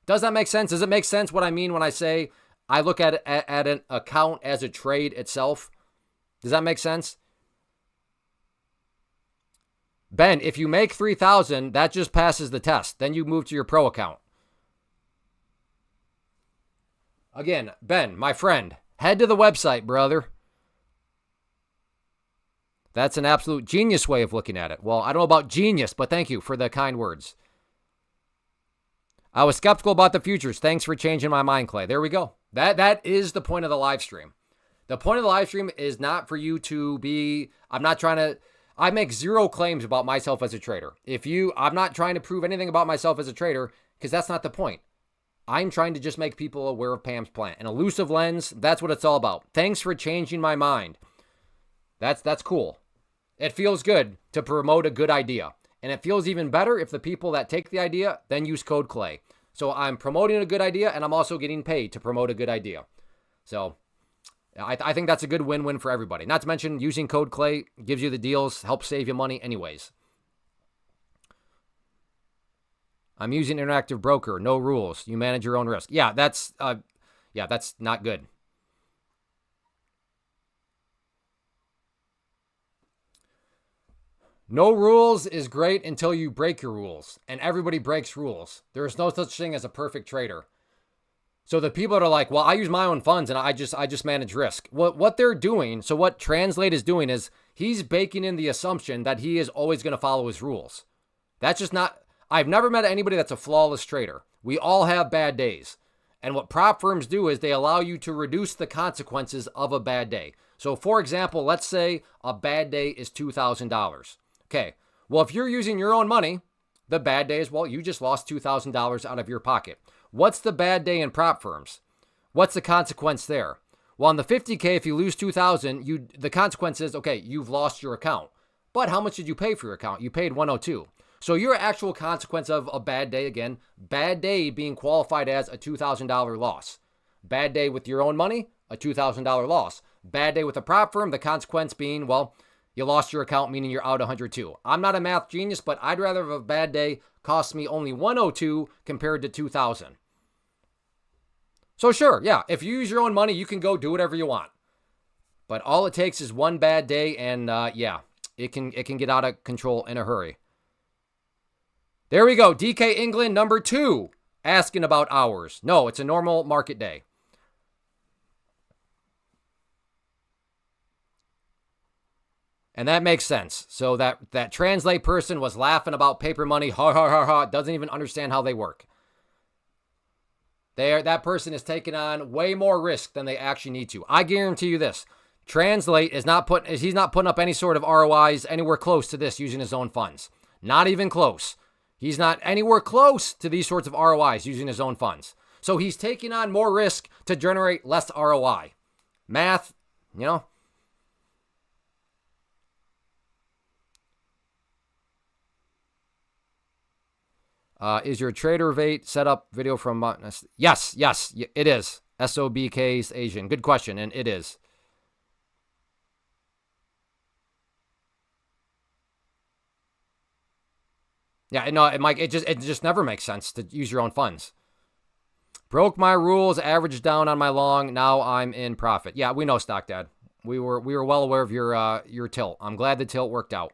Does that make sense? Does it make sense what I mean when I say I look at an account as a trade itself? Does that make sense? Ben, if you make 3,000, that just passes the test. Then you move to your pro account. Again, Ben, my friend, head to the website, brother. That's an absolute genius way of looking at it. Well, I don't know about genius, but thank you for the kind words. I was skeptical about the futures. Thanks for changing my mind, Clay. There we go. That is the point of the live stream. The point of the live stream is not for you to be, I make zero claims about myself as a trader. I'm not trying to prove anything about myself as a trader because that's not the point. I'm trying to just make people aware of Pam's plan. An elusive lens, that's what it's all about. Thanks for changing my mind. That's cool. It feels good to promote a good idea. And it feels even better if the people that take the idea then use code Clay. So I'm promoting a good idea and I'm also getting paid to promote a good idea. So I think that's a good win-win for everybody. Not to mention using code Clay gives you the deals, helps save you money anyways. I'm using Interactive Broker, no rules. You manage your own risk. Yeah, that's not good. No rules is great until you break your rules, and everybody breaks rules. There is no such thing as a perfect trader. So the people that are like, well, I use my own funds and I just manage risk. What they're doing, so what Translate is doing is he's baking in the assumption that he is always going to follow his rules. That's just not, I've never met anybody that's a flawless trader. We all have bad days. And what prop firms do is they allow you to reduce the consequences of a bad day. So for example, let's say a bad day is $2,000. Okay, well, if you're using your own money, the bad day is, well, you just lost $2,000 out of your pocket. What's the bad day in prop firms? What's the consequence there? Well, on the 50K, if you lose 2,000, the consequence is, okay, you've lost your account. But how much did you pay for your account? You paid 102. So your actual consequence of a bad day, again, bad day being qualified as a $2,000 loss. Bad day with your own money, a $2,000 loss. Bad day with a prop firm, the consequence being, well, you lost your account, meaning you're out 102. I'm not a math genius, but I'd rather have a bad day cost me only 102 compared to 2,000. So sure, yeah, if you use your own money, you can go do whatever you want. But all it takes is one bad day, and it can get out of control in a hurry. There we go, DK England number 2, asking about hours. No, it's a normal market day. And that makes sense. So that Translate person was laughing about paper money, ha ha ha ha, doesn't even understand how they work. That person is taking on way more risk than they actually need to. I guarantee you this. Translate he's not putting up any sort of ROIs anywhere close to this using his own funds. Not even close. He's not anywhere close to these sorts of ROIs using his own funds. So he's taking on more risk to generate less ROI. Math, you know. Is your TraderVate setup video from... Yes, it is. SOBK's Asian. Good question, and it is. Yeah, no, Mike, it just never makes sense to use your own funds. Broke my rules, averaged down on my long, now I'm in profit. Yeah, we know, Stock Dad. We were well aware of your tilt. I'm glad the tilt worked out.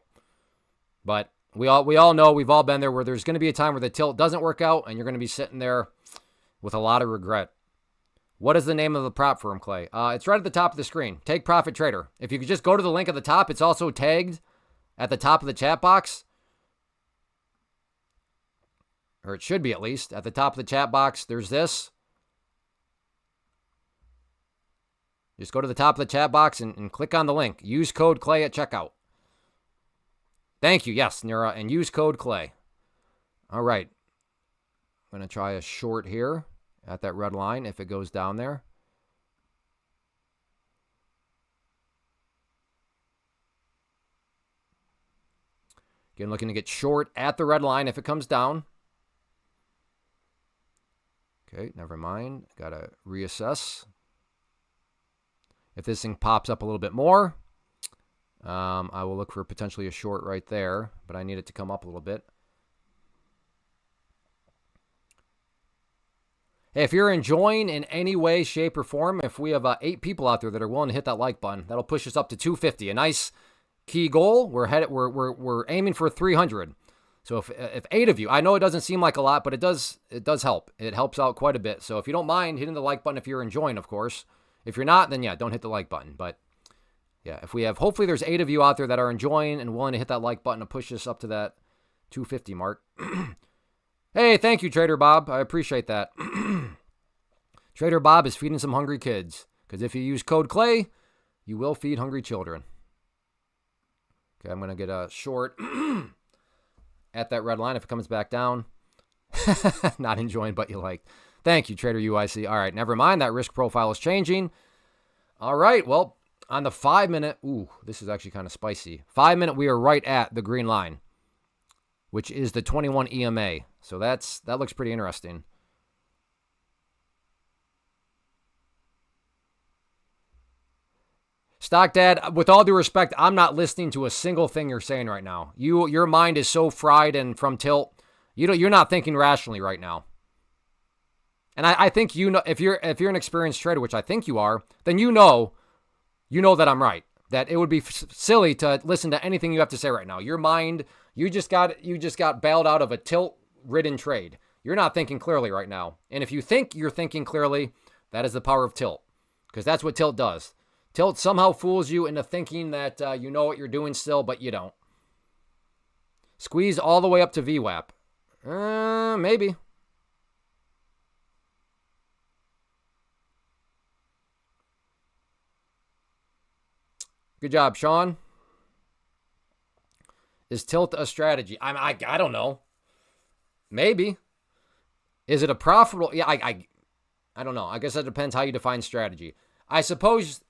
But we all know, we've all been there, where there's going to be a time where the tilt doesn't work out and you're going to be sitting there with a lot of regret. What is the name of the prop firm, Clay? It's right at the top of the screen. Take Profit Trader. If you could just go to the link at the top, it's also tagged at the top of the chat box. Or it should be, at least. At the top of the chat box, there's this. Just go to the top of the chat box and click on the link. Use code Clay at checkout. Thank you. Yes, Nira. And use code Clay. All right. I'm going to try a short here at that red line if it goes down there. Again, looking to get short at the red line if it comes down. Okay, never mind. Got to reassess. If this thing pops up a little bit more, I will look for potentially a short right there, but I need it to come up a little bit. Hey, if you're enjoying in any way, shape, or form, if we have 8 people out there that are willing to hit that like button, that'll push us up to 250. A nice key goal. We're aiming for 300. So if 8 of you, I know it doesn't seem like a lot, but it does help. It helps out quite a bit. So if you don't mind hitting the like button if you're enjoying, of course. If you're not, then yeah, don't hit the like button. But yeah, if we have, hopefully there's 8 of you out there that are enjoying and willing to hit that like button to push us up to that 250 mark. Hey, thank you, Trader Bob. I appreciate that. Trader Bob is feeding some hungry kids. Because if you use code Clay, you will feed hungry children. Okay, I'm going to get a short at that red line if it comes back down. Not enjoying, but you liked. Thank you, Trader UIC. All right, never mind. That risk profile is changing. All right, well, on the 5 minute, ooh, this is actually kind of spicy. 5 minute, we are right at the green line, which is the 21 EMA. So that looks pretty interesting. Stock Dad, with all due respect, I'm not listening to a single thing you're saying right now. Your mind is so fried and from tilt. You're not thinking rationally right now. And I think you know if you're an experienced trader, which I think you are, then you know that I'm right. That it would be silly to listen to anything you have to say right now. Your mind, you just got bailed out of a tilt-ridden trade. You're not thinking clearly right now. And if you think you're thinking clearly, that is the power of tilt, because that's what tilt does. Tilt somehow fools you into thinking that you know what you're doing still, but you don't. Squeeze all the way up to VWAP. Maybe. Good job, Sean. Is tilt a strategy? I don't know. Maybe. Is it a profitable? Yeah, I don't know. I guess that depends how you define strategy. I suppose,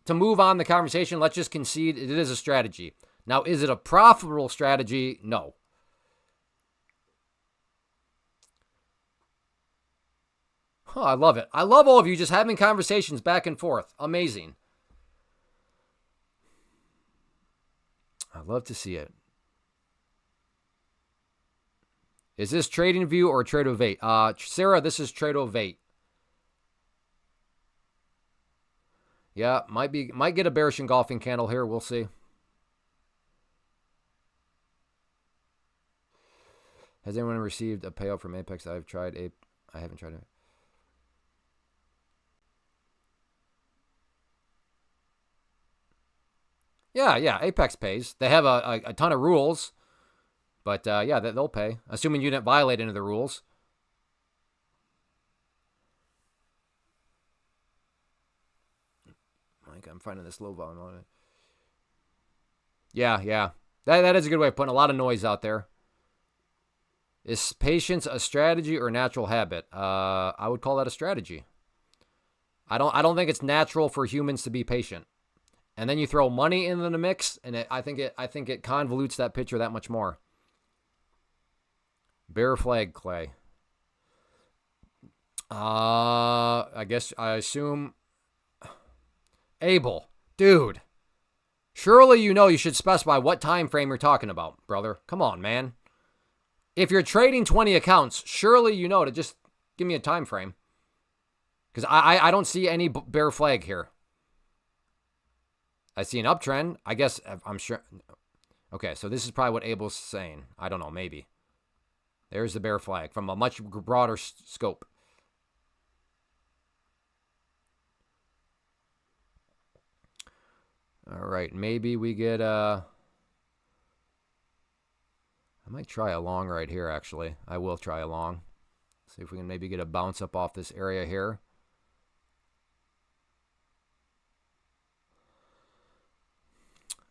to move on the conversation, let's just concede it is a strategy. Now, is it a profitable strategy? No. Oh, I love it. I love all of you just having conversations back and forth. Amazing. I love to see it. Is this Trading View or Trade of 8? Sarah, this is Trade of 8. Yeah, might get a bearish engulfing candle here. We'll see. Has anyone received a payout from Apex? I haven't tried it. Yeah, Apex pays. They have a ton of rules, but yeah, they'll pay, assuming you didn't violate any of the rules. I'm finding this low volume on it. Yeah. That is a good way of putting a lot of noise out there. Is patience a strategy or a natural habit? I would call that a strategy. I don't think it's natural for humans to be patient. And then you throw money into the mix, and I think it convolutes that picture that much more. Bear flag, Clay. I assume Abel, dude. Surely you should specify what time frame you're talking about, brother. Come on, man. If you're trading 20 accounts, surely to just give me a time frame. Because I don't see any bear flag here. I see an uptrend. I guess I'm sure. Okay, so this is probably what Abel's saying. I don't know, maybe. There's the bear flag from a much broader scope. All right, maybe we get I might try a long right here, actually. I will try a long. See if we can maybe get a bounce up off this area here.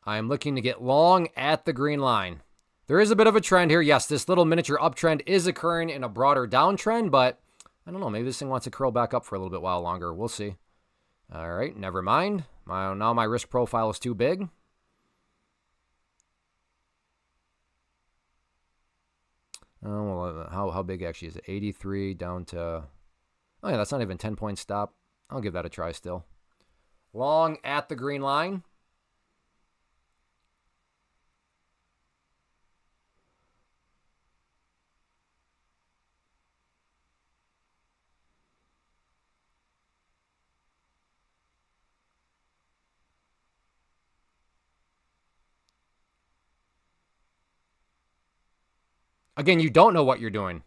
I am looking to get long at the green line. There is a bit of a trend here. Yes, this little miniature uptrend is occurring in a broader downtrend, but I don't know. Maybe this thing wants to curl back up for a little bit while longer. We'll see. All right, never mind. Now my risk profile is too big. Well, how big actually is it? 83 down to... Oh, yeah, that's not even 10-point stop. I'll give that a try still. Long at the green line. Again, you don't know what you're doing.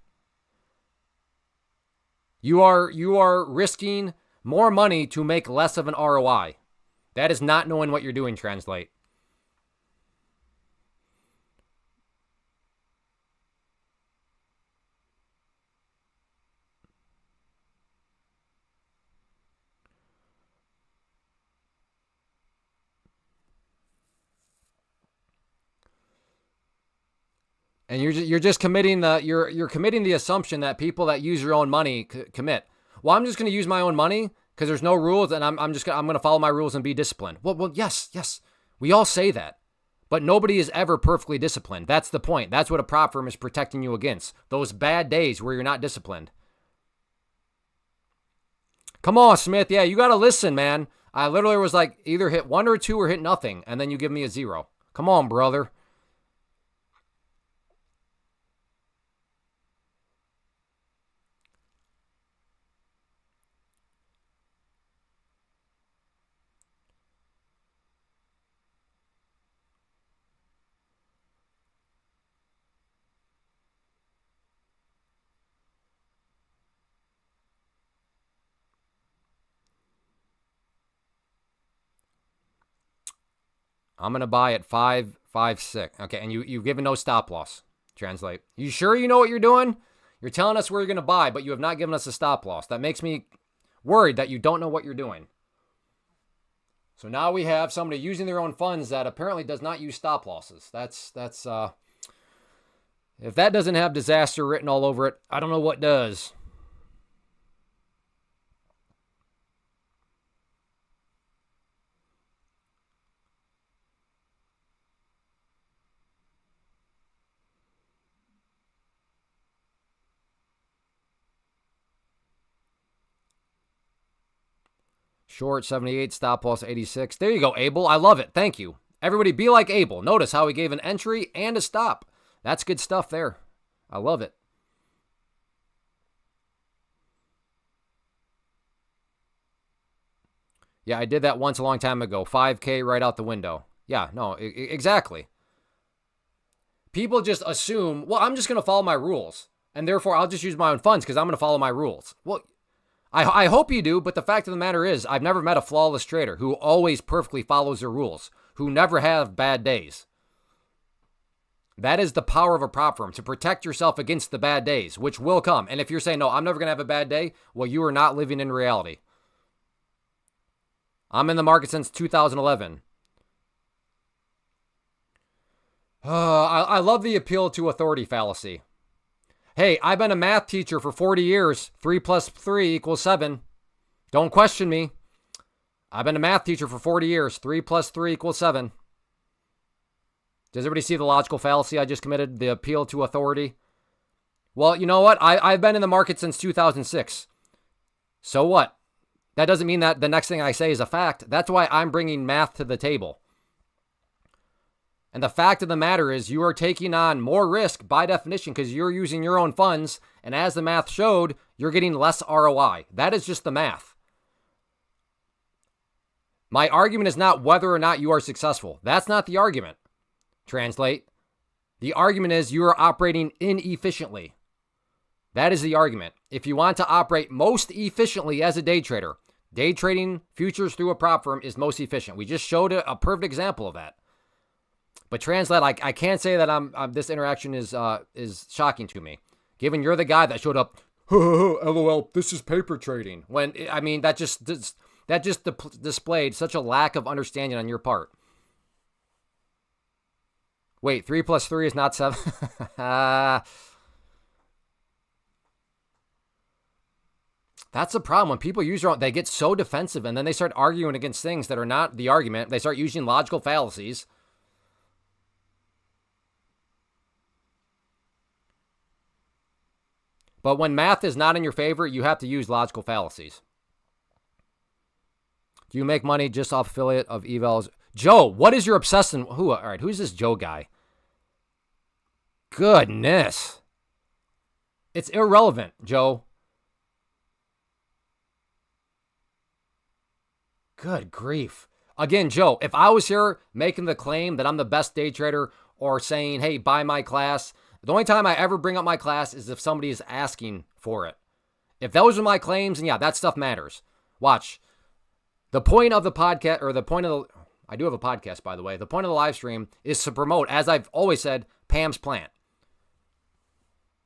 You are risking more money to make less of an ROI. That is not knowing what you're doing, Translate. And you're just committing you're committing the assumption that people that use your own money commit. Well, I'm just going to use my own money because there's no rules, and I'm going to follow my rules and be disciplined. Well, yes, we all say that, but nobody is ever perfectly disciplined. That's the point. That's what a prop firm is protecting you against. Those bad days where you're not disciplined. Come on, Smith. Yeah, you got to listen, man. I literally was like either hit 1 or 2 or hit nothing, and then you give me a 0. Come on, brother. I'm going to buy at 5.56. Okay, and you've given no stop loss. Translate. You sure you know what you're doing? You're telling us where you're going to buy, but you have not given us a stop loss. That makes me worried that you don't know what you're doing. So now we have somebody using their own funds that apparently does not use stop losses. That's if that doesn't have disaster written all over it, I don't know what does. Short 78, stop loss 86. There you go, Abel. I love it. Thank you. Everybody be like Abel. Notice how he gave an entry and a stop. That's good stuff there. I love it. Yeah, I did that once a long time ago. 5K right out the window. Yeah, no, exactly. People just assume, well, I'm just going to follow my rules. And therefore, I'll just use my own funds because I'm going to follow my rules. Well, I hope you do, but the fact of the matter is I've never met a flawless trader who always perfectly follows their rules, who never have bad days. That is the power of a prop firm, to protect yourself against the bad days, which will come. And if you're saying, no, I'm never going to have a bad day, well, you are not living in reality. I'm in the market since 2011. I love the appeal to authority fallacy. Hey, I've been a math teacher for 40 years. 3 plus 3 equals 7. Don't question me. I've been a math teacher for 40 years. 3 plus 3 equals 7. Does everybody see the logical fallacy I just committed? The appeal to authority? Well, you know what? I've been in the market since 2006. So what? That doesn't mean that the next thing I say is a fact. That's why I'm bringing math to the table. And the fact of the matter is you are taking on more risk by definition because you're using your own funds. And as the math showed, you're getting less ROI. That is just the math. My argument is not whether or not you are successful. That's not the argument. Translate. The argument is you are operating inefficiently. That is the argument. If you want to operate most efficiently as a day trader, day trading futures through a prop firm is most efficient. We just showed a perfect example of that. But Translate, I can't say that this interaction is shocking to me, given you're the guy that showed up. LOL, this is paper trading. When I mean that just displayed such a lack of understanding on your part. Wait, 3 plus 3 is not 7. That's the problem. When people use their own, they get so defensive and then they start arguing against things that are not the argument. They start using logical fallacies. But when math is not in your favor, you have to use logical fallacies. Do you make money just off affiliate of evals? Joe, what is your obsession? All right, who's this Joe guy? Goodness. It's irrelevant, Joe. Good grief. Again, Joe, if I was here making the claim that I'm the best day trader or saying, hey, buy my class, The only time I ever bring up my class is if somebody is asking for it. If those are my claims, and yeah, that stuff matters. Watch. The point of the podcast, or the point of the, I do have a podcast, by the way. The point of the live stream is to promote, as I've always said, Pam's plant.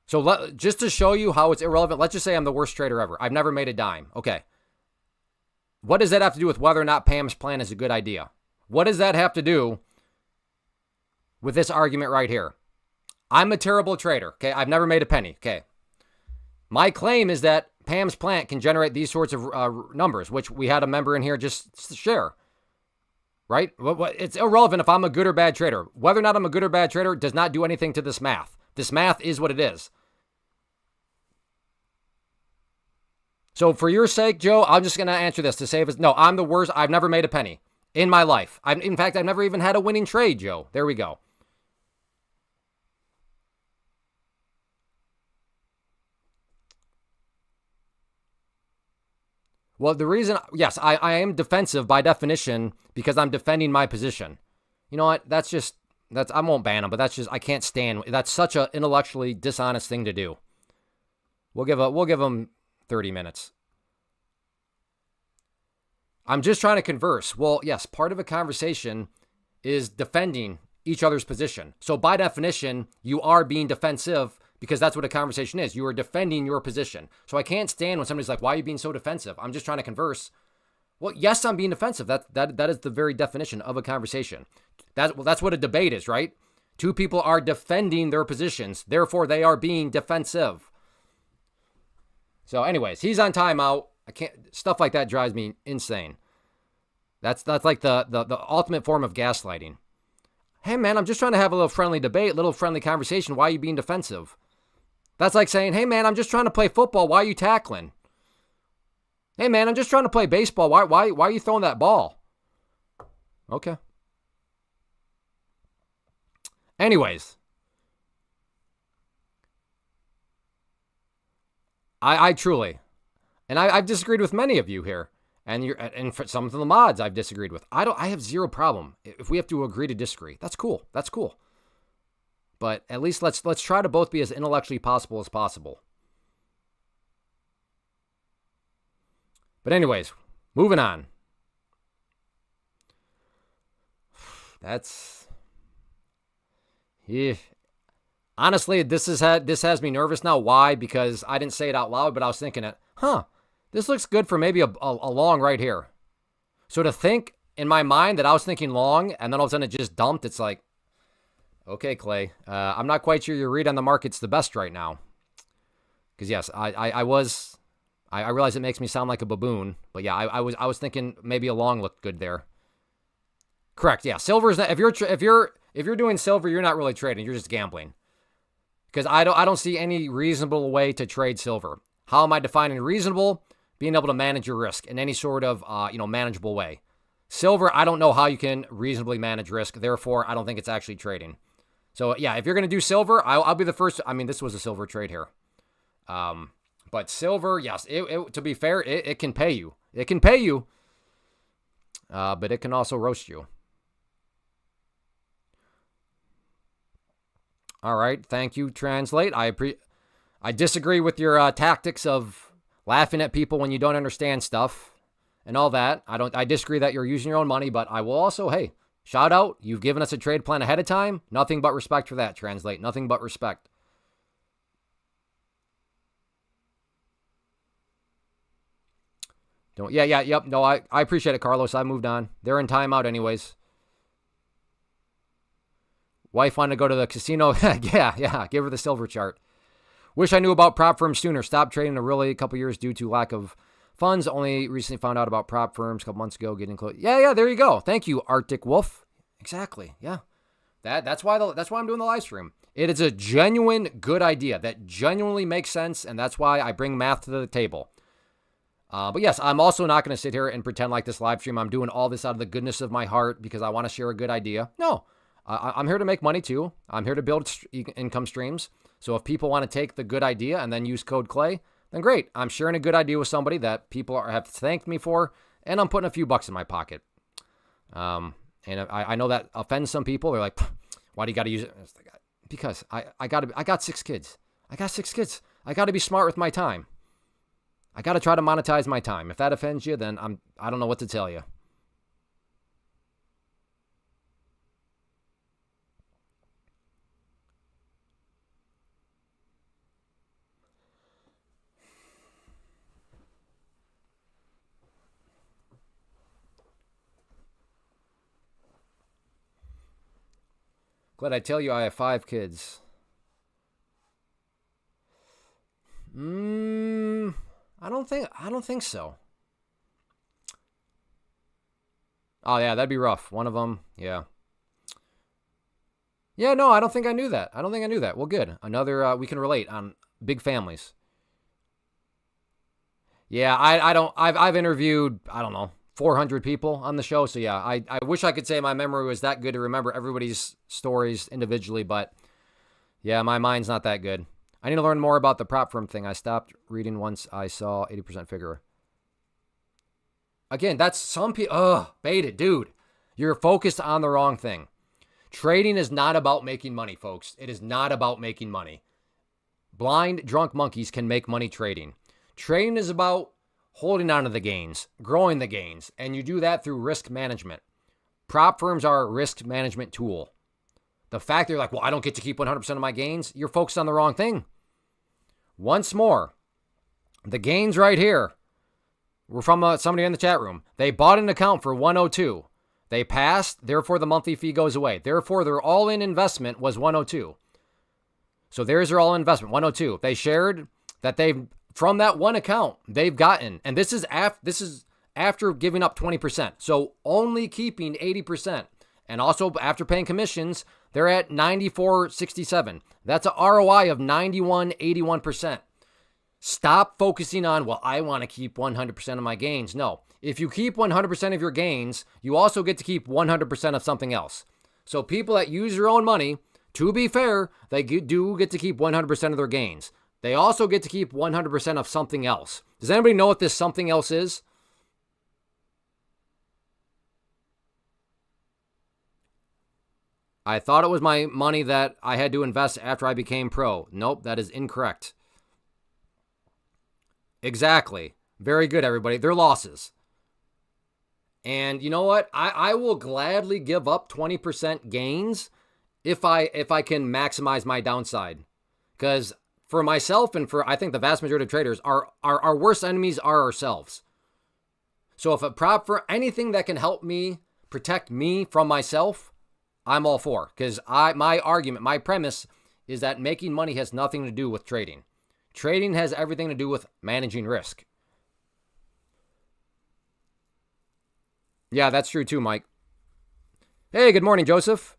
So just to show you how it's irrelevant, let's just say I'm the worst trader ever. I've never made a dime. Okay. What does that have to do with whether or not Pam's plan is a good idea? What does that have to do with this argument right here? I'm a terrible trader. Okay. I've never made a penny. Okay. My claim is that Pam's plant can generate these sorts of numbers, which we had a member in here just share. Right? It's irrelevant if I'm a good or bad trader. Whether or not I'm a good or bad trader does not do anything to this math. This math is what it is. So for your sake, Joe, I'm just going to answer this to save us. No, I'm the worst. I've never made a penny in my life. In fact, I've never even had a winning trade, Joe. There we go. Well, the reason, yes, I am defensive by definition because I'm defending my position. You know what? I won't ban him, but I can't stand. That's such an intellectually dishonest thing to do. We'll give him 30 minutes. I'm just trying to converse. Well, yes, part of a conversation is defending each other's position. So by definition, you are being defensive because that's what a conversation is. You are defending your position. So I can't stand when somebody's like, why are you being so defensive? I'm just trying to converse. Well, yes, I'm being defensive. That is the very definition of a conversation. That's what a debate is, right? Two people are defending their positions. Therefore, they are being defensive. So anyways, he's on timeout. Stuff like that drives me insane. That's like the ultimate form of gaslighting. Hey man, I'm just trying to have a little friendly debate, a little friendly conversation. Why are you being defensive? That's like saying, hey man, I'm just trying to play football. Why are you tackling? Hey man, I'm just trying to play baseball. Why are you throwing that ball? Okay. Anyways. I truly, and I've disagreed with many of you here, and for some of the mods I've disagreed with. I have zero problem if we have to agree to disagree. That's cool. That's cool. But at least let's try to both be as intellectually possible as possible. But anyways, moving on. Yeah. Honestly, this has me nervous now. Why? Because I didn't say it out loud, but I was thinking it. This looks good for maybe a long right here. So to think in my mind that I was thinking long, and then all of a sudden it just dumped, it's like, okay, Clay, I'm not quite sure your read on the market's the best right now. Because yes, I realize it makes me sound like a baboon, but yeah, I was thinking maybe a long looked good there. Correct. Yeah, silver's not, if you're doing silver, you're not really trading. You're just gambling. Because I don't see any reasonable way to trade silver. How am I defining reasonable? Being able to manage your risk in any sort of manageable way. Silver, I don't know how you can reasonably manage risk. Therefore, I don't think it's actually trading. So yeah, if you're going to do silver, I'll be the first. I mean, this was a silver trade here. But silver, yes, to be fair, it can pay you. It can pay you. But it can also roast you. All right, thank you, Translate. I disagree with your tactics of laughing at people when you don't understand stuff and all that. I disagree that you're using your own money, but I will also, hey, shout out. You've given us a trade plan ahead of time. Nothing but respect for that, Translate. Nothing but respect. Yep. No, I appreciate it, Carlos. I moved on. They're in timeout anyways. Wife wanted to go to the casino. Yeah. Give her the silver chart. Wish I knew about prop firms sooner. Stopped trading a couple years due to lack of funds. Only recently found out about prop firms a couple months ago. Getting close. Yeah. There you go. Thank you, Arctic Wolf. Exactly. Yeah. That's why I'm doing the live stream. It is a genuine good idea that genuinely makes sense, and that's why I bring math to the table. But yes, I'm also not going to sit here and pretend like this live stream, I'm doing all this out of the goodness of my heart because I want to share a good idea. No, I'm here to make money too. I'm here to build income streams. So if people want to take the good idea and then use code Clay, then great. I'm sharing a good idea with somebody that people have thanked me for, and I'm putting a few bucks in my pocket. And I know that offends some people. They're like, why do you got to use it? Because I got 6 kids. I got 6 kids. I got to be smart with my time. I got to try to monetize my time. If that offends you, then I don't know what to tell you. Glad I tell you I have 5 kids. I don't think so. Oh yeah, that'd be rough. One of them, yeah. Yeah, no, I don't think I knew that. Well, good. Another we can relate on big families. Yeah, I've interviewed, I don't know, 400 people on the show. So yeah, I wish I could say my memory was that good to remember everybody's stories individually, but yeah, my mind's not that good. I need to learn more about the prop firm thing. I stopped reading once I saw 80% figure. Again, that's some people. Bait it, dude. You're focused on the wrong thing. Trading is not about making money, folks. It is not about making money. Blind, drunk monkeys can make money trading. Trading is about holding on to the gains, growing the gains, and you do that through risk management. Prop firms are a risk management tool. The fact that you're like, well, I don't get to keep 100% of my gains, you're focused on the wrong thing. Once more, the gains right here were from somebody in the chat room. They bought an account for 102. They passed, therefore the monthly fee goes away. Therefore, their all-in investment was 102. So there's their all-in investment, 102. They shared that they've, from that one account, they've gotten, and this is after giving up 20%. So only keeping 80%. And also after paying commissions, they're at 94.67. That's an ROI of 91.81%. Stop focusing on, well, I want to keep 100% of my gains. No, if you keep 100% of your gains, you also get to keep 100% of something else. So people that use your own money, to be fair, they do get to keep 100% of their gains. They also get to keep 100% of something else. Does anybody know what this something else is? I thought it was my money that I had to invest after I became pro. Nope, that is incorrect. Exactly. Very good, everybody. They're losses. And you know what? I will gladly give up 20% gains if I can maximize my downside. Because for myself and for I think the vast majority of traders, our worst enemies are ourselves. So if a prop for anything that can help me protect me from myself, I'm all for. Because my premise is that making money has nothing to do with trading. Trading has everything to do with managing risk. Yeah, that's true too, Mike. Hey, good morning, Joseph.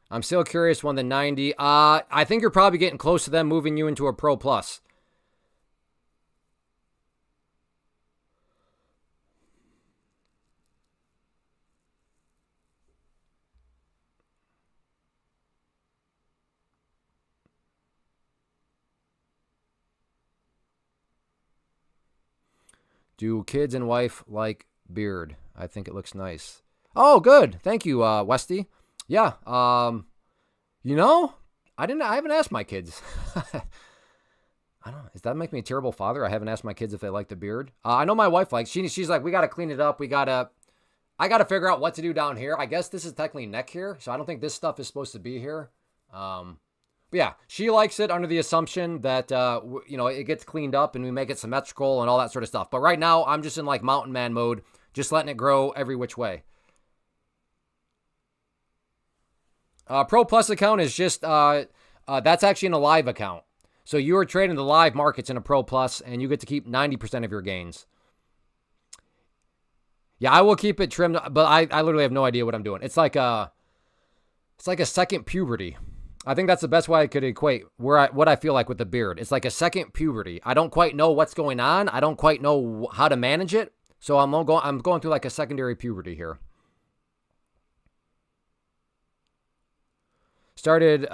I'm still curious when the 90. I think you're probably getting close to them moving you into a Pro Plus. Do kids and wife like beard? I think it looks nice. Oh, good. Thank you, Westy. Yeah. You know, I haven't asked my kids. I don't know. Does that make me a terrible father? I haven't asked my kids if they like the beard. I know my wife likes. She's like, we got to clean it up. I got to figure out what to do down here. I guess this is technically neck here, so I don't think this stuff is supposed to be here. But yeah, she likes it under the assumption that, it gets cleaned up and we make it symmetrical and all that sort of stuff. But right now, I'm just in like mountain man mode, just letting it grow every which way. Pro Plus account is just, that's actually in a live account. So you are trading the live markets in a Pro Plus and you get to keep 90% of your gains. Yeah, I will keep it trimmed, but I literally have no idea what I'm doing. It's like a second puberty. I think that's the best way I could equate what I feel like with the beard. It's like a second puberty. I don't quite know what's going on. I don't quite know how to manage it. So I'm going through like a secondary puberty here. Started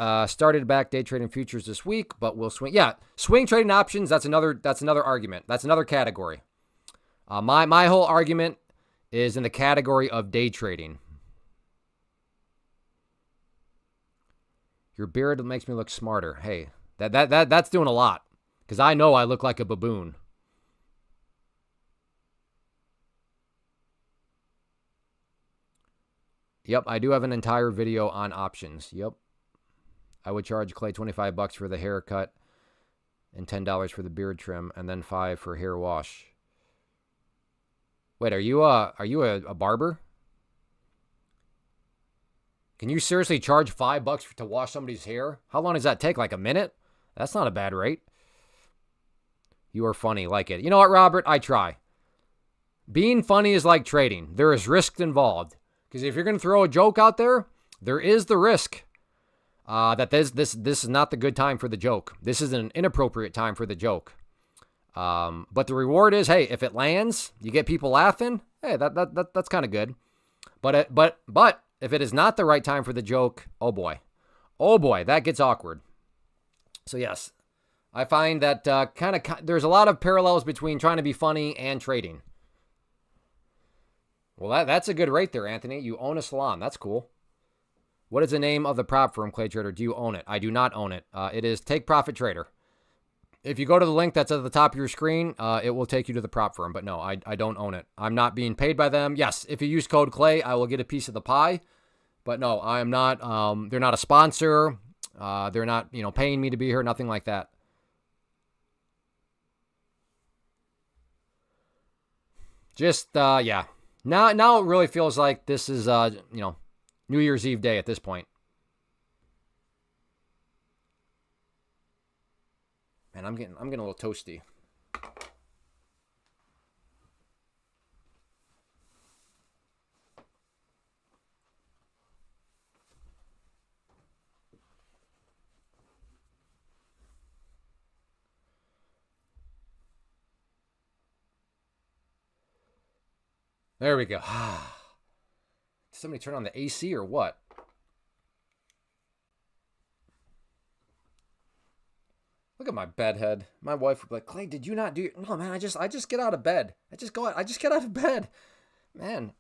back day trading futures this week, but we'll swing. Yeah, swing trading options. That's another argument. That's another category. My whole argument is in the category of day trading. Your beard makes me look smarter. Hey, that's doing a lot. Because I know I look like a baboon. Yep, I do have an entire video on options. Yep. I would charge Clay $25 for the haircut and $10 for the beard trim and then $5 for hair wash. Wait, are you a barber? Can you seriously charge $5 to wash somebody's hair? How long does that take? Like a minute? That's not a bad rate. You are funny, like it. You know what, Robert? I try. Being funny is like trading. There is risk involved. Because if you're going to throw a joke out there, there is the risk that this is not the good time for the joke. This is an inappropriate time for the joke. But the reward is, hey, if it lands, you get people laughing. Hey, that's kind of good. But if it is not the right time for the joke, oh boy, that gets awkward. So yes, I find that there's a lot of parallels between trying to be funny and trading. Well, that's a good rate there, Anthony. You own a salon. That's cool. What is the name of the prop firm, Clay Trader? Do you own it? I do not own it. It is Take Profit Trader. If you go to the link that's at the top of your screen, it will take you to the prop firm. But no, I don't own it. I'm not being paid by them. Yes, if you use code Clay, I will get a piece of the pie. But no, I am not. They're not a sponsor. They're not, paying me to be here. Nothing like that. Just yeah. Now it really feels like this is New Year's Eve day at this point. Man, I'm getting a little toasty. There we go. Did somebody turn on the AC or what? Look at my bed head. My wife would be like, Clay, did you not do? No, man, I just get out of bed. I just get out of bed. Man,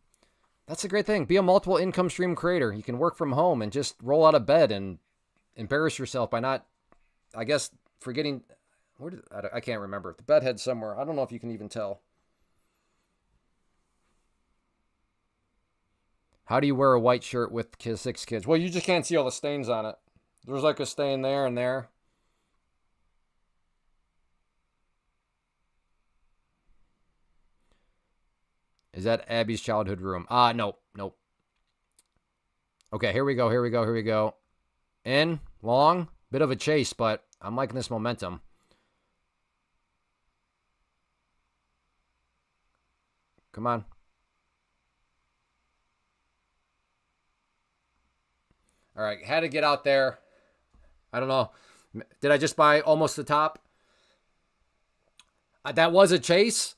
that's a great thing. Be a multiple income stream creator. You can work from home and just roll out of bed and embarrass yourself by not, I guess, forgetting. I can't remember. The bed head somewhere. I don't know if you can even tell. How do you wear a white shirt with 6 kids? Well, you just can't see all the stains on it. There's like a stain there and there. Is that Abby's childhood room? Nope. Okay, here we go. In, long, bit of a chase, but I'm liking this momentum. Come on. All right, had to get out there. I don't know. Did I just buy almost the top? That was a chase.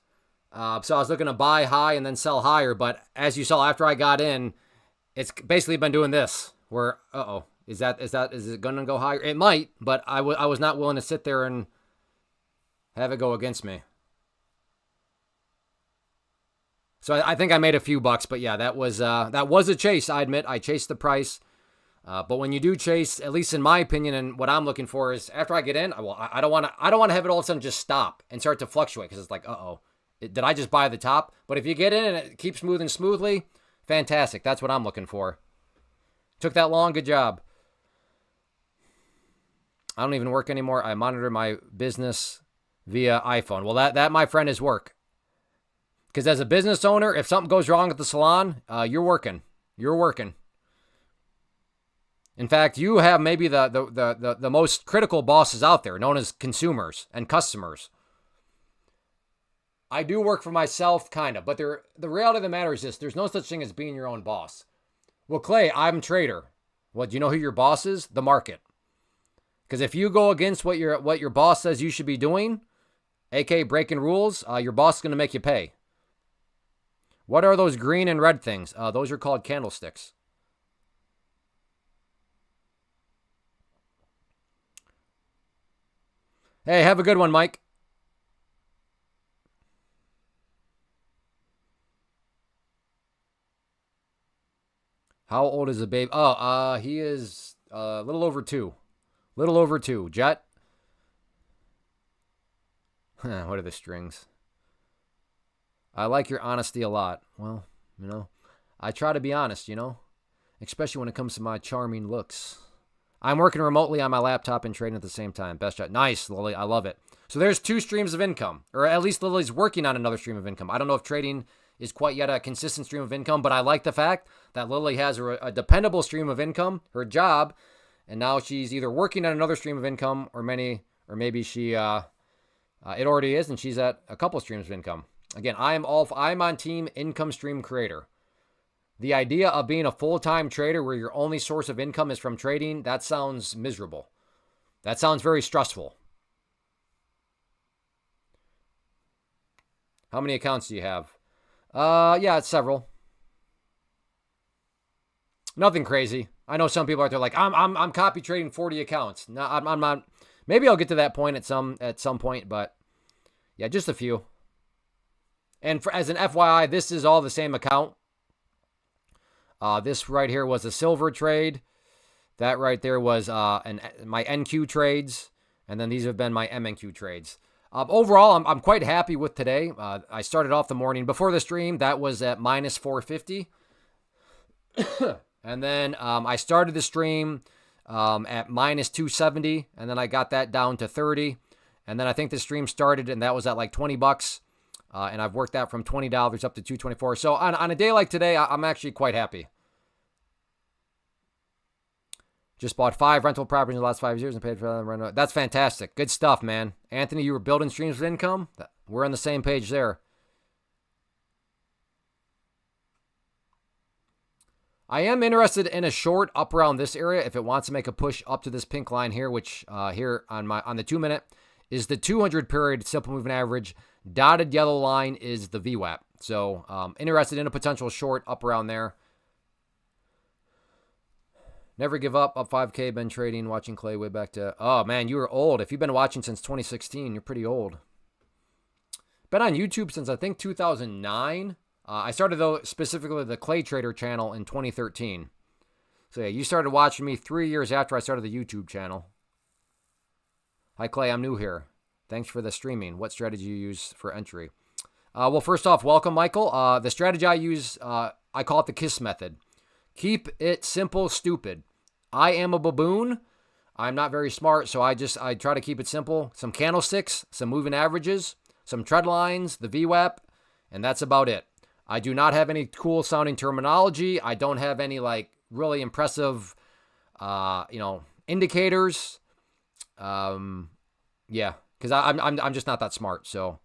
So I was looking to buy high and then sell higher. But as you saw, after I got in, it's basically been doing this. Where, is it going to go higher? It might, but I was not willing to sit there and have it go against me. So I think I made a few bucks, but yeah, that was a chase. I admit I chased the price. But when you do chase, at least in my opinion, and what I'm looking for is after I get in, I don't want to have it all of a sudden just stop and start to fluctuate because it's like, did I just buy the top? But if you get in and it keeps moving smoothly, fantastic. That's what I'm looking for. Took that long, good job. I don't even work anymore. I monitor my business via iPhone. Well, that my friend is work. Because as a business owner, if something goes wrong at the salon, you're working. You're working. In fact, you have maybe the most critical bosses out there, known as consumers and customers. I do work for myself, kind of, but the reality of the matter is this: there's no such thing as being your own boss. Well, Clay, I'm a trader. Well, do you know who your boss is? The market. Because if you go against what your boss says you should be doing, aka breaking rules, your boss is going to make you pay. What are those green and red things? Those are called candlesticks. Hey, have a good one, Mike. How old is the baby? He is A little over 2. Little over 2. Jet. What are the strings? I like your honesty a lot. Well, you know, I try to be honest, you know, especially when it comes to my charming looks. I'm working remotely on my laptop and trading at the same time. Best shot. Nice, Lily. I love it. So there's 2 streams of income, or at least Lily's working on another stream of income. I don't know if trading is quite yet a consistent stream of income, but I like the fact that Lily has a dependable stream of income, her job, and now she's either working on another stream of income, or maybe she it already is, and she's at a couple streams of income. Again, I'm on team income stream creator. The idea of being a full-time trader where your only source of income is from trading, that sounds miserable. That sounds very stressful. How many accounts do you have? Yeah, it's several. Nothing crazy. I know some people out there like, I'm copy trading 40 accounts. No, I'm not. Maybe I'll get to that point at some point, but yeah, just a few. And as an FYI, this is all the same account. This right here was a silver trade. That right there was my NQ trades. And then these have been my MNQ trades. Overall, I'm quite happy with today. I started off the morning before the stream. That was at minus 450. And then I started the stream at minus 270. And then I got that down to 30. And then I think the stream started and that was at like $20. And I've worked that from $20 up to $224. So on a day like today, I'm actually quite happy. Just bought 5 rental properties in the last 5 years and paid for them. That's fantastic. Good stuff, man. Anthony, you were building streams of income? We're on the same page there. I am interested in a short up around this area if it wants to make a push up to this pink line here, which here on the 2-minute is the 200 period simple moving average. Dotted yellow line is the VWAP. So interested in a potential short up around there. Never give up 5K, been trading, watching Clay way back to... Oh, man, you were old. If you've been watching since 2016, you're pretty old. Been on YouTube since, I think, 2009. I started, though, specifically the Clay Trader channel in 2013. So, yeah, you started watching me 3 years after I started the YouTube channel. Hi, Clay. I'm new here. Thanks for the streaming. What strategy you use for entry? Well, first off, welcome, Michael. The strategy I use, I call it the KISS method. Keep it simple, stupid. I am a baboon. I'm not very smart, so I try to keep it simple. Some candlesticks, some moving averages, some trend lines, the VWAP, and that's about it. I do not have any cool sounding terminology. I don't have any like really impressive, indicators. Yeah, because I'm just not that smart. So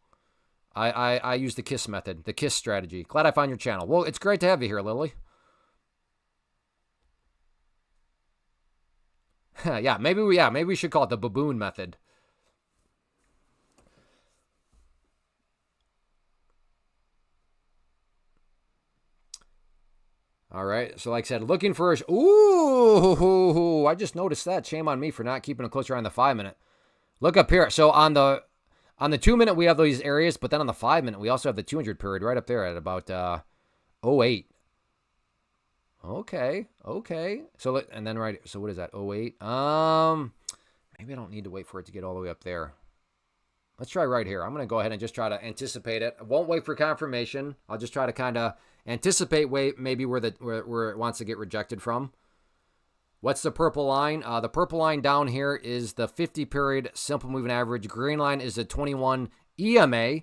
I use the KISS method, the KISS strategy. Glad I found your channel. Well, it's great to have you here, Lily. Yeah, maybe we should call it the baboon method. All right, so like I said, looking for a... Ooh, I just noticed that. Shame on me for not keeping a closer eye on the 5-minute. Look up here. So on the 2-minute, we have these areas, but then on the 5-minute, we also have the 200 period right up there at about 08. Okay. So and then right. So what is that? 08. Maybe I don't need to wait for it to get all the way up there. Let's try right here. I'm going to go ahead and just try to anticipate it. I won't wait for confirmation. I'll just try to kind of anticipate maybe where it wants to get rejected from. What's the purple line? The purple line down here is the 50 period simple moving average. Green line is the 21 EMA.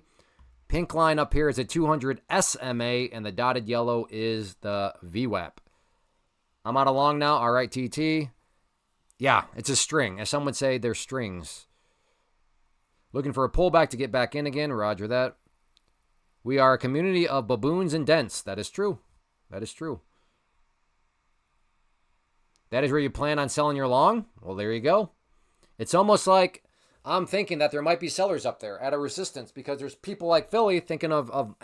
Pink line up here is a 200 SMA, and the dotted yellow is the VWAP. I'm on a long now. All right, TT. Yeah, it's a string. As some would say, they're strings. Looking for a pullback to get back in again. Roger that. We are a community of baboons and dents. That is true. That is true. That is where you plan on selling your long? Well, there you go. It's almost like I'm thinking that there might be sellers up there at a resistance because there's people like Philly thinking of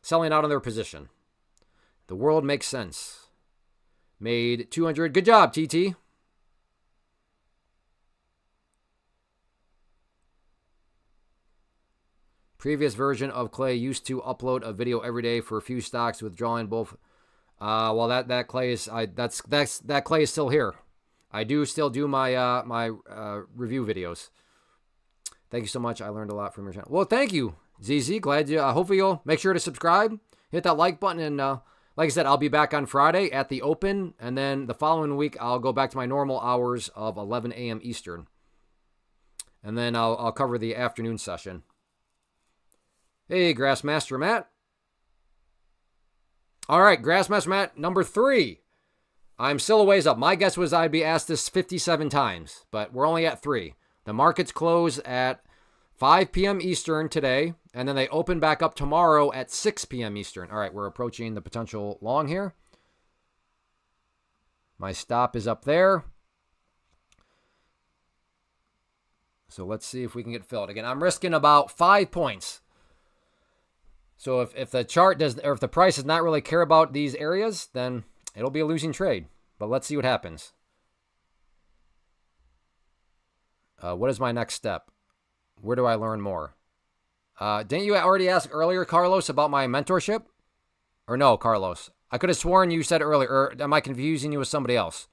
selling out of their position. The world makes sense. Made 200. Good job, TT. Previous version of Clay used to upload a video every day for a few stocks, withdrawing both Well, that clay is that clay is still here. I do still do my review videos. Thank you so much. I learned a lot from your channel. Well, thank you, ZZ. Glad you. Hopefully you'll make sure to subscribe, hit that like button, and like I said, I'll be back on Friday at the Open, and then the following week I'll go back to my normal hours of 11 a.m. Eastern, and then I'll cover the afternoon session. Hey, Grassmaster Matt. All right, Grassmaster Matt, number 3. I'm still a ways up. My guess was I'd be asked this 57 times, but we're only at 3. The markets close at 5 p.m. Eastern today, and then they open back up tomorrow at 6 p.m. Eastern. All right, we're approaching the potential long here. My stop is up there. So let's see if we can get filled. Again, I'm risking about 5 points. So if the chart does, or if the price does not really care about these areas, then it'll be a losing trade. But let's see what happens. What is my next step? Where do I learn more? Didn't you already ask earlier, Carlos, about my mentorship? Or no, Carlos? I could have sworn you said earlier. Or am I confusing you with somebody else?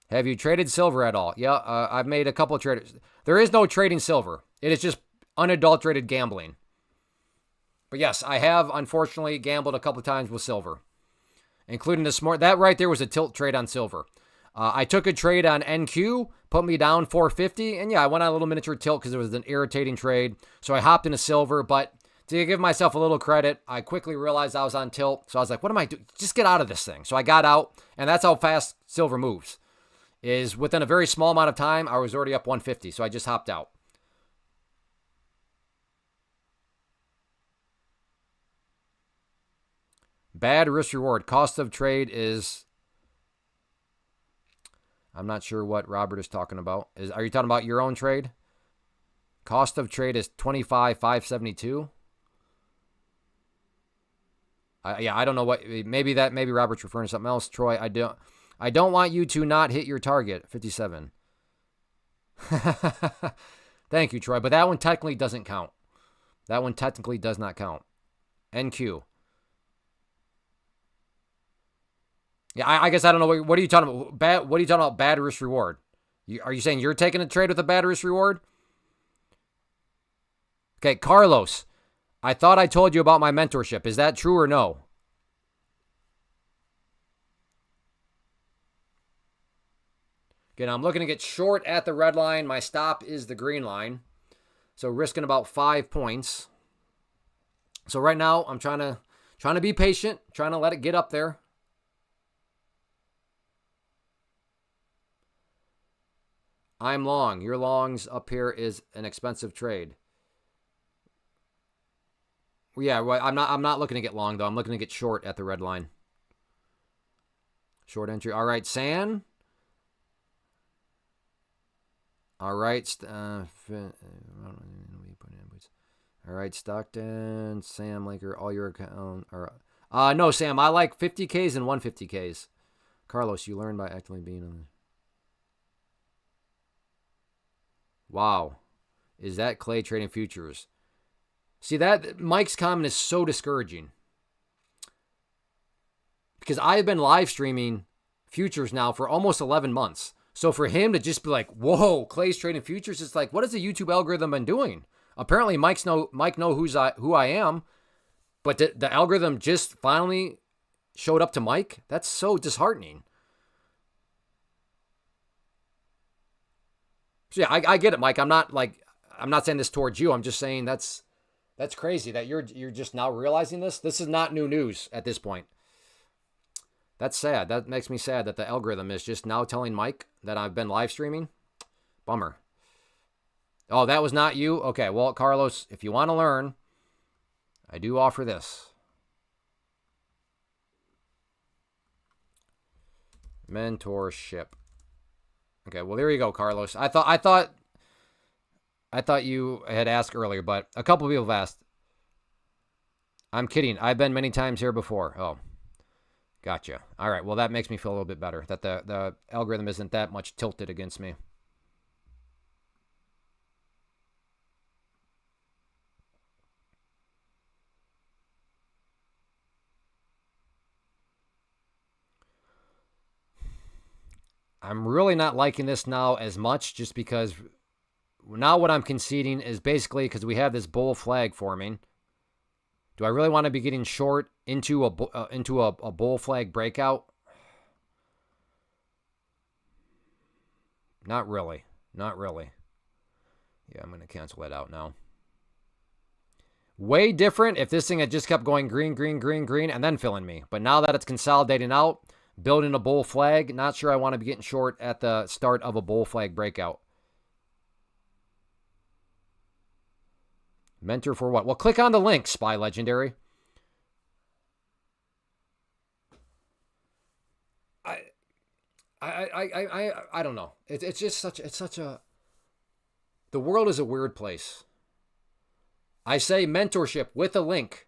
Have you traded silver at all? Yeah, I've made a couple of trades. There is no trading silver. It is just unadulterated gambling. But yes, I have unfortunately gambled a couple of times with silver, including this morning. That right there was a tilt trade on silver. I took a trade on NQ, put me down 450, and yeah, I went on a little miniature tilt because it was an irritating trade. So I hopped into silver, but to give myself a little credit, I quickly realized I was on tilt. So I was like, what am I doing? Just get out of this thing. So I got out, and that's how fast silver moves. Is within a very small amount of time, I was already up 150, so I just hopped out. Bad risk reward. Cost of trade is, I'm not sure what Robert is talking about. Are you talking about your own trade? Cost of trade is 25,572. Yeah, I don't know what. Maybe Robert's referring to something else. Troy, I don't want you to not hit your target. 57. Thank you, Troy. But that one technically doesn't count. That one technically does not count. NQ. Yeah, I guess I don't know. What are you talking about? What are you talking about? Bad risk reward. Are you saying you're taking a trade with a bad risk reward? Okay, Carlos. I thought I told you about my mentorship. Is that true or no? Again, I'm looking to get short at the red line. My stop is the green line. So risking about 5 points. So right now, I'm trying to be patient, trying to let it get up there. I'm long. Your longs up here is an expensive trade. Yeah, well, I'm not looking to get long though. I'm looking to get short at the red line. Short entry. All right, San. All right, all right, Stockton, Sam Linker, all your account. No, Sam, I like 50Ks and 150Ks. Carlos, you learn by actively being on. Wow, is that Clay trading futures? See, that Mike's comment is so discouraging because I've been live streaming futures now for almost 11 months. So for him to just be like, whoa, Clay's trading futures, it's like, what has the YouTube algorithm been doing? Apparently Mike know who I am, but the algorithm just finally showed up to Mike. That's so disheartening. So yeah, I get it, Mike. I'm not saying this towards you. I'm just saying that's crazy that you're just now realizing this. This is not new news at this point. That's sad. That makes me sad that the algorithm is just now telling Mike that I've been live streaming. Bummer. Oh, that was not you? Okay, well, Carlos, if you want to learn, I do offer this. Mentorship. Okay, well, there you go, Carlos. I thought you had asked earlier, but a couple of people have asked. I'm kidding. I've been many times here before. Oh. Gotcha. All right. Well, that makes me feel a little bit better that the algorithm isn't that much tilted against me. I'm really not liking this now as much just because now what I'm conceding is basically because we have this bull flag forming. Do I really want to be getting short into a bull flag breakout? Not really. Not really. Yeah, I'm going to cancel that out now. Way different if this thing had just kept going green, green, green, green, and then filling me. But now that it's consolidating out, building a bull flag, not sure I want to be getting short at the start of a bull flag breakout. Mentor for what? Well, click on the link, Spy Legendary. I don't know. It's just such a. The world is a weird place. I say mentorship with a link,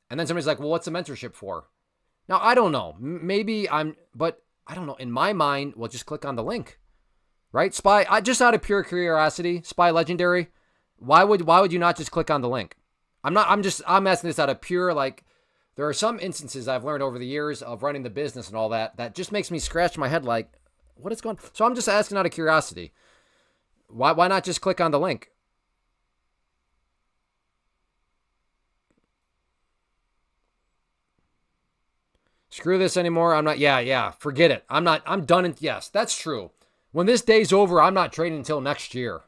and then somebody's like, "Well, what's a mentorship for?" Now I don't know. Maybe but I don't know. In my mind, well, just click on the link, right? Spy. Just out of pure curiosity, Spy Legendary. Why would you not just click on the link? I'm asking this out of pure, like, there are some instances I've learned over the years of running the business and all that just makes me scratch my head like, what is going on? So I'm just asking out of curiosity. Why not just click on the link? Screw this anymore. I'm not, yeah, forget it. I'm done. Yes, that's true. When this day's over, I'm not trading until next year.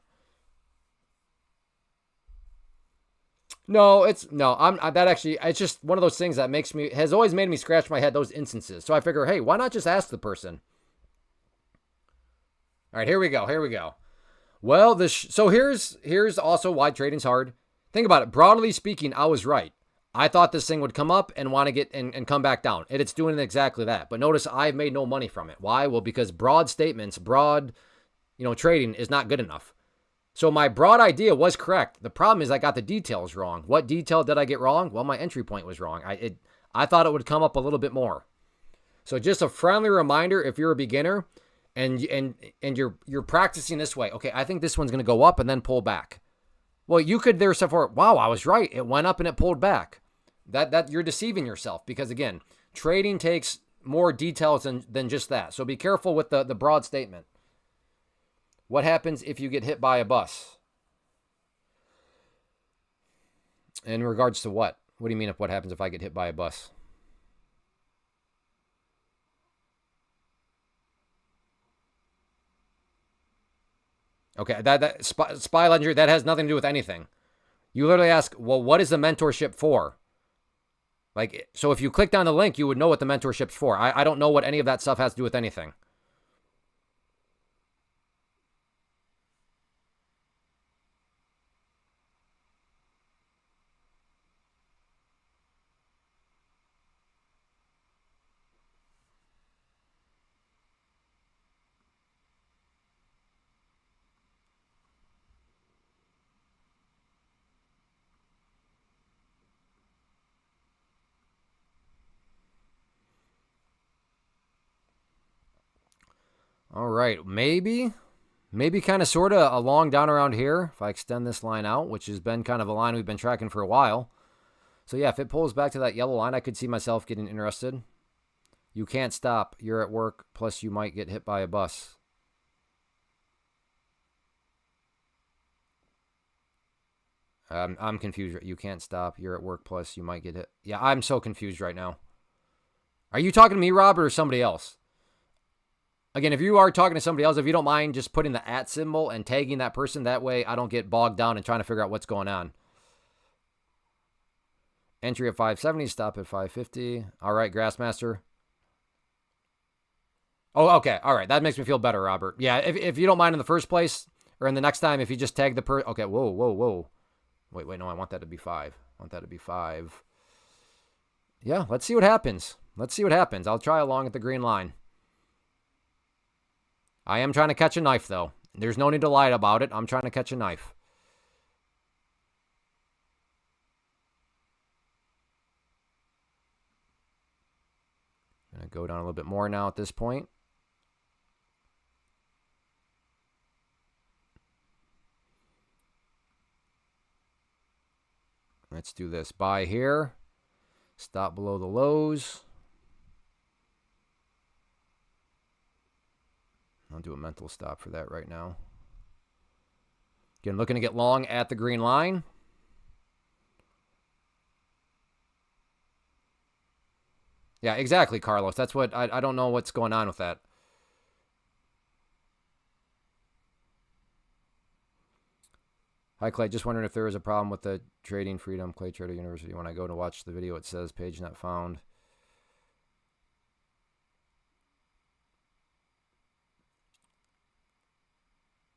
No, it's just one of those things that has always made me scratch my head, those instances. So I figure, hey, why not just ask the person? All right, here we go. Well, so here's also why trading's hard. Think about it. Broadly speaking, I was right. I thought this thing would come up and want to get and come back down. And it's doing exactly that. But notice I've made no money from it. Why? Well, because broad statements, trading is not good enough. So my broad idea was correct. The problem is I got the details wrong. What detail did I get wrong? Well, my entry point was wrong. I thought it would come up a little bit more. So just a friendly reminder, if you're a beginner and you're practicing this way, okay, I think this one's going to go up and then pull back. Well, you could therefore, wow, I was right. It went up and it pulled back. That you're deceiving yourself because, again, trading takes more details than just that. So be careful with the broad statement. What happens if you get hit by a bus? In regards to what? What do you mean what happens if I get hit by a bus? Okay, that Spy Legendary, that has nothing to do with anything. You literally ask, well, what is the mentorship for? Like, so if you clicked on the link, you would know what the mentorship's for. I don't know what any of that stuff has to do with anything. All right, maybe kind of sort of along down around here, if I extend this line out, which has been kind of a line we've been tracking for a while. So yeah, if it pulls back to that yellow line, I could see myself getting interested. You can't stop. You're at work, plus you might get hit by a bus. I'm confused. You can't stop. You're at work, plus you might get hit. Yeah, I'm so confused right now. Are you talking to me, Robert, or somebody else? Again, if you are talking to somebody else, if you don't mind just putting the @ symbol and tagging that person, that way I don't get bogged down and trying to figure out what's going on. Entry at 570, stop at 550. All right, Grassmaster. Oh, okay. All right. That makes me feel better, Robert. Yeah, if you don't mind in the first place, or in the next time, if you just tag the person. Okay, whoa. Wait, no, I want that to be 5. I want that to be 5. Yeah, let's see what happens. I'll try along at the green line. I am trying to catch a knife, though. There's no need to lie about it. I'm trying to catch a knife. I'm going to go down a little bit more now at this point. Let's do this. Buy here. Stop below the lows. do a mental stop for that right now. Again, looking to get long at the green line. Yeah, exactly, Carlos. That's what I don't know what's going on with that. Hi, Clay. Just wondering if there is a problem with the Trading Freedom Clay Trader University. When I go to watch the video, it says page not found.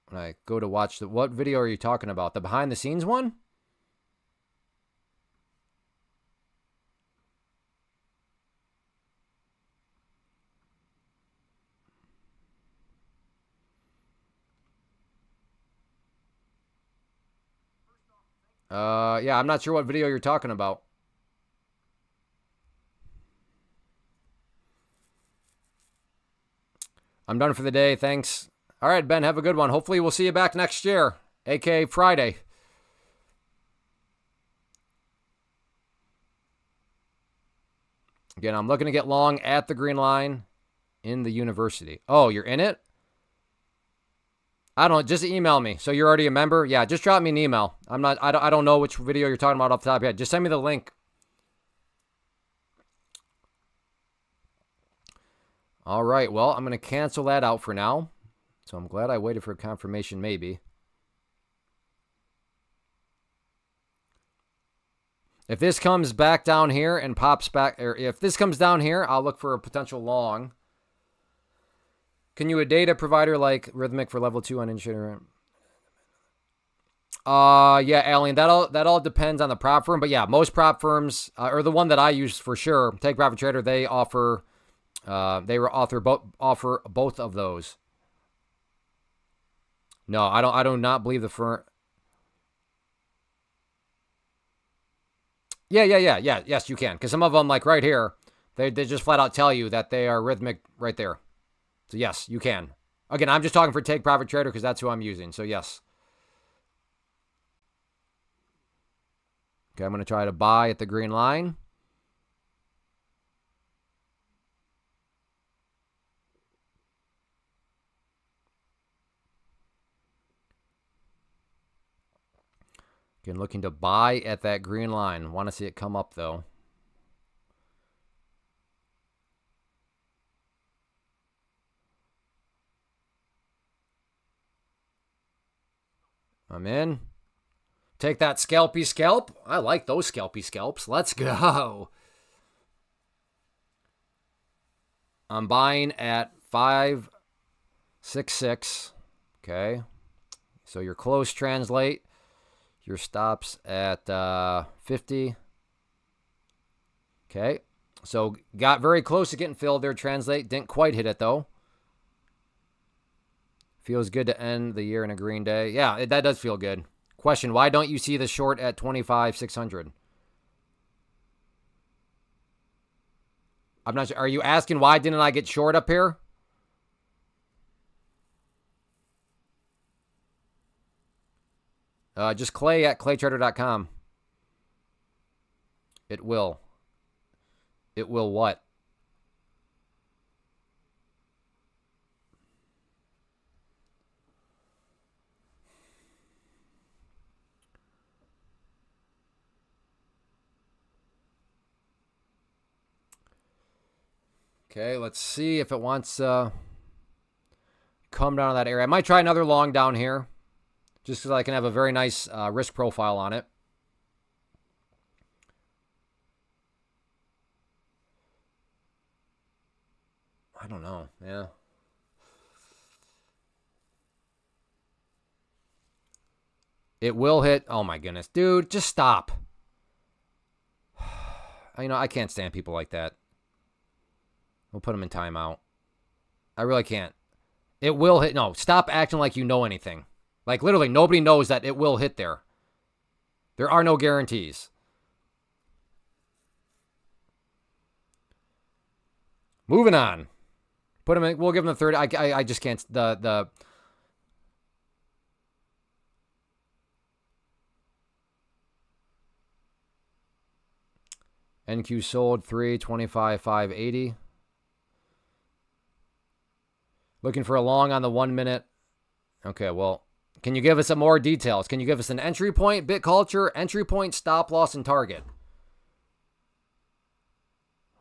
When I go to watch what video are you talking about? The behind the scenes one? Yeah, I'm not sure what video you're talking about. I'm done for the day. Thanks. All right, Ben, have a good one. Hopefully we'll see you back next year, aka Friday. Again, I'm looking to get long at the green line in the university. Oh, you're in it? I don't know. Just email me. So you're already a member? Yeah, just drop me an email. I don't know which video you're talking about off the top of your head. Just send me the link. All right. Well, I'm going to cancel that out for now. So I'm glad I waited for confirmation, maybe. If this comes back down here and pops back, or if this comes down here, I'll look for a potential long. Can you a data provider like Rhythmic for level 2 on Insurer? Yeah, Alien, that all depends on the prop firm, but yeah, most prop firms, or the one that I use for sure, Take Profit Trader, they offer offer both of those. No, I do not believe the firm. Yeah, yes, you can, because some of them, like right here, they just flat out tell you that they are Rhythmic right there. So yes, you can. Again, I'm just talking for Take Profit Trader because that's who I'm using. So yes. Okay, I'm going to try to buy at the green line. Again, looking to buy at that green line. Want to see it come up, though. I'm in. Take that scalpy scalp. I like those scalpy scalps. Let's go. I'm buying at 566. Okay. So your close translate. Your stops at 50. Okay. So got very close to getting filled there, translate. Didn't quite hit it, though. Feels good to end the year in a green day. Yeah, that does feel good. Question, why don't you see the short at 25,600? I'm not sure. Are you asking why didn't I get short up here? Just Clay at claytrader.com. It will. It will what? Okay, let's see if it wants to come down to that area. I might try another long down here just because I can have a very nice risk profile on it. I don't know. Yeah. It will hit. Oh, my goodness. Dude, just stop. I can't stand people like that. We'll put them in timeout. I really can't. It will hit. No, stop acting like you know anything. Like, literally, nobody knows that it will hit there. There are no guarantees. Moving on. Put him in. We'll give him the third. I just can't. The NQ sold 325,580. Looking for a long on the 1 minute. Okay, well, can you give us some more details? Can you give us an entry point, bit culture, entry point, stop loss, and target?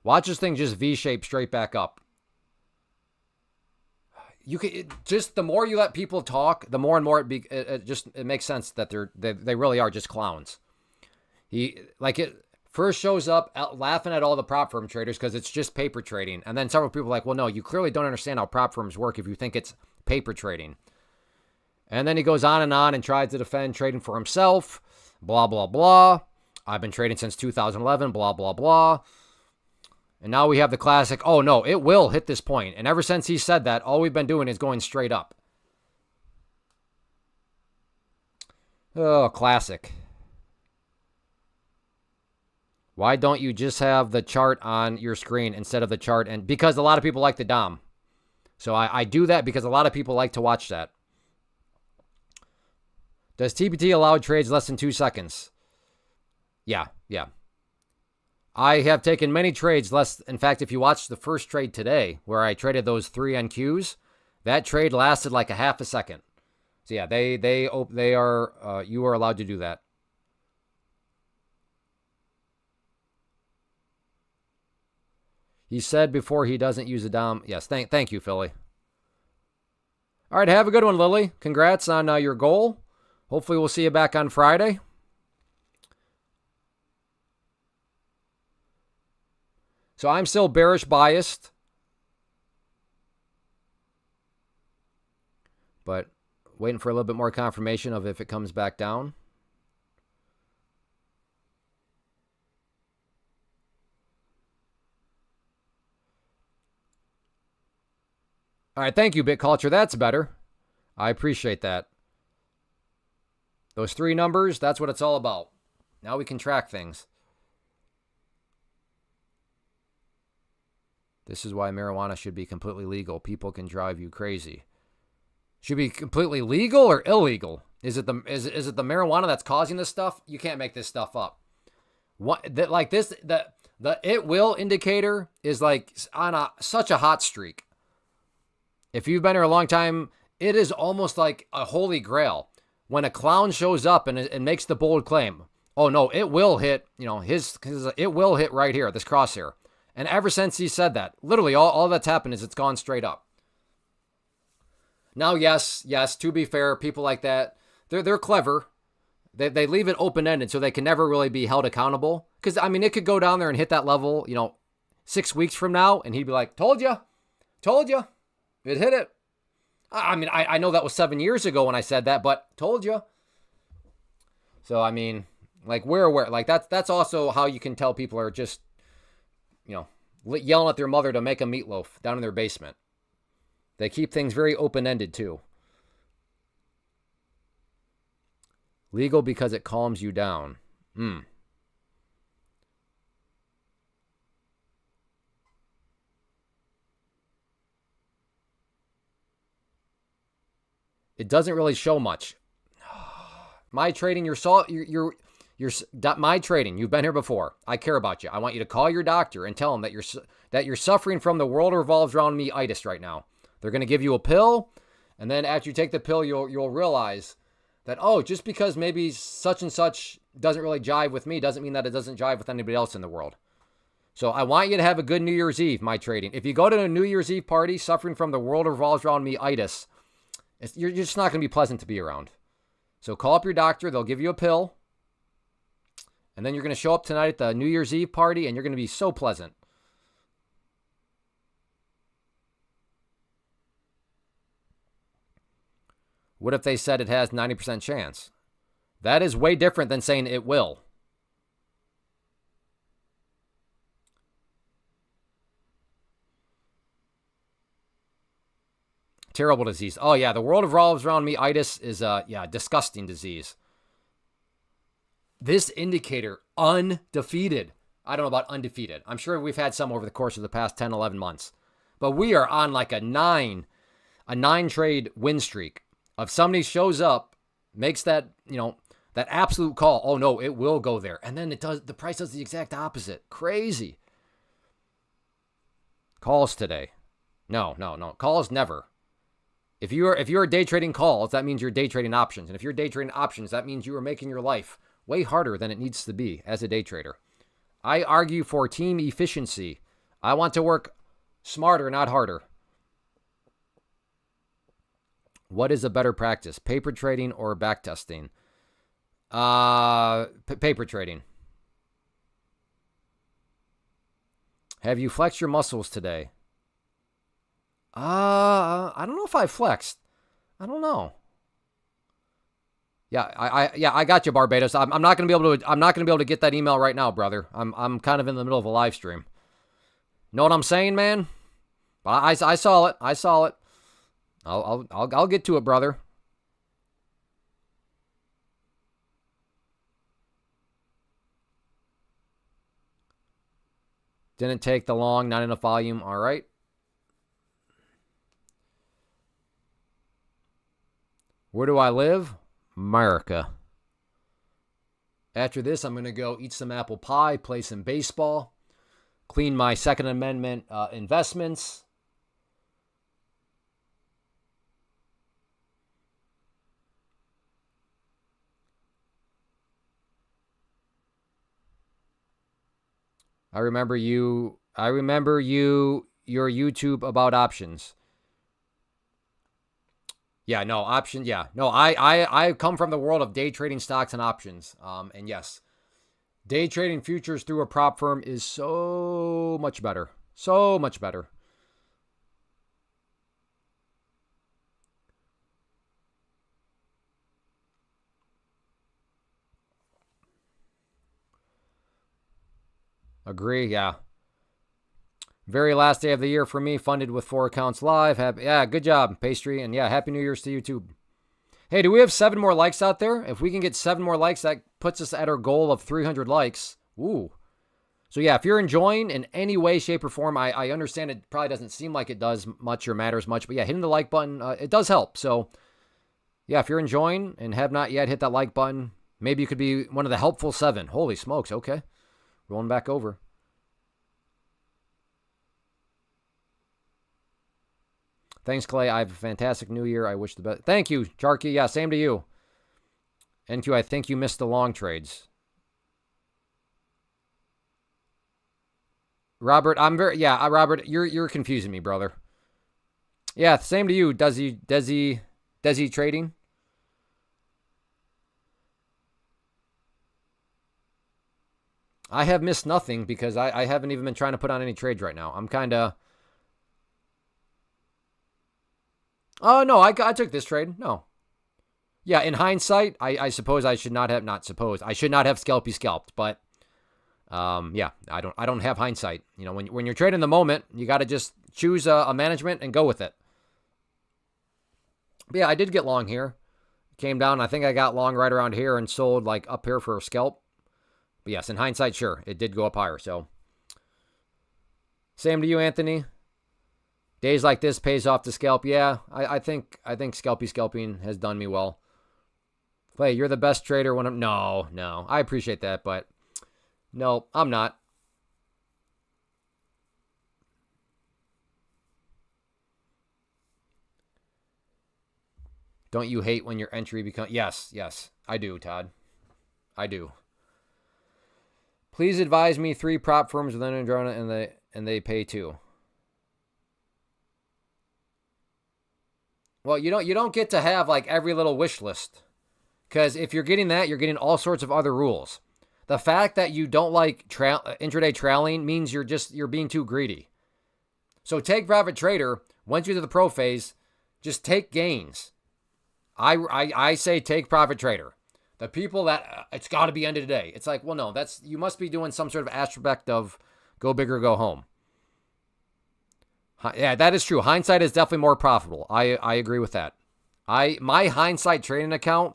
Watch this thing just V-shape straight back up. You can just, the more you let people talk, the more and more it makes sense that they really are just clowns. It first shows up laughing at all the prop firm traders because it's just paper trading, and then several people are like, well, no, you clearly don't understand how prop firms work if you think it's paper trading. And then he goes on and tries to defend trading for himself. Blah blah blah. I've been trading since 2011. Blah blah blah. And now we have the classic, oh no, it will hit this point. And ever since he said that, all we've been doing is going straight up. Oh, classic. Why don't you just have the chart on your screen instead of the chart? And because a lot of people like the DOM. So I do that because a lot of people like to watch that. Does TPT allow trades less than 2 seconds? Yeah. I have taken many trades less. In fact, if you watch the first trade today, where I traded those 3 NQs, that trade lasted like a half a second. So yeah, they are you are allowed to do that. He said before he doesn't use a DOM. Yes, thank you, Philly. All right, have a good one, Lily. Congrats on your goal. Hopefully we'll see you back on Friday. So I'm still bearish biased. But waiting for a little bit more confirmation of if it comes back down. All right, thank you, BitCulture. That's better. I appreciate that. Those 3 numbers, that's what it's all about. Now we can track things. This is why marijuana should be completely legal. People can drive you crazy. Should be completely legal or illegal? Is it the marijuana that's causing this stuff? You can't make this stuff up. The it will indicator is like on such a hot streak. If you've been here a long time, it is almost like a holy grail. When a clown shows up and makes the bold claim, oh no, it will hit, it will hit right here, this crosshair. And ever since he said that, literally all that's happened is it's gone straight up. Now, yes, to be fair, people like that, they're clever. They leave it open-ended so they can never really be held accountable. Because, I mean, it could go down there and hit that level, 6 weeks from now, and he'd be like, told you, it hit it. I mean, I know that was 7 years ago when I said that, but told you. So, I mean, like, we're aware. Like, that's also how you can tell people are just, yelling at their mother to make a meatloaf down in their basement. They keep things very open-ended, too. Legal because it calms you down. It doesn't really show much. My trading, my trading. You've been here before. I care about you. I want you to call your doctor and tell him that you're suffering from the world revolves around me-itis right now. They're going to give you a pill, and then after you take the pill, you'll realize that, oh, just because maybe such and such doesn't really jive with me doesn't mean that it doesn't jive with anybody else in the world. So I want you to have a good New Year's Eve, my trading. If you go to a New Year's Eve party suffering from the world revolves around me-itis, you're just not going to be pleasant to be around. So call up your doctor. They'll give you a pill. And then you're going to show up tonight at the New Year's Eve party, and you're going to be so pleasant. What if they said it has 90% chance? That is way different than saying it will. Terrible disease. Oh, yeah, the world revolves around me-itis is a disgusting disease. This indicator, undefeated. I don't know about undefeated. I'm sure we've had some over the course of the past 10, 11 months. But we are on like a nine trade win streak. If somebody shows up, makes that, that absolute call, oh no, it will go there. And then the price does the exact opposite. Crazy. Calls today. No. Calls never. If you're day trading calls, that means you're day trading options. And if you're day trading options, that means you are making your life way harder than it needs to be as a day trader. I argue for team efficiency. I want to work smarter, not harder. What is a better practice, paper trading or backtesting? Paper trading. Have you flexed your muscles today? I don't know if I flexed. I don't know. Yeah, I got you, Barbados. I'm not gonna be able to get that email right now, brother. I'm kind of in the middle of a live stream. Know what I'm saying, man? But I saw it. I saw it. I'll get to it, brother. Didn't take the long, not enough volume. All right. Where do I live? America. After this, I'm going to go eat some apple pie, play some baseball, clean my Second Amendment investments. I remember you. Your YouTube about options. Yeah, no, option. Yeah, no, I come from the world of day trading stocks and options. And yes, day trading futures through a prop firm is so much better. So much better. Agree, yeah. Very last day of the year for me, funded with 4 accounts live. Yeah, good job, Pastry. And yeah, Happy New Year's to you too. Hey, do we have 7 more likes out there? If we can get 7 more likes, that puts us at our goal of 300 likes. Ooh. So yeah, if you're enjoying in any way, shape, or form, I understand it probably doesn't seem like it does much or matters much. But yeah, hitting the like button, it does help. So yeah, if you're enjoying and have not yet hit that like button, maybe you could be one of the helpful 7. Holy smokes, okay. Rolling back over. Thanks, Clay. I have a fantastic new year. I wish the best. Thank you, Charky. Yeah, same to you. NQ, I think you missed the long trades. Robert, Robert, you're confusing me, brother. Yeah, same to you, Desi trading. I have missed nothing because I haven't even been trying to put on any trades right now. I'm kind of... Oh, no, I took this trade. No. Yeah, in hindsight, I suppose I should not have, I should not have scalped, but yeah, I don't have hindsight. You know, when you're trading the moment, you got to just choose a management and go with it. But yeah, I did get long here. Came down, I think I got long right around here and sold like up here for a scalp. But yes, in hindsight, sure, it did go up higher. So same to you, Anthony. Days like this pays off to scalp. Yeah, I think scalping has done me well. Clay, you're the best trader when I'm... No. I appreciate that, but no, I'm not. Don't you hate when your entry becomes... Yes, I do, Todd. I do. Please advise me 3 prop firms within Androna and they pay too. Well, you don't get to have like every little wish list. Because if you're getting that, you're getting all sorts of other rules. The fact that you don't like intraday trailing means you're being too greedy. So take Profit Trader, once you're to the pro phase, just take gains. I say take Profit Trader. The people that it's got to be ended today. It's like, well, no, you must be doing some sort of aspect of go big or go home. Yeah, that is true. Hindsight is definitely more profitable. I agree with that. My hindsight trading account,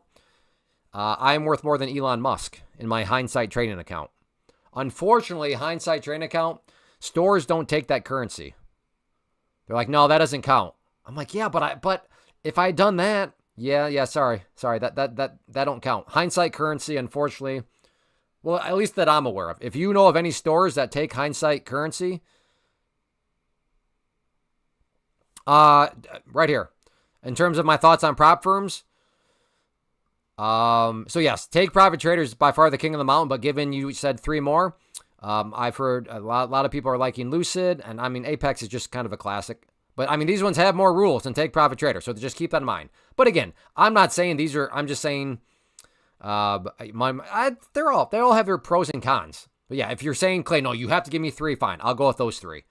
I'm worth more than Elon Musk in my hindsight trading account. Unfortunately, hindsight trading account, stores don't take that currency. They're like, no, that doesn't count. I'm like, yeah, but if I had done that, yeah, sorry, that don't count. Hindsight currency, unfortunately, well, at least that I'm aware of. If you know of any stores that take hindsight currency, right here, in terms of my thoughts on prop firms, so yes, Take Profit Trader is by far the king of the mountain, but given you said 3 more, I've heard a lot of people are liking Lucid, and I mean, Apex is just kind of a classic. But I mean, these ones have more rules than Take Profit Trader, so just keep that in mind. But again, I'm not saying these are, I'm just saying they all have their pros and cons. But yeah, if you're saying, Clay, no, you have to give me 3, fine, I'll go with those 3.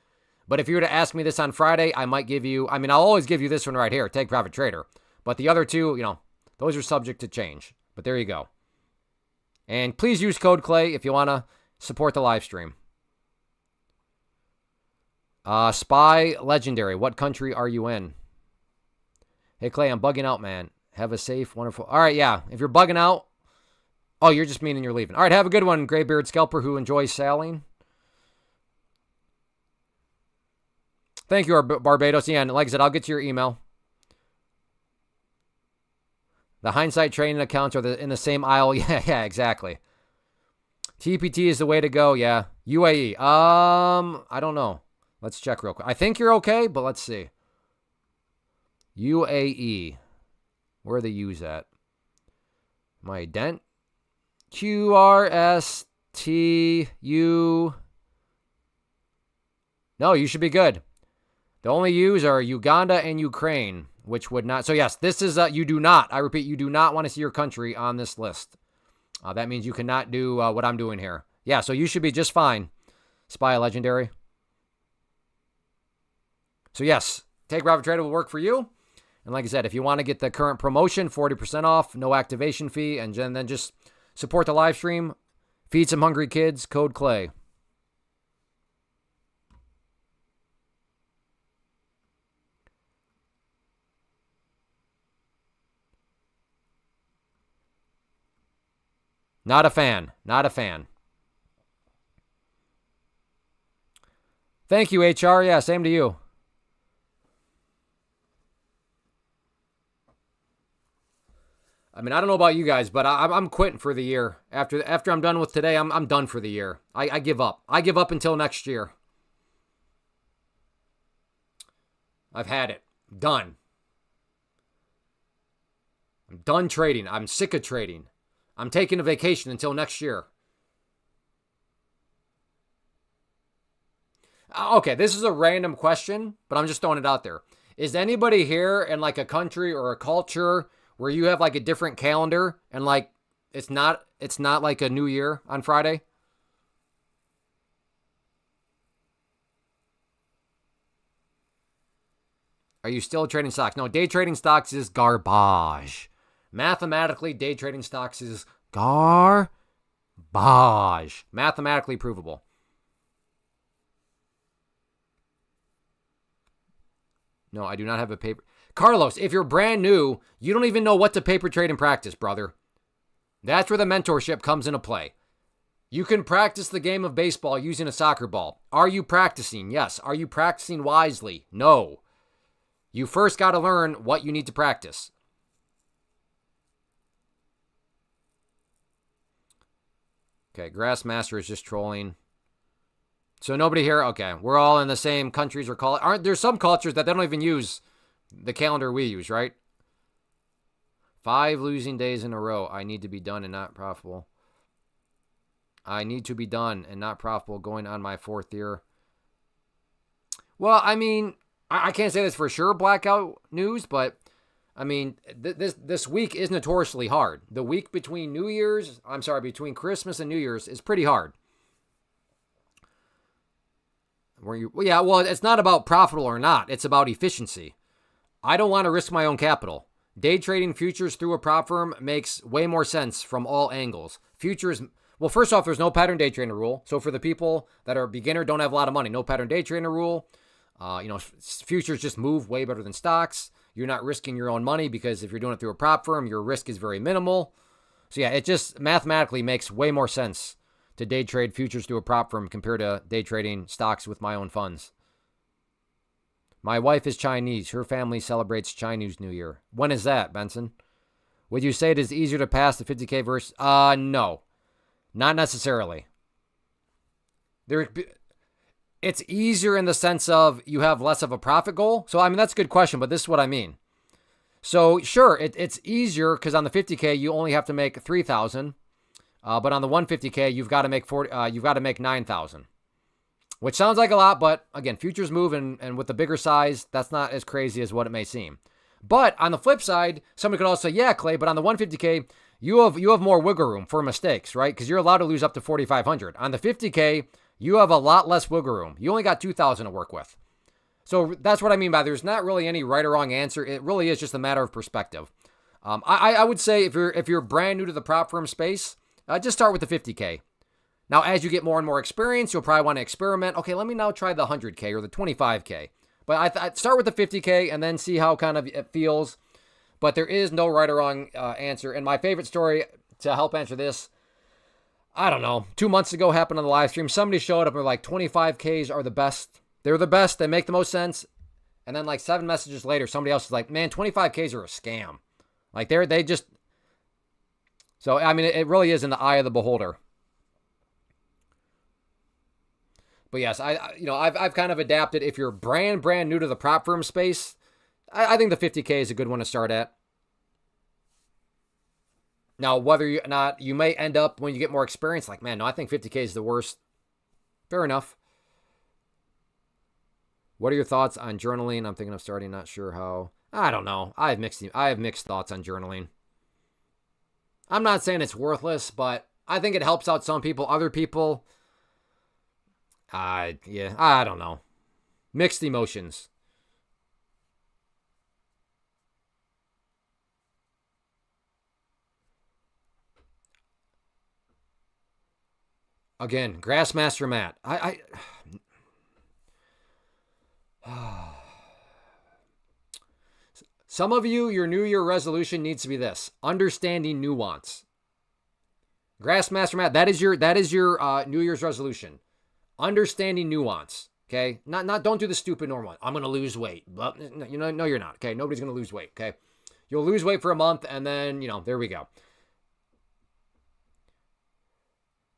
But if you were to ask me this on Friday, I might give you, I mean, I'll always give you this one right here, Take Profit Trader. But the other 2, you know, those are subject to change. But there you go. And please use code Clay if you want to support the live stream. Spy Legendary, what country are you in? Hey, Clay, I'm bugging out, man. Have a safe, wonderful... All right, yeah. If you're bugging out... Oh, you're just meaning you're leaving. All right, have a good one, Graybeard Scalper who enjoys sailing. Thank you, Barbados. Yeah, and like I said, I'll get to your email. The hindsight training accounts are in the same aisle. Yeah, exactly. TPT is the way to go. Yeah. UAE. I don't know. Let's check real quick. I think you're okay, but let's see. UAE. Where are the U's at? My dent. QRSTU. No, you should be good. The only U's are Uganda and Ukraine, which would not. So yes, this is, you do not, I repeat, you do not want to see your country on this list. That means you cannot do what I'm doing here. Yeah, so you should be just fine. Spy Legendary. So yes, Take Profit Trader will work for you. And like I said, if you want to get the current promotion, 40% off, no activation fee, and then just support the live stream, feed some hungry kids, code Clay. Not a fan. Not a fan. Thank you, HR. Yeah, same to you. I mean, I don't know about you guys, but I'm quitting for the year. After I'm done with today, I'm done for the year. I give up. I give up until next year. I've had it. Done. I'm done trading. I'm sick of trading. I'm taking a vacation until next year. Okay, this is a random question, but I'm just throwing it out there. Is anybody here in like a country or a culture where you have like a different calendar and like it's not like a new year on Friday? Are you still trading stocks? No, day trading stocks is garbage. Mathematically, day trading stocks is garbage. Mathematically provable. No, I do not have a paper. Carlos, if you're brand new, you don't even know what to paper trade in practice, brother. That's where the mentorship comes into play. You can practice the game of baseball using a soccer ball. Are you practicing? Yes. Are you practicing wisely? No. You first got to learn what you need to practice. Okay, Grassmaster is just trolling. So nobody here? Okay, we're all in the same countries or aren't there some cultures that they don't even use the calendar we use, right? 5 losing days in a row. I need to be done and not profitable. I need to be done and not profitable going on my 4th year. Well, I mean, I can't say this for sure, blackout news, but I mean, this week is notoriously hard. The week between between Christmas and New Year's is pretty hard. Well, it's not about profitable or not. It's about efficiency. I don't want to risk my own capital. Day trading futures through a prop firm makes way more sense from all angles. Futures, well, first off, there's no pattern day trader rule. So for the people that are beginner, don't have a lot of money, no pattern day trader rule. Futures just move way better than stocks. You're not risking your own money because if you're doing it through a prop firm, your risk is very minimal. So yeah, it just mathematically makes way more sense to day trade futures through a prop firm compared to day trading stocks with my own funds. My wife is Chinese. Her family celebrates Chinese New Year. When is that, Benson? Would you say it is easier to pass the 50K verse? No, not necessarily. It's easier in the sense of you have less of a profit goal. So, I mean, that's a good question, but this is what I mean. So sure, it's easier because on the 50K you only have to make 3,000, but on the 150K you've got to make 9,000, which sounds like a lot, but again, futures move, and with the bigger size, that's not as crazy as what it may seem. But on the flip side, somebody could also say, yeah, Clay, but on the 150K you have more wiggle room for mistakes, right? Because you're allowed to lose up to 4,500. On the 50K you have a lot less wiggle room. You only got 2,000 to work with. So that's what I mean by there's not really any right or wrong answer. It really is just a matter of perspective. I would say if you're brand new to the prop firm space, just start with the 50K. Now, as you get more and more experience, you'll probably want to experiment. Okay, let me now try the 100K or the 25K. But I'd start with the 50K and then see how kind of it feels. But there is no right or wrong answer. And my favorite story to help answer this, I don't know, 2 months ago happened on the live stream. Somebody showed up and were like, 25Ks are the best. They're the best. They make the most sense. And then like 7 messages later, somebody else is like, man, 25Ks are a scam. Like they just, so I mean, it really is in the eye of the beholder. But yes, I've kind of adapted. If you're brand new to the prop firm space, I think the 50K is a good one to start at. Now, whether or not you may end up when you get more experience, like, man, no, I think 50K is the worst. Fair enough. What are your thoughts on journaling? I'm thinking of starting, not sure how. I don't know. I have mixed thoughts on journaling. I'm not saying it's worthless, but I think it helps out some people. Other people, I don't know. Mixed emotions. Again, Grassmaster Matt. Some of you, your New Year resolution needs to be this: understanding nuance. Grassmaster Matt, that is your New Year's resolution. Understanding nuance. Okay, not don't do the stupid normal one. I'm gonna lose weight. No, you're not. Okay, nobody's gonna lose weight. Okay, you'll lose weight for a month, and then there we go.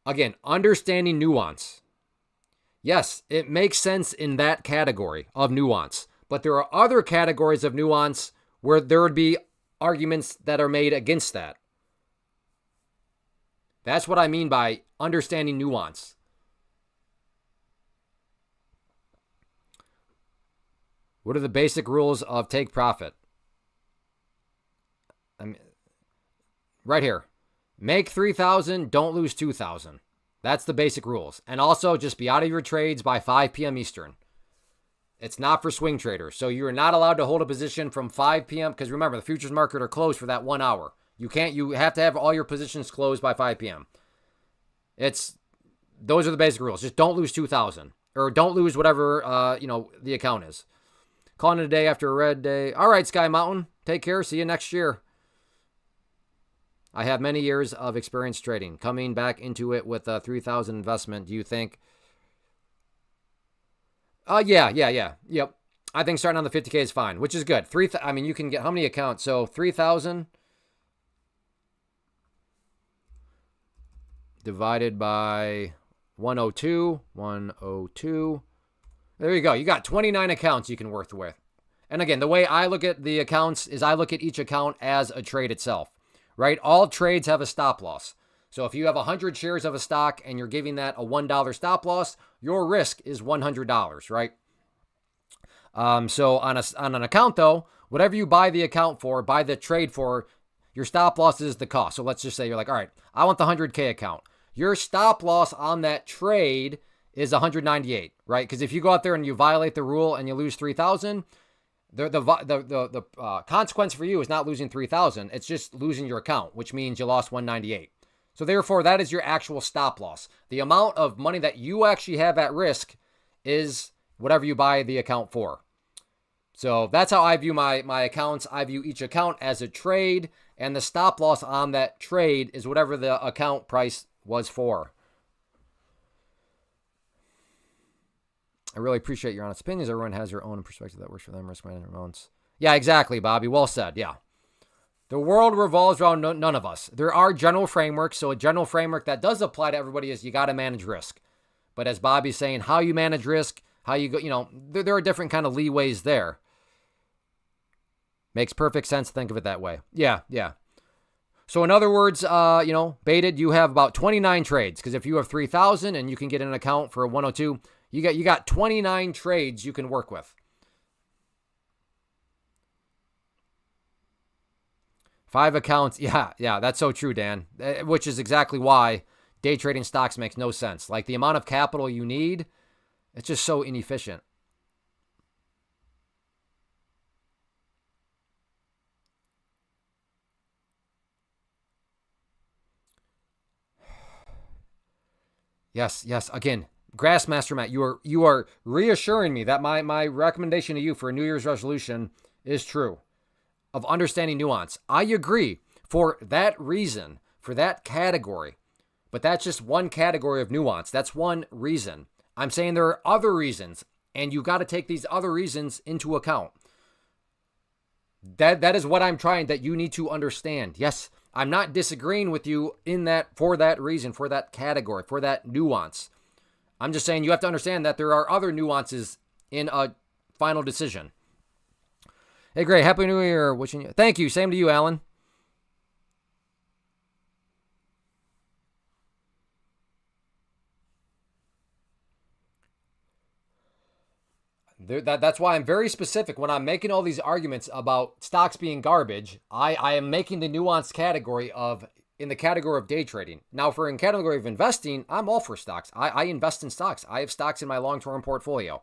Again, understanding nuance. Yes, it makes sense in that category of nuance, but there are other categories of nuance where there would be arguments that are made against that. That's what I mean by understanding nuance. What are the basic rules of take profit? I mean, right here. Make 3,000, don't lose 2,000. That's the basic rules. And also, just be out of your trades by 5 p.m. Eastern. It's not for swing traders. So you're not allowed to hold a position from 5 p.m. because remember, the futures market are closed for that 1 hour. You have to have all your positions closed by 5 p.m. Those are the basic rules. Just don't lose 2,000 or don't lose whatever, the account is. Calling it a day after a red day. All right, Sky Mountain. Take care. See you next year. I have many years of experience trading. Coming back into it with a 3,000 investment, do you think? Yeah. Yep. I think starting on the 50K is fine, which is good. You can get how many accounts? So 3,000 divided by 102. There you go. You got 29 accounts you can work with. And again, the way I look at the accounts is I look at each account as a trade itself. Right? All trades have a stop loss. So if you have 100 shares of a stock and you're giving that a $1 stop loss, your risk is $100, right? So on an account though, whatever you buy the trade for, your stop loss is the cost. So let's just say you're like, all right, I want the 100K account. Your stop loss on that trade is 198, right? Because if you go out there and you violate the rule and you lose 3,000, the consequence for you is not losing 3,000. It's just losing your account, which means you lost 198. So therefore, that is your actual stop loss. The amount of money that you actually have at risk is whatever you buy the account for. So that's how I view my accounts. I view each account as a trade, and the stop loss on that trade is whatever the account price was for. I really appreciate your honest opinions. Everyone has their own perspective that works for them. Risk management amounts. Yeah, exactly, Bobby. Well said. Yeah. The world revolves around none of us. There are general frameworks. So a general framework that does apply to everybody is you got to manage risk. But as Bobby's saying, how you manage risk, how you go, there are different kind of leeways there. Makes perfect sense to think of it that way. Yeah, yeah. So in other words, Baited, you have about 29 trades, because if you have 3,000 and you can get an account for a 102, you got 29 trades you can work with. 5 accounts. Yeah, that's so true, Dan, which is exactly why day trading stocks makes no sense. Like the amount of capital you need, it's just so inefficient. Yes. Again, Grassmaster Matt, you are reassuring me that my recommendation to you for a New Year's resolution is true, of understanding nuance. I agree for that reason, for that category, but that's just one category of nuance. That's one reason. I'm saying there are other reasons, and you got to take these other reasons into account. That is what I'm trying, that you need to understand. Yes, I'm not disagreeing with you in that, for that reason, for that category, for that nuance. I'm just saying you have to understand that there are other nuances in a final decision. Hey, great. Happy New Year. Wishing you. Thank you. Same to you, Alan. That's why I'm very specific when I'm making all these arguments about stocks being garbage. I am making the nuanced category of, in the category of day trading. Now, for in category of investing, I'm all for stocks. I invest in stocks. I have stocks in my long-term portfolio.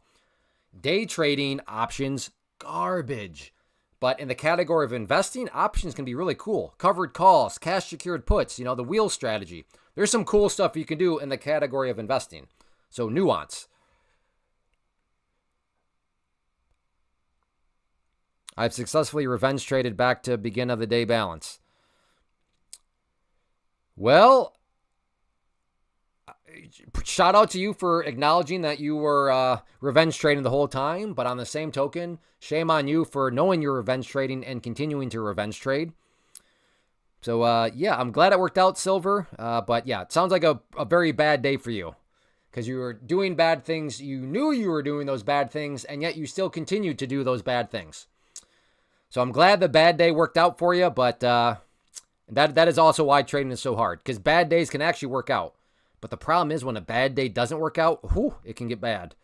Day trading options, garbage. But in the category of investing, options can be really cool. Covered calls, cash secured puts, the wheel strategy. There's some cool stuff you can do in the category of investing. So nuance. I've successfully revenge traded back to begin of the day balance. Well, shout out to you for acknowledging that you were revenge trading the whole time. But on the same token, shame on you for knowing you're revenge trading and continuing to revenge trade. So, I'm glad it worked out, Silver. But yeah, it sounds like a very bad day for you, because you were doing bad things. You knew you were doing those bad things, and yet you still continued to do those bad things. So I'm glad the bad day worked out for you, but that is also why trading is so hard, because bad days can actually work out. But the problem is when a bad day doesn't work out, it can get bad.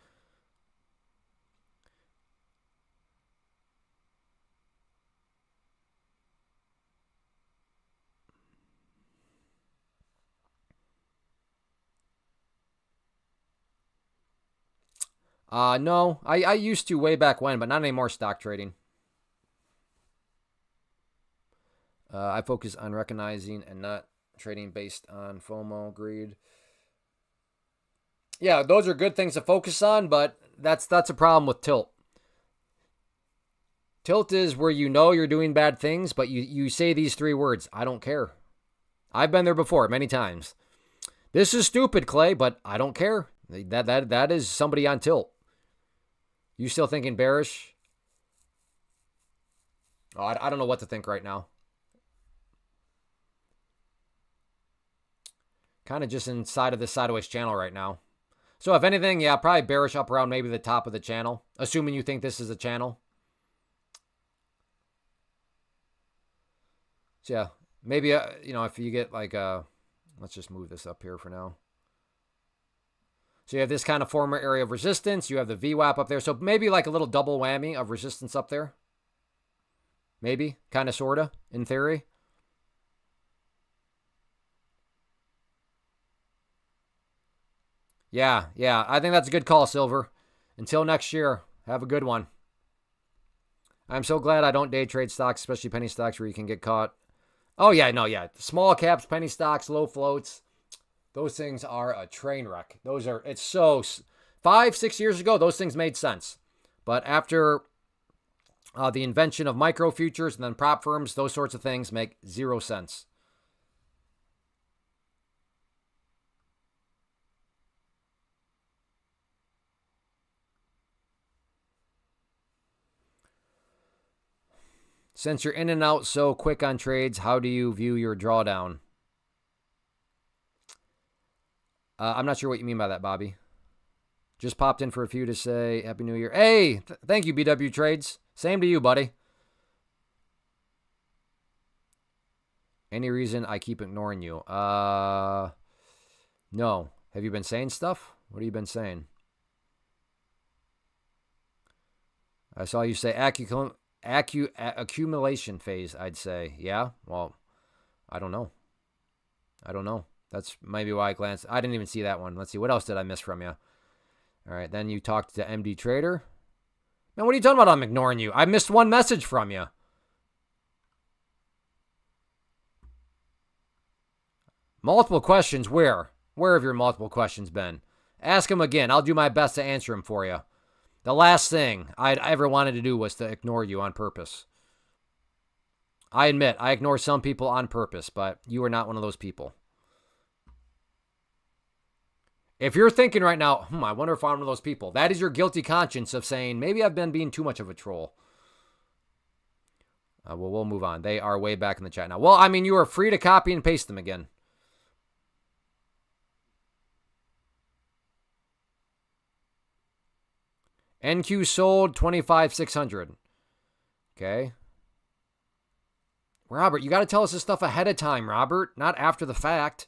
No, I used to way back when, but not anymore stock trading. I focus on recognizing and not trading based on FOMO, greed. Yeah, those are good things to focus on, but that's a problem with tilt. Tilt is where you know you're doing bad things, but you say these 3 words: I don't care. I've been there before many times. This is stupid, Clay, but I don't care. That is somebody on tilt. You still thinking bearish? Oh, I don't know what to think right now. Kind of just inside of this sideways channel right now. So if anything, yeah, probably bearish up around maybe the top of the channel, assuming you think this is a channel. So yeah, maybe, if you get like, let's just move this up here for now. So you have this kind of former area of resistance. You have the VWAP up there. So maybe like a little double whammy of resistance up there. Maybe, kind of, sort of, in theory. Yeah, I think that's a good call, Silver. Until next year, have a good one. I'm so glad I don't day trade stocks, especially penny stocks where you can get caught. Oh, yeah, no, yeah. Small caps, penny stocks, low floats. Those things are a train wreck. It's so, 5-6 years ago, those things made sense. But after the invention of micro futures and then prop firms, those sorts of things make 0 sense. Since you're in and out so quick on trades, how do you view your drawdown? I'm not sure what you mean by that, Bobby. Just popped in for a few to say Happy New Year. Hey, thank you, BW Trades. Same to you, buddy. Any reason I keep ignoring you? No. Have you been saying stuff? What have you been saying? I saw you say accumulation phase, I'd say. Yeah? Well, I don't know. That's maybe why I glanced. I didn't even see that one. Let's see. What else did I miss from you? All right. Then you talked to MD Trader. Man, what are you talking about? I'm ignoring you. I missed one message from you. Multiple questions? Where? Where have your multiple questions been? Ask them again. I'll do my best to answer them for you. The last thing I'd ever wanted to do was to ignore you on purpose. I admit, I ignore some people on purpose, but you are not one of those people. If you're thinking right now, I wonder if I'm one of those people, that is your guilty conscience of saying, maybe I've been being too much of a troll. Well, we'll move on. They are way back in the chat now. Well, I mean, you are free to copy and paste them again. NQ sold 25,600. Okay. Robert, you got to tell us this stuff ahead of time, Robert, not after the fact.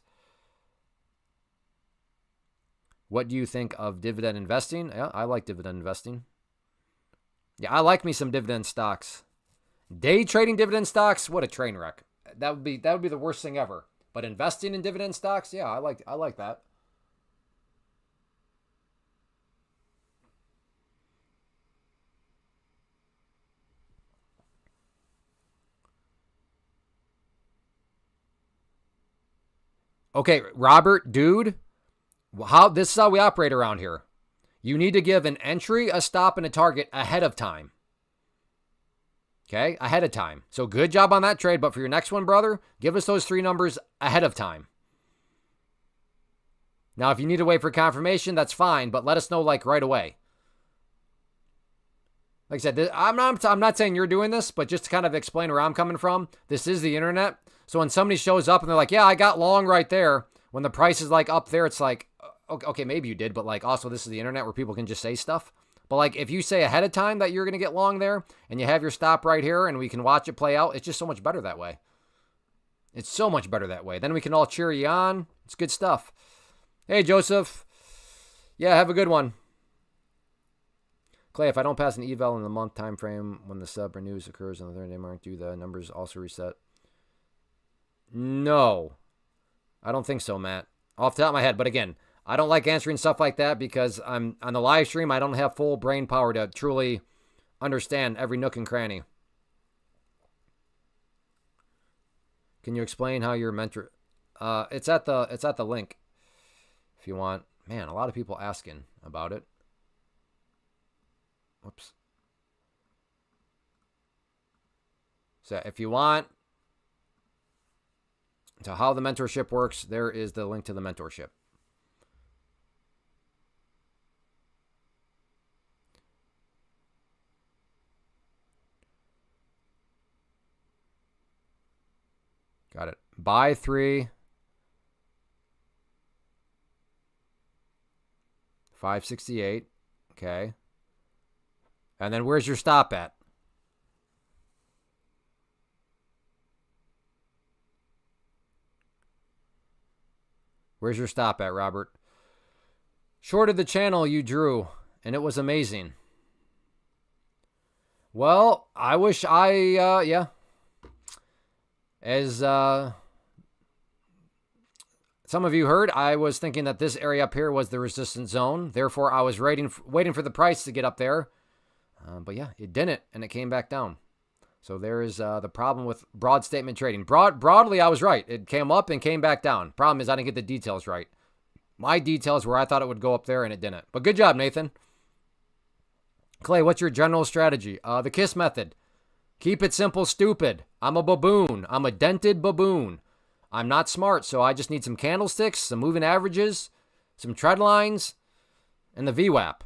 What do you think of dividend investing? Yeah, I like dividend investing. Yeah, I like me some dividend stocks. Day trading dividend stocks, what a train wreck. That would be the worst thing ever. But investing in dividend stocks, yeah, I like that. Okay, Robert, dude, this is how we operate around here. You need to give an entry, a stop, and a target ahead of time. Okay, ahead of time. So good job on that trade, but for your next one, brother, give us those 3 numbers ahead of time. Now, if you need to wait for confirmation, that's fine, but let us know like right away. Like I said, I'm not saying you're doing this, but just to kind of explain where I'm coming from, this is the internet. So when somebody shows up and they're like, yeah, I got long right there, when the price is like up there, it's like, okay, maybe you did, but like also this is the internet where people can just say stuff. But like if you say ahead of time that you're going to get long there and you have your stop right here and we can watch it play out, it's just so much better that way. It's so much better that way. Then we can all cheer you on. It's good stuff. Hey, Joseph. Yeah, have a good one. Clay, if I don't pass an eval in the month time frame when the sub renews occurs on the 30-day mark, do the numbers also reset? No. I don't think so, Matt. Off the top of my head. But again, I don't like answering stuff like that because I'm on the live stream. I don't have full brain power to truly understand every nook and cranny. Can you explain how your mentor? It's at the link if you want. Man, a lot of people asking about it. Whoops. So if you want to how the mentorship works, there is the link to the mentorship. Got it. Buy 3. 568. Okay. And then where's your stop at? Where's your stop at, Robert? Shorted the channel you drew, and it was amazing. Well, I wish yeah. As some of you heard, I was thinking that this area up here was the resistance zone. Therefore, I was waiting for the price to get up there. But yeah, it didn't, and it came back down. So there is the problem with broad statement trading. Broadly, I was right. It came up and came back down. Problem is I didn't get the details right. My details were I thought it would go up there, and it didn't. But good job, Nathan. Clay, what's your general strategy? The KISS method. Keep it simple, stupid. I'm a baboon. I'm a dented baboon. I'm not smart, so I just need some candlesticks, some moving averages, some trend lines, and the VWAP.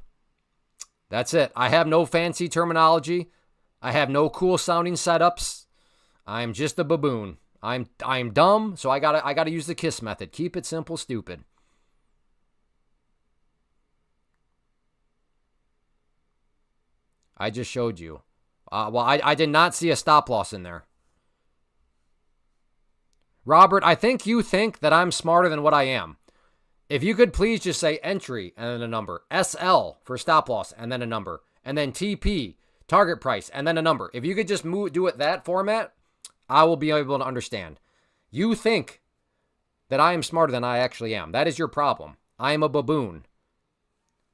That's it. I have no fancy terminology. I have no cool sounding setups. I'm just a baboon. I'm dumb, so I gotta use the KISS method. Keep it simple, stupid. I just showed you. Well, I did not see a stop loss in there. Robert, I think you think that I'm smarter than what I am. If you could please just say entry and then a number, SL for stop loss and then a number, and then TP, target price, and then a number. If you could just do it that format, I will be able to understand. You think that I am smarter than I actually am. That is your problem. I am a baboon.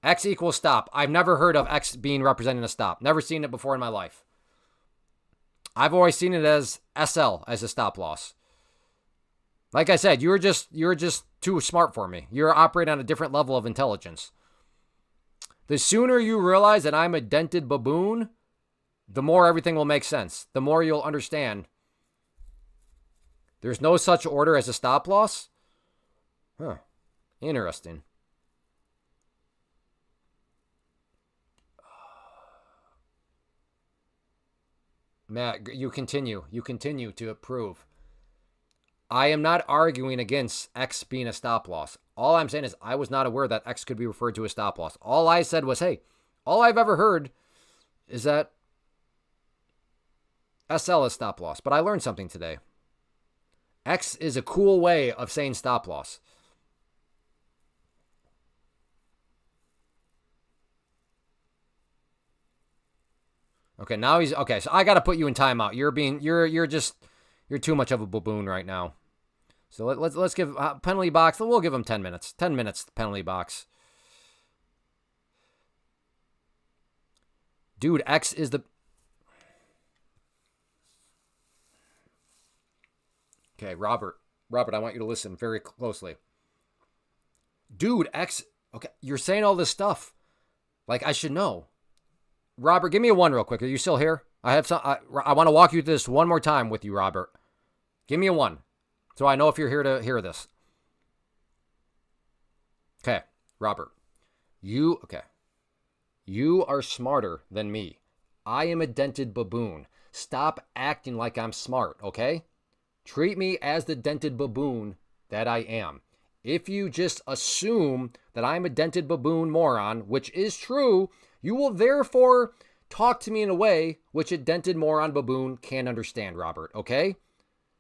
X equals stop. I've never heard of X being representing a stop. Never seen it before in my life. I've always seen it as SL, as a stop loss. Like I said, you're just too smart for me. You're operating on a different level of intelligence. The sooner you realize that I'm a dented baboon, the more everything will make sense. The more you'll understand. There's no such order as a stop loss? Huh. Interesting. Matt, you continue. You continue to approve. I am not arguing against X being a stop loss. All I'm saying is I was not aware that X could be referred to as stop loss. All I said was, hey, all I've ever heard is that SL is stop loss. But I learned something today. X is a cool way of saying stop loss. Okay, now he's okay. So I got to put you in timeout. You're too much of a baboon right now. So let's give penalty box. We'll give him 10 minutes. 10 minutes penalty box. Dude, X is the... Okay, Robert, I want you to listen very closely. Dude, X... Okay, you're saying all this stuff. Like, I should know. Robert, give me a 1 real quick. Are you still here? I want to walk you through this one more time with you, Robert. Give me a 1. So I know if you're here to hear this. Okay, Robert. You are smarter than me. I am a dented baboon. Stop acting like I'm smart, okay? Treat me as the dented baboon that I am. If you just assume that I'm a dented baboon moron, which is true, you will therefore talk to me in a way which a dented moron baboon can't understand, Robert, okay?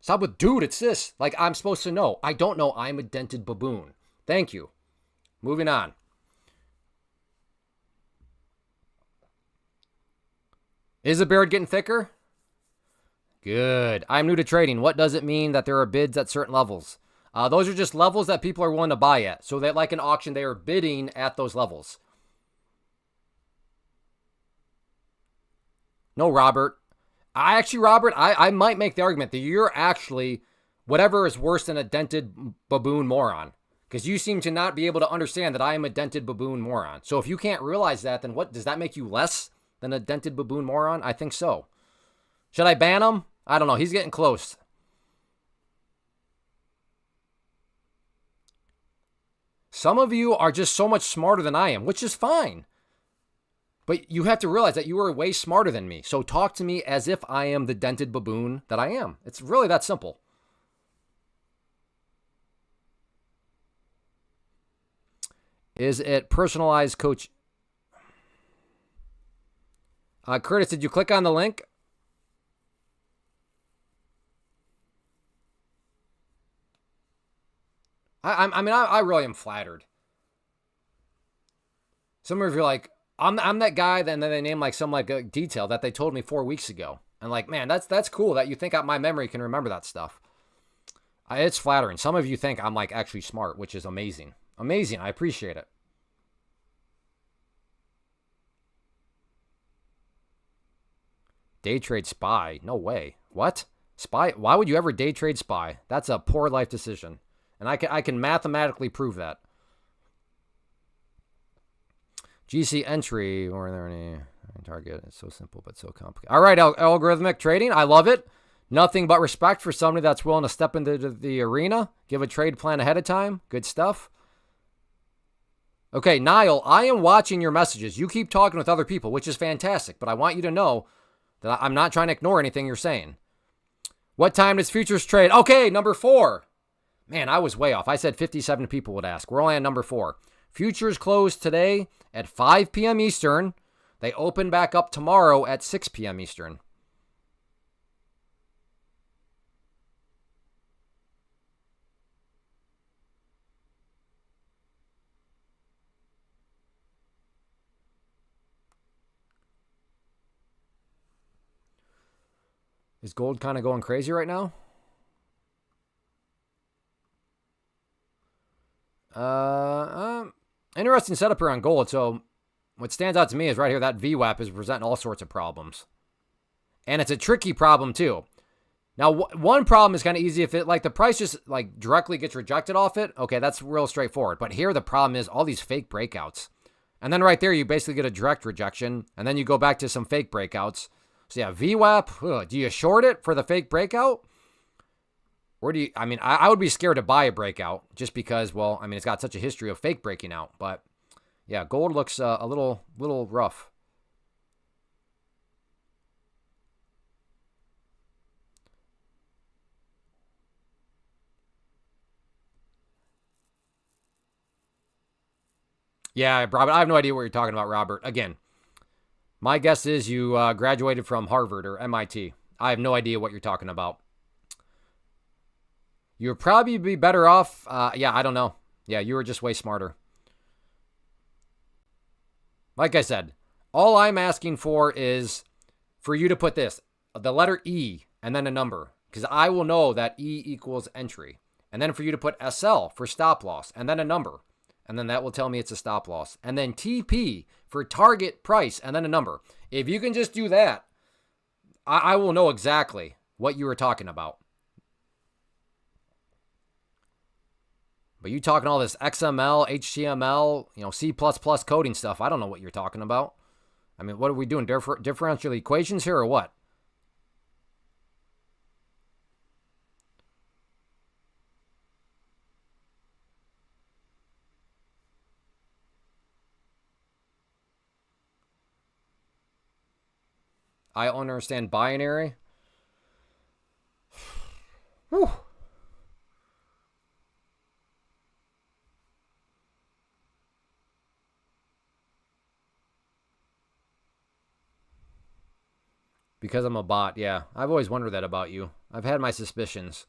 Stop with, dude, it's this. Like, I'm supposed to know. I don't know. I'm a dented baboon. Thank you. Moving on. Is the beard getting thicker? Good. I'm new to trading. What does it mean that there are bids at certain levels? Those are just levels that people are willing to buy at. So that, like an auction, they are bidding at those levels. No, Robert. Robert, I might make the argument that you're actually whatever is worse than a dented baboon moron. Because you seem to not be able to understand that I am a dented baboon moron. So if you can't realize that, then what does that make you less than a dented baboon moron? I think so. Should I ban him? I don't know. He's getting close. Some of you are just so much smarter than I am, which is fine. But you have to realize that you are way smarter than me. So talk to me as if I am the dented baboon that I am. It's really that simple. Is it personalized coach? Curtis, did you click on the link? I really am flattered. Some of you are like, I'm that guy, and then they name like some like a detail that they told me 4 weeks ago. And like, man, that's cool that you think my memory can remember that stuff. It's flattering. Some of you think I'm like actually smart, which is amazing. Amazing. I appreciate it. Day trade SPY. No way. What? SPY? Why would you ever day trade SPY? That's a poor life decision. And I can mathematically prove that. GC entry, or are there any target? It's so simple, but so complicated. All right, algorithmic trading. I love it. Nothing but respect for somebody that's willing to step into the arena, give a trade plan ahead of time. Good stuff. Okay, Niall, I am watching your messages. You keep talking with other people, which is fantastic, but I want you to know that I'm not trying to ignore anything you're saying. What time does futures trade? Okay, number 4. Man, I was way off. I said 57 people would ask. We're only on number 4. Futures close today at 5 p.m. Eastern. They open back up tomorrow at 6 p.m. Eastern. Is gold kind of going crazy right now? Interesting setup here on gold. So what stands out to me is right here, that VWAP is presenting all sorts of problems. And it's a tricky problem too. Now, one problem is kind of easy if it, like, the price just like directly gets rejected off it. Okay, that's real straightforward. But here the problem is all these fake breakouts. And then right there, you basically get a direct rejection. And then you go back to some fake breakouts. So yeah, VWAP, do you short it for the fake breakout? Or do you, I mean, I would be scared to buy a breakout just because, well, I mean, it's got such a history of fake breaking out. But yeah, gold looks a little rough. Yeah, Robert, I have no idea what you're talking about, Robert. Again, my guess is you graduated from Harvard or MIT. I have no idea what you're talking about. You'd probably be better off. Yeah, I don't know. Yeah, you were just way smarter. Like I said, all I'm asking for is for you to put this, the letter E, and then a number, because I will know that E equals entry. And then for you to put SL for stop loss, and then a number. And then that will tell me it's a stop loss. And then TP for target price, and then a number. If you can just do that, I will know exactly what you were talking about. But you talking all this XML, HTML, C++ coding stuff. I don't know what you're talking about. I mean, what are we doing? Differential equations here or what? I don't understand binary. Whew. Because I'm a bot, yeah. I've always wondered that about you. I've had my suspicions.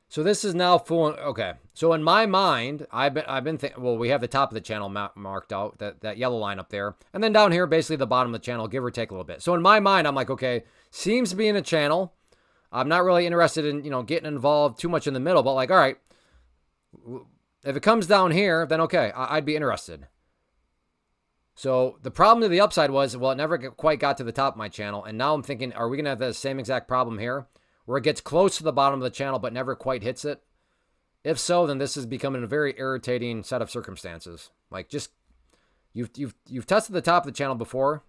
So this is now full. Okay. So in my mind, I've been thinking. Well, we have the top of the channel marked out, that yellow line up there, and then down here, basically the bottom of the channel, give or take a little bit. So in my mind, I'm like, okay, seems to be in a channel. I'm not really interested in getting involved too much in the middle, but like, all right, if it comes down here, then okay, I'd be interested. So the problem to the upside was, well, it never quite got to the top of my channel, and now I'm thinking, are we gonna have the same exact problem here? Where it gets close to the bottom of the channel but never quite hits it? If so, then this is becoming a very irritating set of circumstances. Like, just you've tested the top of the channel before.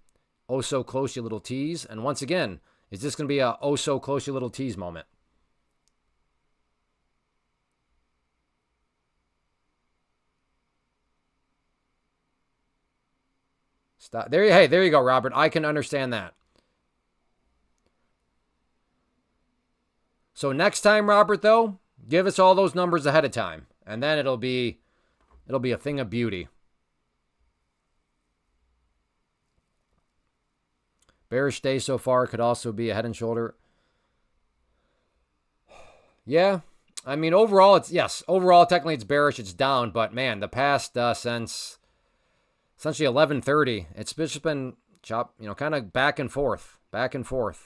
Oh, so close, you little tease. And once again, is this going to be a oh, so close, you little tease moment? Stop. Hey, there you go, Robert. I can understand that. So next time, Robert, though, give us all those numbers ahead of time, and then it'll be a thing of beauty. Bearish day so far could also be a head and shoulder. Yeah, I mean, overall, overall, technically it's bearish, it's down, but man, the past since essentially 11:30, it's just been kind of back and forth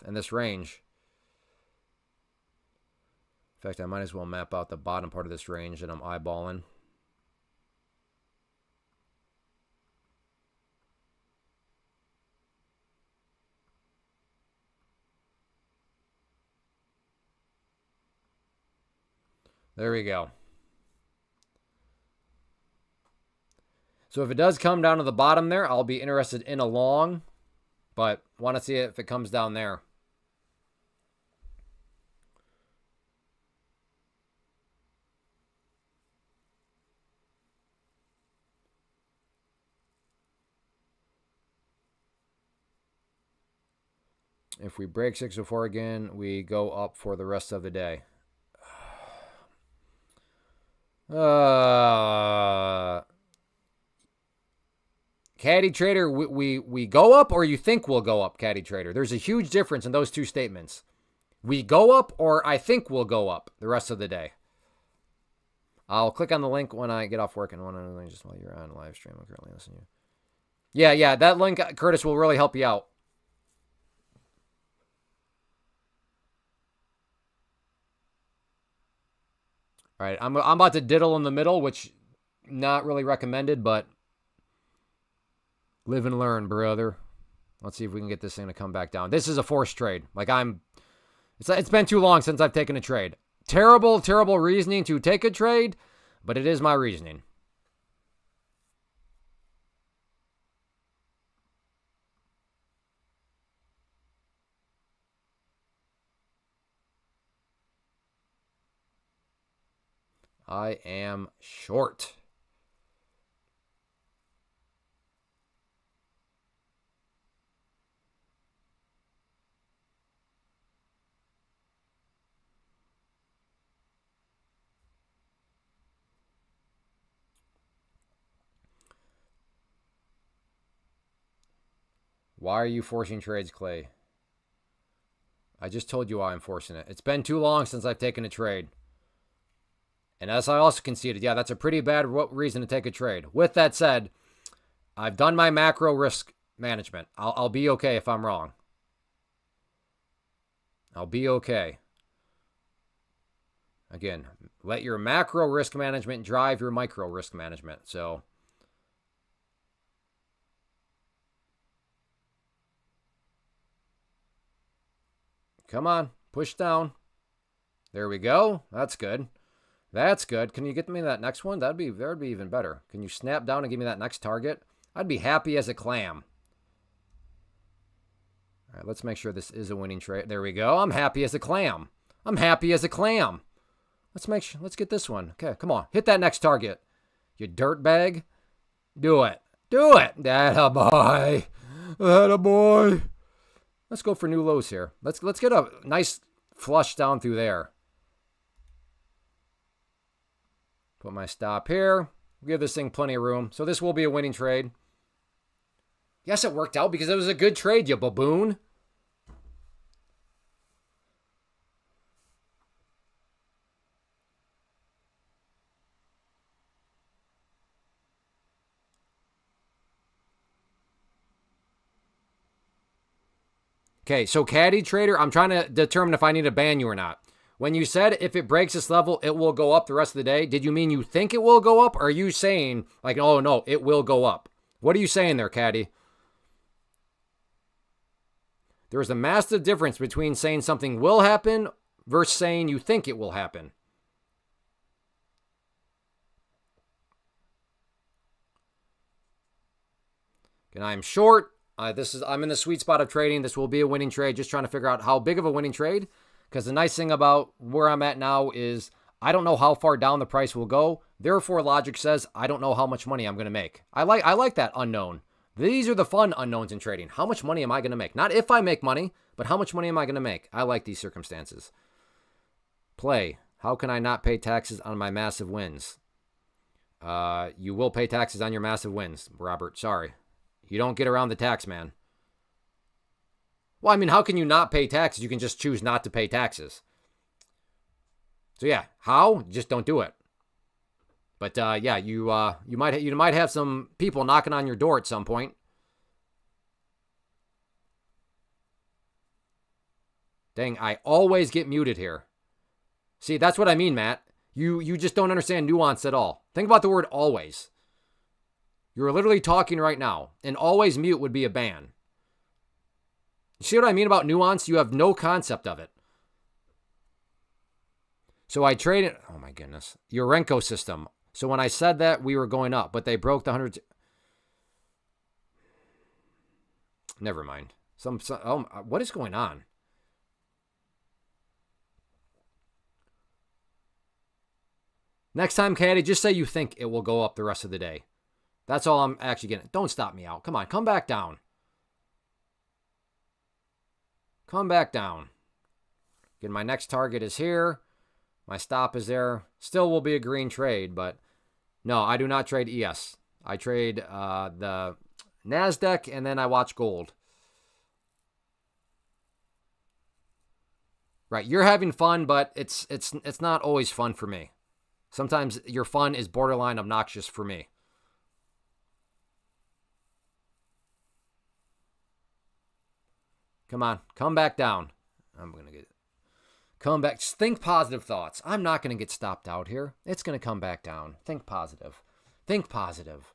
in this range. In fact, I might as well map out the bottom part of this range that I'm eyeballing. There we go. So if it does come down to the bottom there, I'll be interested in a long, but want to see if it comes down there. If we break 604 again, we go up for the rest of the day. Caddy Trader, we go up or you think we'll go up, Caddy Trader. There's a huge difference in those two statements. We go up or I think we'll go up the rest of the day. I'll click on the link when I get off work and one other thing just while you're on live stream. I'm currently listening to you. Yeah, that link, Curtis, will really help you out. All right, I'm about to diddle in the middle, which not really recommended, but live and learn, brother. Let's see if we can get this thing to come back down. This is a forced trade. Like it's been too long since I've taken a trade. Terrible, terrible reasoning to take a trade, but it is my reasoning. I am short. Why are you forcing trades, Clay? I just told you why I'm forcing it. It's been too long since I've taken a trade. And as I also conceded, yeah, that's a pretty bad reason to take a trade. With that said, I've done my macro risk management. I'll be okay if I'm wrong. I'll be okay. Again, let your macro risk management drive your micro risk management. So, come on, push down. There we go. That's good. That's good. Can you get me that next one? That'd be even better. Can you snap down and give me that next target? I'd be happy as a clam. All right, let's make sure this is a winning trade. There we go. I'm happy as a clam. I'm happy as a clam. Let's get this one. Okay, come on. Hit that next target. You dirtbag. Do it. Do it. That boy. That boy. Let's go for new lows here. Let's get a nice flush down through there. Put my stop here. Give this thing plenty of room. So this will be a winning trade. Yes, it worked out because it was a good trade, you baboon. Okay, so Caddy Trader, I'm trying to determine if I need to ban you or not. When you said if it breaks this level, it will go up the rest of the day, did you mean you think it will go up? Or are you saying, like, oh, no, it will go up? What are you saying there, Caddy? There's a massive difference between saying something will happen versus saying you think it will happen. And I'm short. I'm in the sweet spot of trading. This will be a winning trade. Just trying to figure out how big of a winning trade. Because the nice thing about where I'm at now is I don't know how far down the price will go. Therefore, logic says I don't know how much money I'm going to make. I like that unknown. These are the fun unknowns in trading. How much money am I going to make? Not if I make money, but how much money am I going to make? I like these circumstances. Play. How can I not pay taxes on my massive wins? You will pay taxes on your massive wins, Robert. Sorry. You don't get around the tax, man. Well, I mean, how can you not pay taxes? You can just choose not to pay taxes. So yeah, how? Just don't do it. But yeah, you might have some people knocking on your door at some point. Dang, I always get muted here. See, that's what I mean, Matt. You just don't understand nuance at all. Think about the word always. You're literally talking right now, and always mute would be a ban. You see what I mean about nuance? You have no concept of it. So I traded, oh my goodness, your Renko system. So when I said that, we were going up, but they broke the 100. Never mind. What is going on? Next time, Caddy, just say you think it will go up the rest of the day. That's all I'm actually getting. Don't stop me out. Come on, come back down. Come back down. Again, my next target is here. My stop is there. Still will be a green trade, but no, I do not trade ES. I trade the NASDAQ, and then I watch gold. Right, you're having fun, but it's not always fun for me. Sometimes your fun is borderline obnoxious for me. Come on, come back down. I'm going to get come back. Just think positive thoughts. I'm not going to get stopped out here. It's going to come back down. Think positive. Think positive.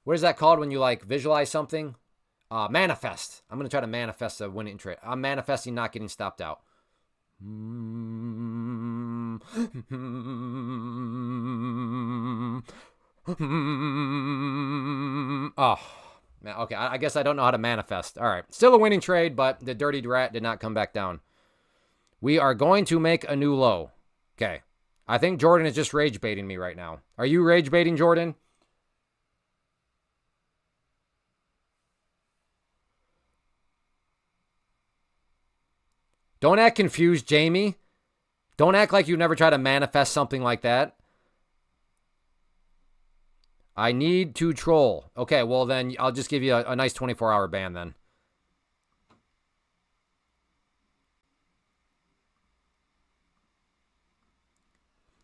What is that called when you like visualize something? Manifest. I'm going to try to manifest a winning trade. I'm manifesting not getting stopped out. Oh, man. Okay, I guess I don't know how to manifest. All right. Still a winning trade, but the dirty rat did not come back down. We are going to make a new low. Okay. I think Jordan is just rage baiting me right now. Are you rage baiting, Jordan? Don't act confused, Jamie. Don't act like you never try to manifest something like that. I need to troll. Okay, well then I'll just give you a nice 24-hour ban then.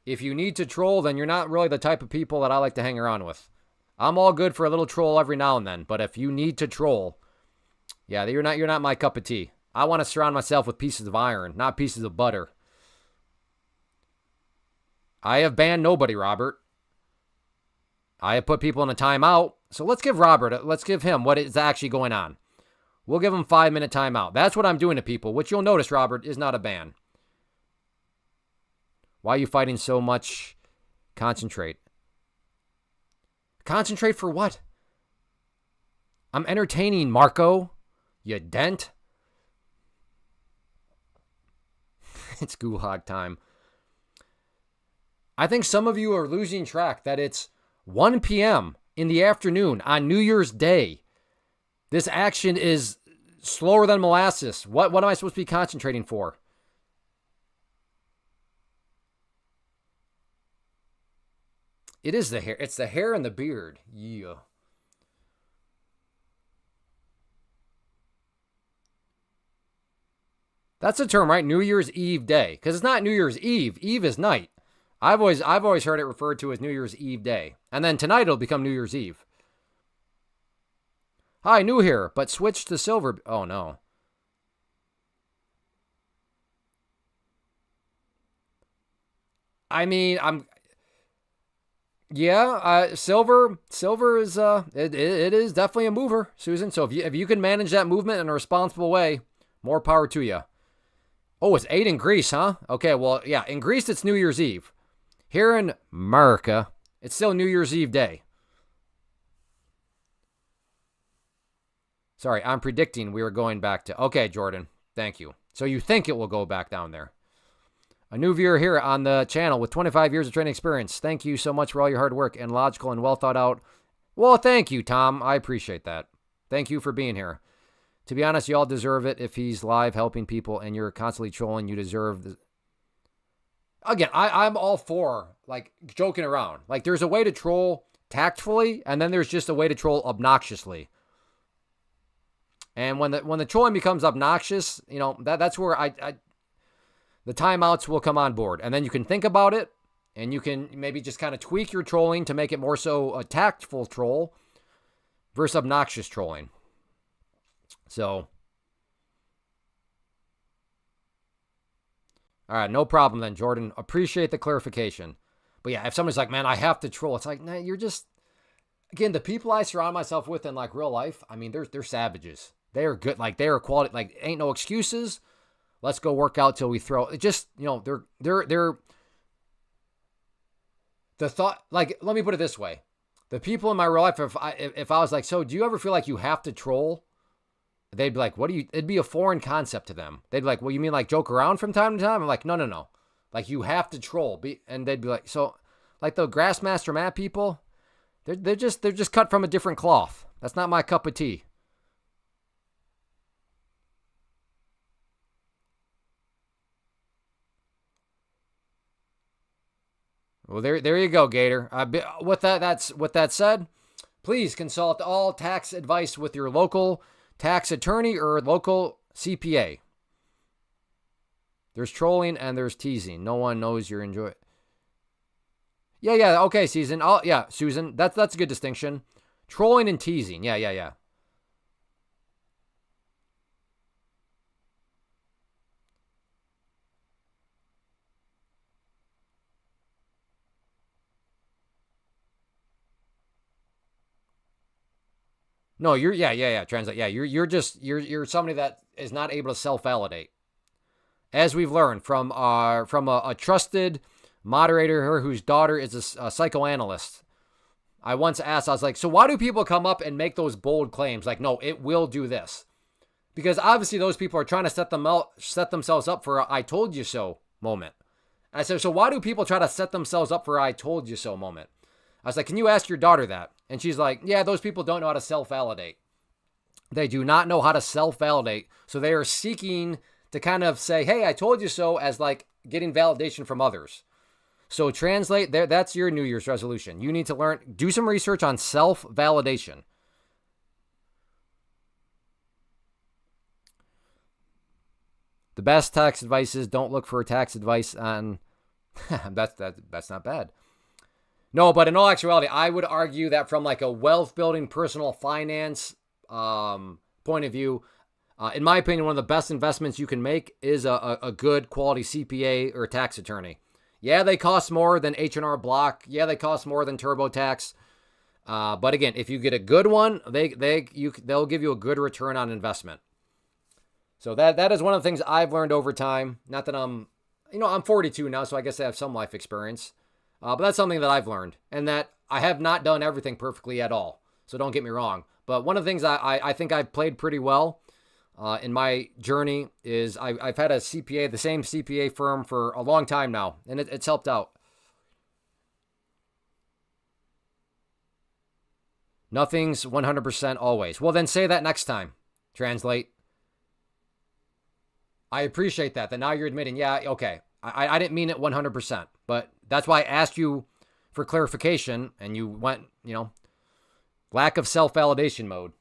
If you need to troll, then you're not really the type of people that I like to hang around with. I'm all good for a little troll every now and then, but if you need to troll, yeah, you're not my cup of tea. I want to surround myself with pieces of iron, not pieces of butter. I have banned nobody, Robert. I have put people in a timeout. So let's give him what is actually going on. We'll give him 5-minute timeout. That's what I'm doing to people, which you'll notice, Robert, is not a ban. Why are you fighting so much? Concentrate. Concentrate for what? I'm entertaining, Marco. You dent. It's gulag time. I think some of you are losing track that it's 1 p.m. in the afternoon on New Year's Day. This action is slower than molasses. What am I supposed to be concentrating for? It is the hair. It's the hair and the beard. Yeah. That's the term, right? New Year's Eve day. Because it's not New Year's Eve. Eve is night. I've always heard it referred to as New Year's Eve day. And then tonight it'll become New Year's Eve. Hi, new here, but switch to silver. Oh, no. I mean, silver is it is definitely a mover, Susan. So if you can manage that movement in a responsible way, more power to you. Oh, it's 8 in Greece, huh? Okay, well, yeah, in Greece it's New Year's Eve. Here in America, it's still New Year's Eve day. Sorry, I'm predicting we were going back to... Okay, Jordan, thank you. So you think it will go back down there. A new viewer here on the channel with 25 years of training experience. Thank you so much for all your hard work and logical and well thought out. Well, thank you, Tom. I appreciate that. Thank you for being here. To be honest, you all deserve it. If he's live helping people and you're constantly trolling, you deserve the... Again, I'm all for, like, joking around. Like, there's a way to troll tactfully, and then there's just a way to troll obnoxiously. And when the trolling becomes obnoxious, you know, that's where the timeouts will come on board. And then you can think about it, and you can maybe just kind of tweak your trolling to make it more so a tactful troll versus obnoxious trolling. So, all right, no problem then, Jordan. Appreciate the clarification. But yeah, if somebody's like, man, I have to troll, it's like, nah, you're just, again, the people I surround myself with in like real life, I mean, they're savages. They are good. Like, they are quality. Like, ain't no excuses. Let's go work out till we throw. It just, you know, they're the thought, like, let me put it this way. The people in my real life, if I was like, so do you ever feel like you have to troll? They'd be like, what do you, it'd be a foreign concept to them. They'd be like, well, you mean like joke around from time to time? I'm like, no. Like, you have to troll. And they'd be like, so, like the Grassmaster Matt people, they're just cut from a different cloth. That's not my cup of tea. Well, there you go, Gator. With that said, Please consult all tax advice with your local tax attorney or local CPA. There's trolling and there's teasing. No one knows you're enjoying. Yeah. Okay, Susan. Yeah, Susan. That's a good distinction. Trolling and teasing. Yeah. No, yeah. Translate. Yeah, you're somebody that is not able to self-validate. As we've learned from a trusted moderator whose daughter is a psychoanalyst. I once asked, I was like, so why do people come up and make those bold claims? Like, no, it will do this. Because obviously those people are trying to set themselves up for a I told you so moment. I said, so why do people try to set themselves up for a I told you so moment? I was like, can you ask your daughter that? And she's like, yeah, those people don't know how to self-validate. They do not know how to self-validate. So they are seeking to kind of say, hey, I told you so, as like getting validation from others. So translate there. That's your New Year's resolution. You need to do some research on self-validation. The best tax advice is don't look for tax advice on. that's not bad. No, but in all actuality, I would argue that from like a wealth building, personal finance point of view, in my opinion, one of the best investments you can make is a good quality CPA or tax attorney. Yeah, they cost more than H&R Block. Yeah, they cost more than TurboTax. But again, if you get a good one, they'll give you a good return on investment. So that is one of the things I've learned over time. Not that I'm 42 now, so I guess I have some life experience. But that's something that I've learned, and that I have not done everything perfectly at all. So don't get me wrong. But one of the things I think I've played pretty well in my journey is I've had a CPA, the same CPA firm for a long time now, and it's helped out. Nothing's 100% always. Well, then say that next time. Translate. I appreciate that now you're admitting, yeah, okay, I didn't mean it 100%, but that's why I asked you for clarification, and you went, lack of self-validation mode.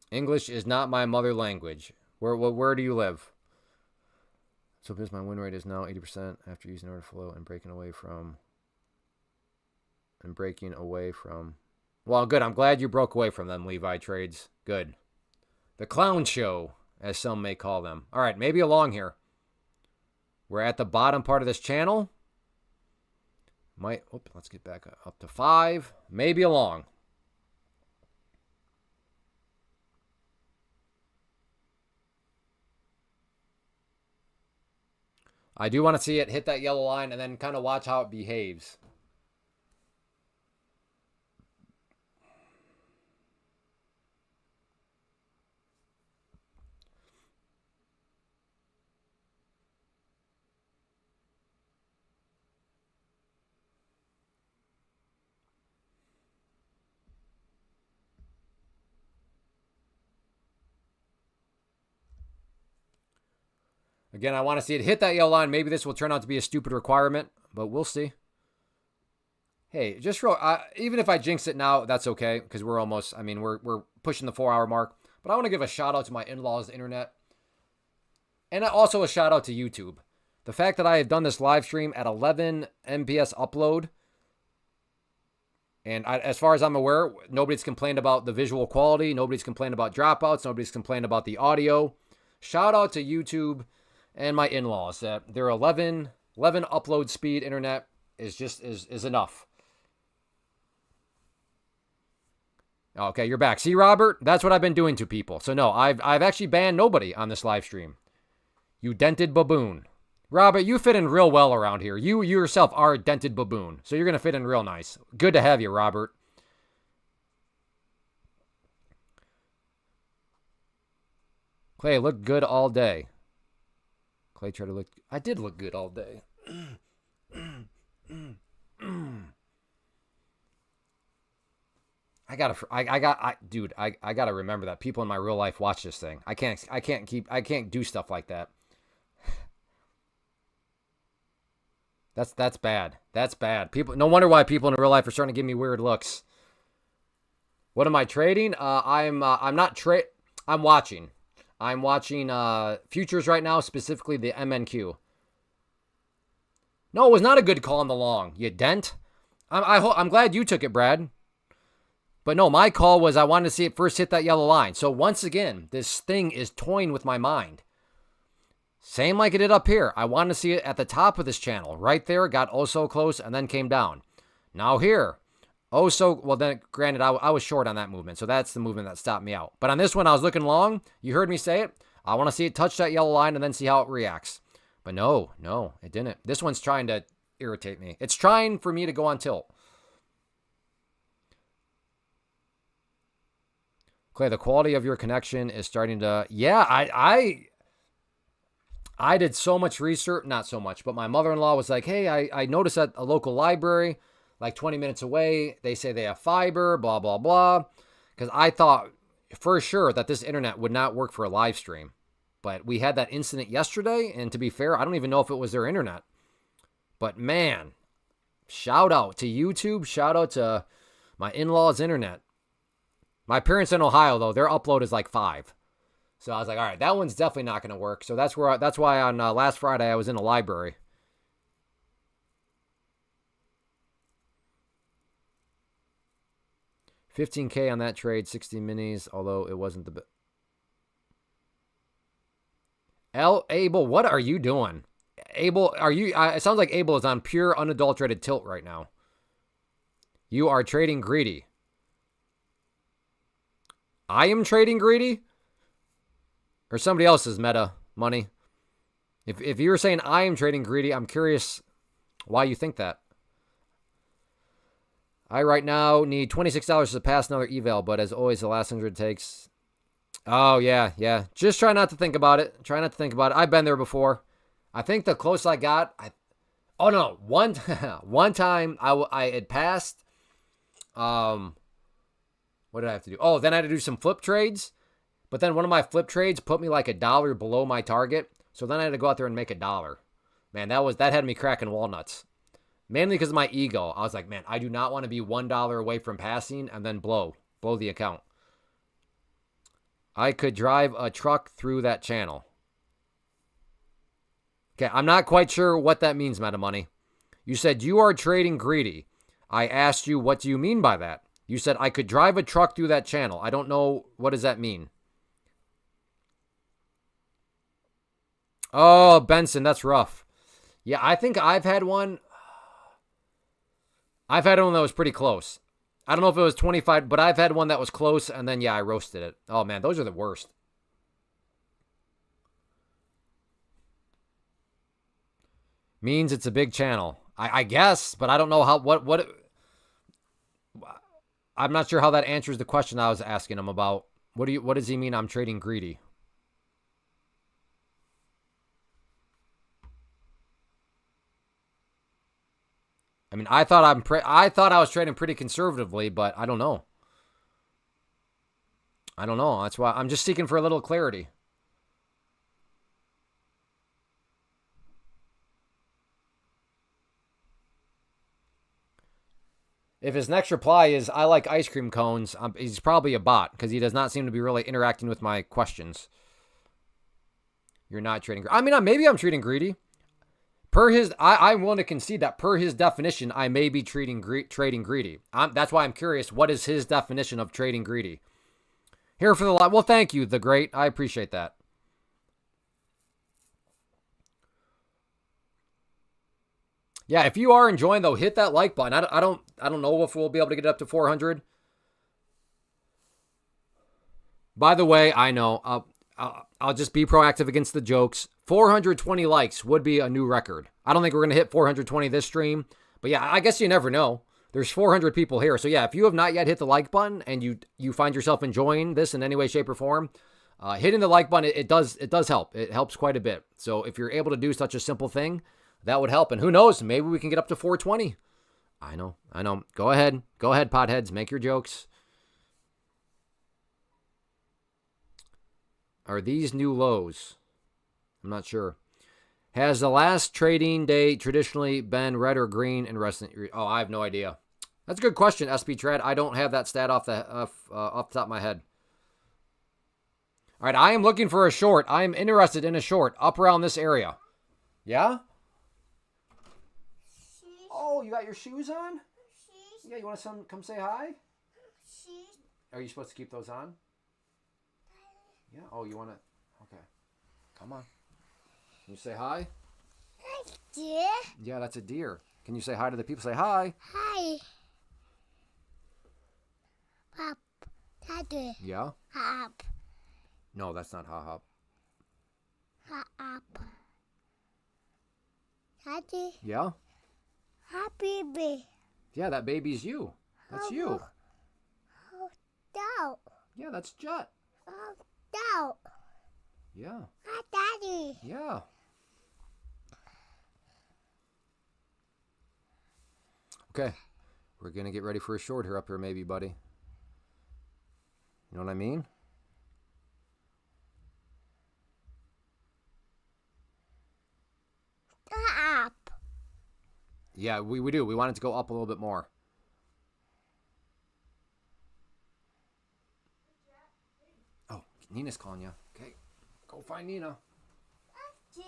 English is not my mother language. Where do you live? So because my win rate is now 80% after using order flow and breaking away from. Well, good. I'm glad you broke away from them, Levi Trades. Good. The clown show, as some may call them. All right, maybe along here. We're at the bottom part of this channel. Let's get back up to 5. Maybe along. I do want to see it hit that yellow line and then kind of watch how it behaves. Again, I want to see it hit that yellow line. Maybe this will turn out to be a stupid requirement, but we'll see. Hey, just even if I jinx it now, that's okay, because we're almost, we're pushing the 4-hour mark. But I want to give a shout out to my in-laws' internet. And also a shout out to YouTube. The fact that I have done this live stream at 11 Mbps upload, and as far as I'm aware, nobody's complained about the visual quality. Nobody's complained about dropouts. Nobody's complained about the audio. Shout out to YouTube and my in-laws. Their 11 upload speed internet is enough. Okay, you're back. See, Robert? That's what I've been doing to people. So no, I've actually banned nobody on this live stream. You dented baboon. Robert, you fit in real well around here. You yourself are a dented baboon, so you're going to fit in real nice. Good to have you, Robert. Clay looked good all day. Clay tried to look. I did look good all day. Dude, I gotta remember that people in my real life watch this thing. I can't do stuff like that. That's bad. That's bad. People, no wonder why people in real life are starting to give me weird looks. What am I trading? I'm not I'm watching. I'm watching futures right now, specifically the MNQ. No, it was not a good call on the long. You dent. I'm glad you took it, Brad. But no, my call was I wanted to see it first hit that yellow line. So once again, this thing is toying with my mind. Same like it did up here. I wanted to see it at the top of this channel. Right there, got oh so close and then came down. Now here, oh so, well then granted I was short on that movement. So that's the movement that stopped me out. But on this one, I was looking long. You heard me say it. I want to see it touch that yellow line and then see how it reacts. But no, it didn't. This one's trying to irritate me. It's trying for me to go on tilt. Clay, the quality of your connection is starting to, yeah, I did so much research, not so much, but my mother-in-law was like, hey, I noticed at a local library, like 20 minutes away, they say they have fiber, blah, blah, blah. Because I thought for sure that this internet would not work for a live stream. But we had that incident yesterday, and to be fair, I don't even know if it was their internet. But man, shout out to YouTube, shout out to my in-laws' internet. My parents in Ohio, though, their upload is like 5. So I was like, all right, that one's definitely not going to work. So that's why on last Friday I was in a library. $15K on that trade, 60 minis, although it wasn't the best. Abel, what are you doing? Abel, it sounds like Abel is on pure unadulterated tilt right now. You are trading greedy. I am trading greedy? Or somebody else's meta money? If you're saying I am trading greedy, I'm curious why you think that. I right now need $26 to pass another eval, but as always, the last 100 takes. Oh, yeah. Just try not to think about it. I've been there before. I think the closest I got, one time I had passed. What did I have to do? Oh, then I had to do some flip trades. But then one of my flip trades put me like $1 below my target. So then I had to go out there and make $1. Man, that had me cracking walnuts. Mainly because of my ego. I was like, man, I do not want to be $1 away from passing and then blow the account. I could drive a truck through that channel. Okay, I'm not quite sure what that means, Meta Money. You said you are trading greedy. I asked you, what do you mean by that? You said I could drive a truck through that channel. I don't know, what does that mean? Oh, Benson, that's rough. Yeah, I think I've had one. I've had one that was pretty close. I don't know if it was 25, but I've had one that was close, and then, yeah, I roasted it. Oh, man, those are the worst. Means it's a big channel. I guess, but I don't know how, I'm not sure how that answers the question I was asking him about. What does he mean I'm trading greedy? I mean, I thought I was trading pretty conservatively, but I don't know. That's why I'm just seeking for a little clarity. If his next reply is, I like ice cream cones, he's probably a bot because he does not seem to be really interacting with my questions. You're not trading. I mean, maybe I'm trading greedy. I'm willing to concede that per his definition, I may be trading greedy. That's why I'm curious. What is his definition of trading greedy? Here for the live. Well, thank you, the great. I appreciate that. Yeah, if you are enjoying though, hit that like button. I don't know if we'll be able to get up to 400. By the way, I know I'll just be proactive against the jokes. 420 likes would be a new record. I don't think we're going to hit 420 this stream. But yeah, I guess you never know. There's 400 people here. So yeah, if you have not yet hit the like button and you find yourself enjoying this in any way, shape, or form, hitting the like button, it does help. It helps quite a bit. So if you're able to do such a simple thing, that would help. And who knows, maybe we can get up to 420. I know. Go ahead, potheads. Make your jokes. Are these new lows? I'm not sure. Has the last trading day traditionally been red or green in wrestling? Oh, I have no idea. That's a good question, SB Trad. I don't have that stat off the top of my head. All right, I am looking for a short. I am interested in a short up around this area. Yeah? Oh, you got your shoes on? Yeah, you want to come say hi? Are you supposed to keep those on? Yeah. Oh, you want to? Okay. Come on. Can you say hi? Deer? Yeah, that's a deer. Can you say hi to the people? Say hi. Hi. Pop. Daddy. Yeah? Hop. No, that's not ha hop. Hop. Daddy. Yeah? Hi, baby. Yeah, that baby's you. That's you. Oh, no. Yeah, that's Jet. Oh, no. Yeah. Hi, Daddy. Yeah. Okay. We're going to get ready for a short here up here maybe, buddy. You know what I mean? Up. Yeah, we do. We want it to go up a little bit more. Oh, Nina's calling you. Okay. Go find Nina.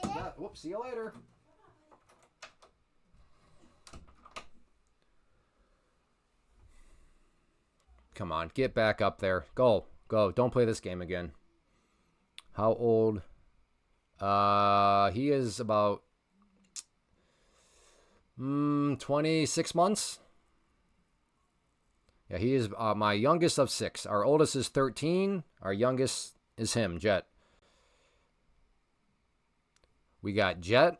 Yeah. Whoops. See you later. Come on. Get back up there. Go. Don't play this game again. How old? He is about 26 months. Yeah, he is my youngest of 6. Our oldest is 13. Our youngest is him, Jet. We got Jet.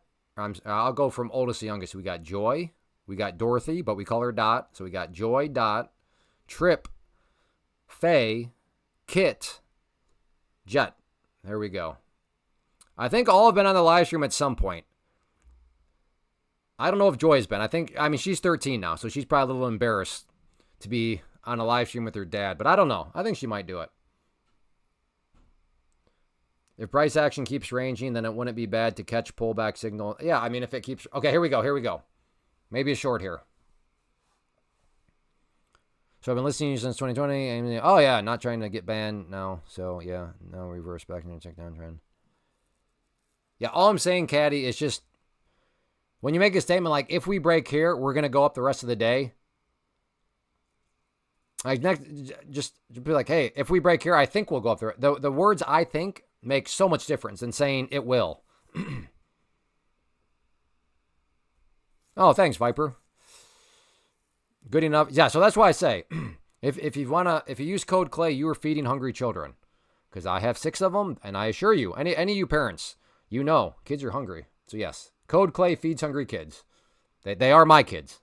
I'll go from oldest to youngest. We got Joy. We got Dorothy, but we call her Dot. So we got Joy, Dot, Trip, Faye, Kit, Jet. There we go. I think all have been on the live stream at some point. I don't know if Joy's been. I mean, she's 13 now, so she's probably a little embarrassed to be on a live stream with her dad, but I don't know. I think she might do it. If price action keeps ranging, then it wouldn't be bad to catch pullback signal. Yeah, I mean, if it keeps... Okay, here we go. Maybe a short here. So I've been listening to you since 2020. Oh, yeah, not trying to get banned. No, so yeah, no reverse back and check downtrend. Yeah, all I'm saying, Caddy, is just when you make a statement like, if we break here, we're going to go up the rest of the day. Like, just be like, hey, if we break here, I think we'll go up there. The words I think make so much difference than saying it will. Oh, thanks, Viper. Good enough. Yeah, so that's why I say, if you use code Clay, you are feeding hungry children. Because I have 6 of them, and I assure you, any of you parents, you know, kids are hungry. So yes, code Clay feeds hungry kids. They are my kids.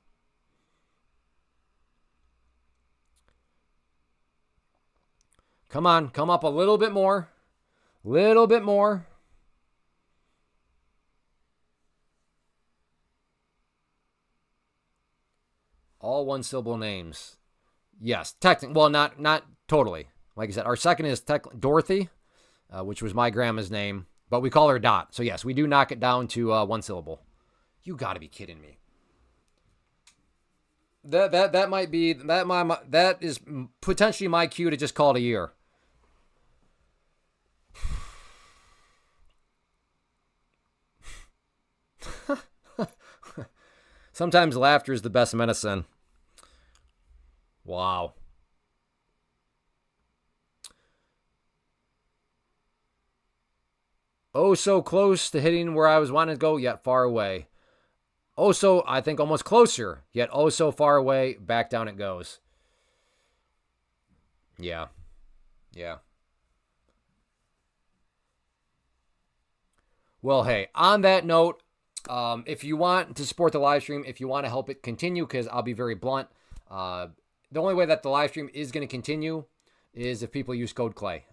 Come on, come up a little bit more. Little bit more. All one syllable names. Yes, technically. Well, not totally. Like I said, our second is Dorothy, which was my grandma's name, but we call her Dot. So yes, we do knock it down to one syllable. You got to be kidding me. That might be that is potentially my cue to just call it a year. Sometimes laughter is the best medicine. Wow. Oh, so close to hitting where I was wanting to go, yet far away. Oh, so I think almost closer, yet oh so far away. Back down it goes. Yeah. Well, hey, on that note, if you want to support the live stream, if you want to help it continue, because I'll be very blunt, the only way that the live stream is going to continue is if people use code Clay.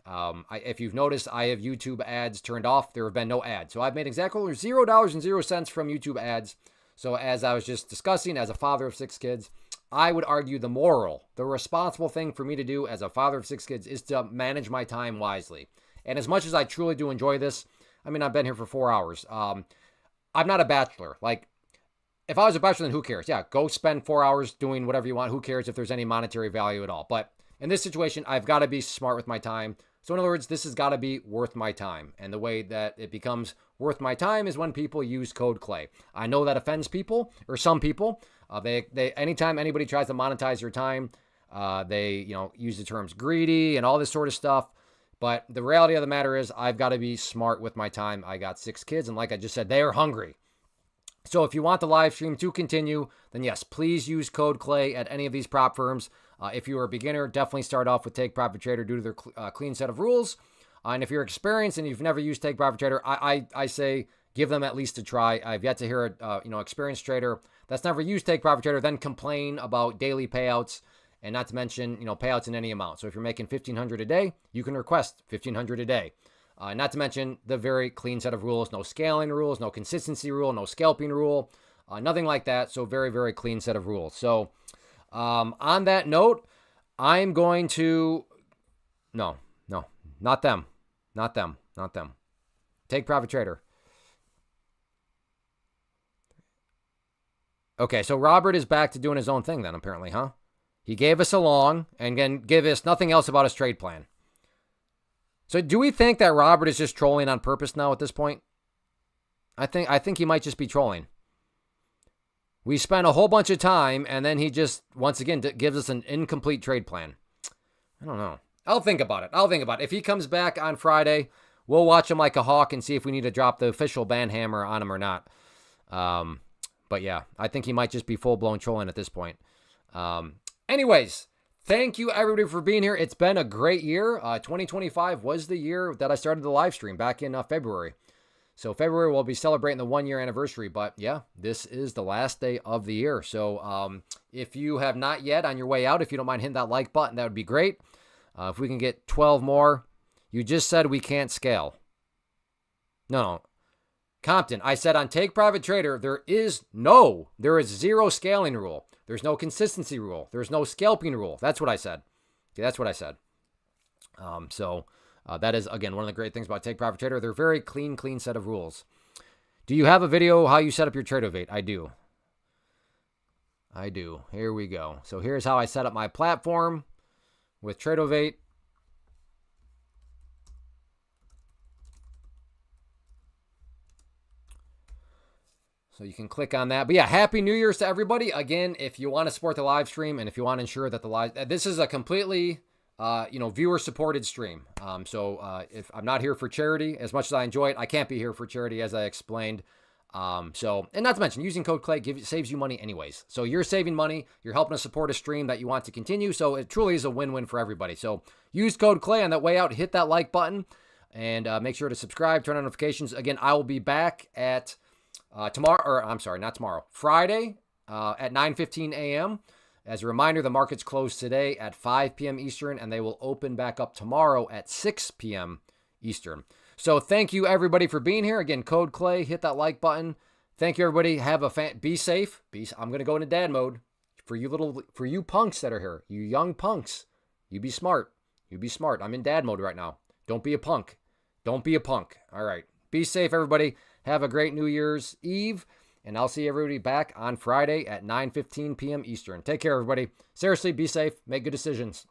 If you've noticed, I have YouTube ads turned off. There have been no ads. So I've made exactly $0.00 from YouTube ads. So as I was just discussing, as a father of 6 kids, I would argue the responsible thing for me to do as a father of 6 kids is to manage my time wisely. And as much as I truly do enjoy this, I mean, I've been here for 4 hours. I'm not a bachelor. Like, if I was a bachelor, then who cares? Yeah, go spend 4 hours doing whatever you want. Who cares if there's any monetary value at all? But in this situation, I've got to be smart with my time. So in other words, this has got to be worth my time. And the way that it becomes worth my time is when people use code CLAY. I know that offends people, or some people. They anytime anybody tries to monetize your time, they use the terms greedy and all this sort of stuff. But the reality of the matter is I've got to be smart with my time. I got 6 kids, and like I just said, they are hungry. So if you want the live stream to continue, then yes, please use code CLAY at any of these prop firms. If you are a beginner, definitely start off with Take Profit Trader due to their clean set of rules. And if you're experienced and you've never used Take Profit Trader, I say give them at least a try. I've yet to hear a experienced trader that's never used Take Profit Trader then complain about daily payouts, and not to mention payouts in any amount. So if you're making $1,500 a day, you can request $1,500 a day. Not to mention the very clean set of rules, no scaling rules, no consistency rule, no scalping rule, nothing like that. So very, very clean set of rules. So on that note, I'm going to, no, not them. Take Profit Trader. Okay, so Robert is back to doing his own thing then, apparently, huh? He gave us a long and then gave us nothing else about his trade plan. So do we think that Robert is just trolling on purpose now at this point? I think he might just be trolling. We spent a whole bunch of time, and then he just, once again, gives us an incomplete trade plan. I don't know. I'll think about it. If he comes back on Friday, we'll watch him like a hawk and see if we need to drop the official ban hammer on him or not. But yeah, I think he might just be full-blown trolling at this point. Anyways, thank you, everybody, for being here. It's been a great year. 2025 was the year that I started the live stream back in February. So February, we'll be celebrating the 1-year anniversary. But yeah, this is the last day of the year. So if you have not yet on your way out, if you don't mind hitting that like button, that would be great. If we can get 12 more. You just said we can't scale. No. Compton, I said on Take Profit Trader, there is zero scaling rule. There's no consistency rule. There's no scalping rule. That's what I said. Okay, that's what I said. That is, again, one of the great things about Take Profit Trader. They're very clean set of rules. Do you have a video how you set up your Tradeovate? I do. Here we go. So here's how I set up my platform with Tradeovate. So you can click on that. But yeah, Happy New Year's to everybody. Again, if you want to support the live stream and if you want to ensure that this is a completely, viewer-supported stream. If I'm not here for charity, as much as I enjoy it, I can't be here for charity, as I explained. And not to mention, using code CLAY saves you money anyways. So you're saving money. You're helping to support a stream that you want to continue. So it truly is a win-win for everybody. So use code CLAY on that way out. Hit that like button and make sure to subscribe, turn on notifications. Again, I will be back at Friday at 9:15 a.m. As a reminder, the markets closed today at 5 p.m. Eastern, and they will open back up tomorrow at 6 p.m. Eastern. So thank you, everybody, for being here. Again, code CLAY, hit that like button. Thank you, everybody. Be safe. I'm going to go into dad mode. For you punks that are here, you young punks, you be smart. I'm in dad mode right now. Don't be a punk. All right. Be safe, everybody. Have a great New Year's Eve, and I'll see everybody back on Friday at 9:15 p.m. Eastern. Take care, everybody. Seriously, be safe. Make good decisions.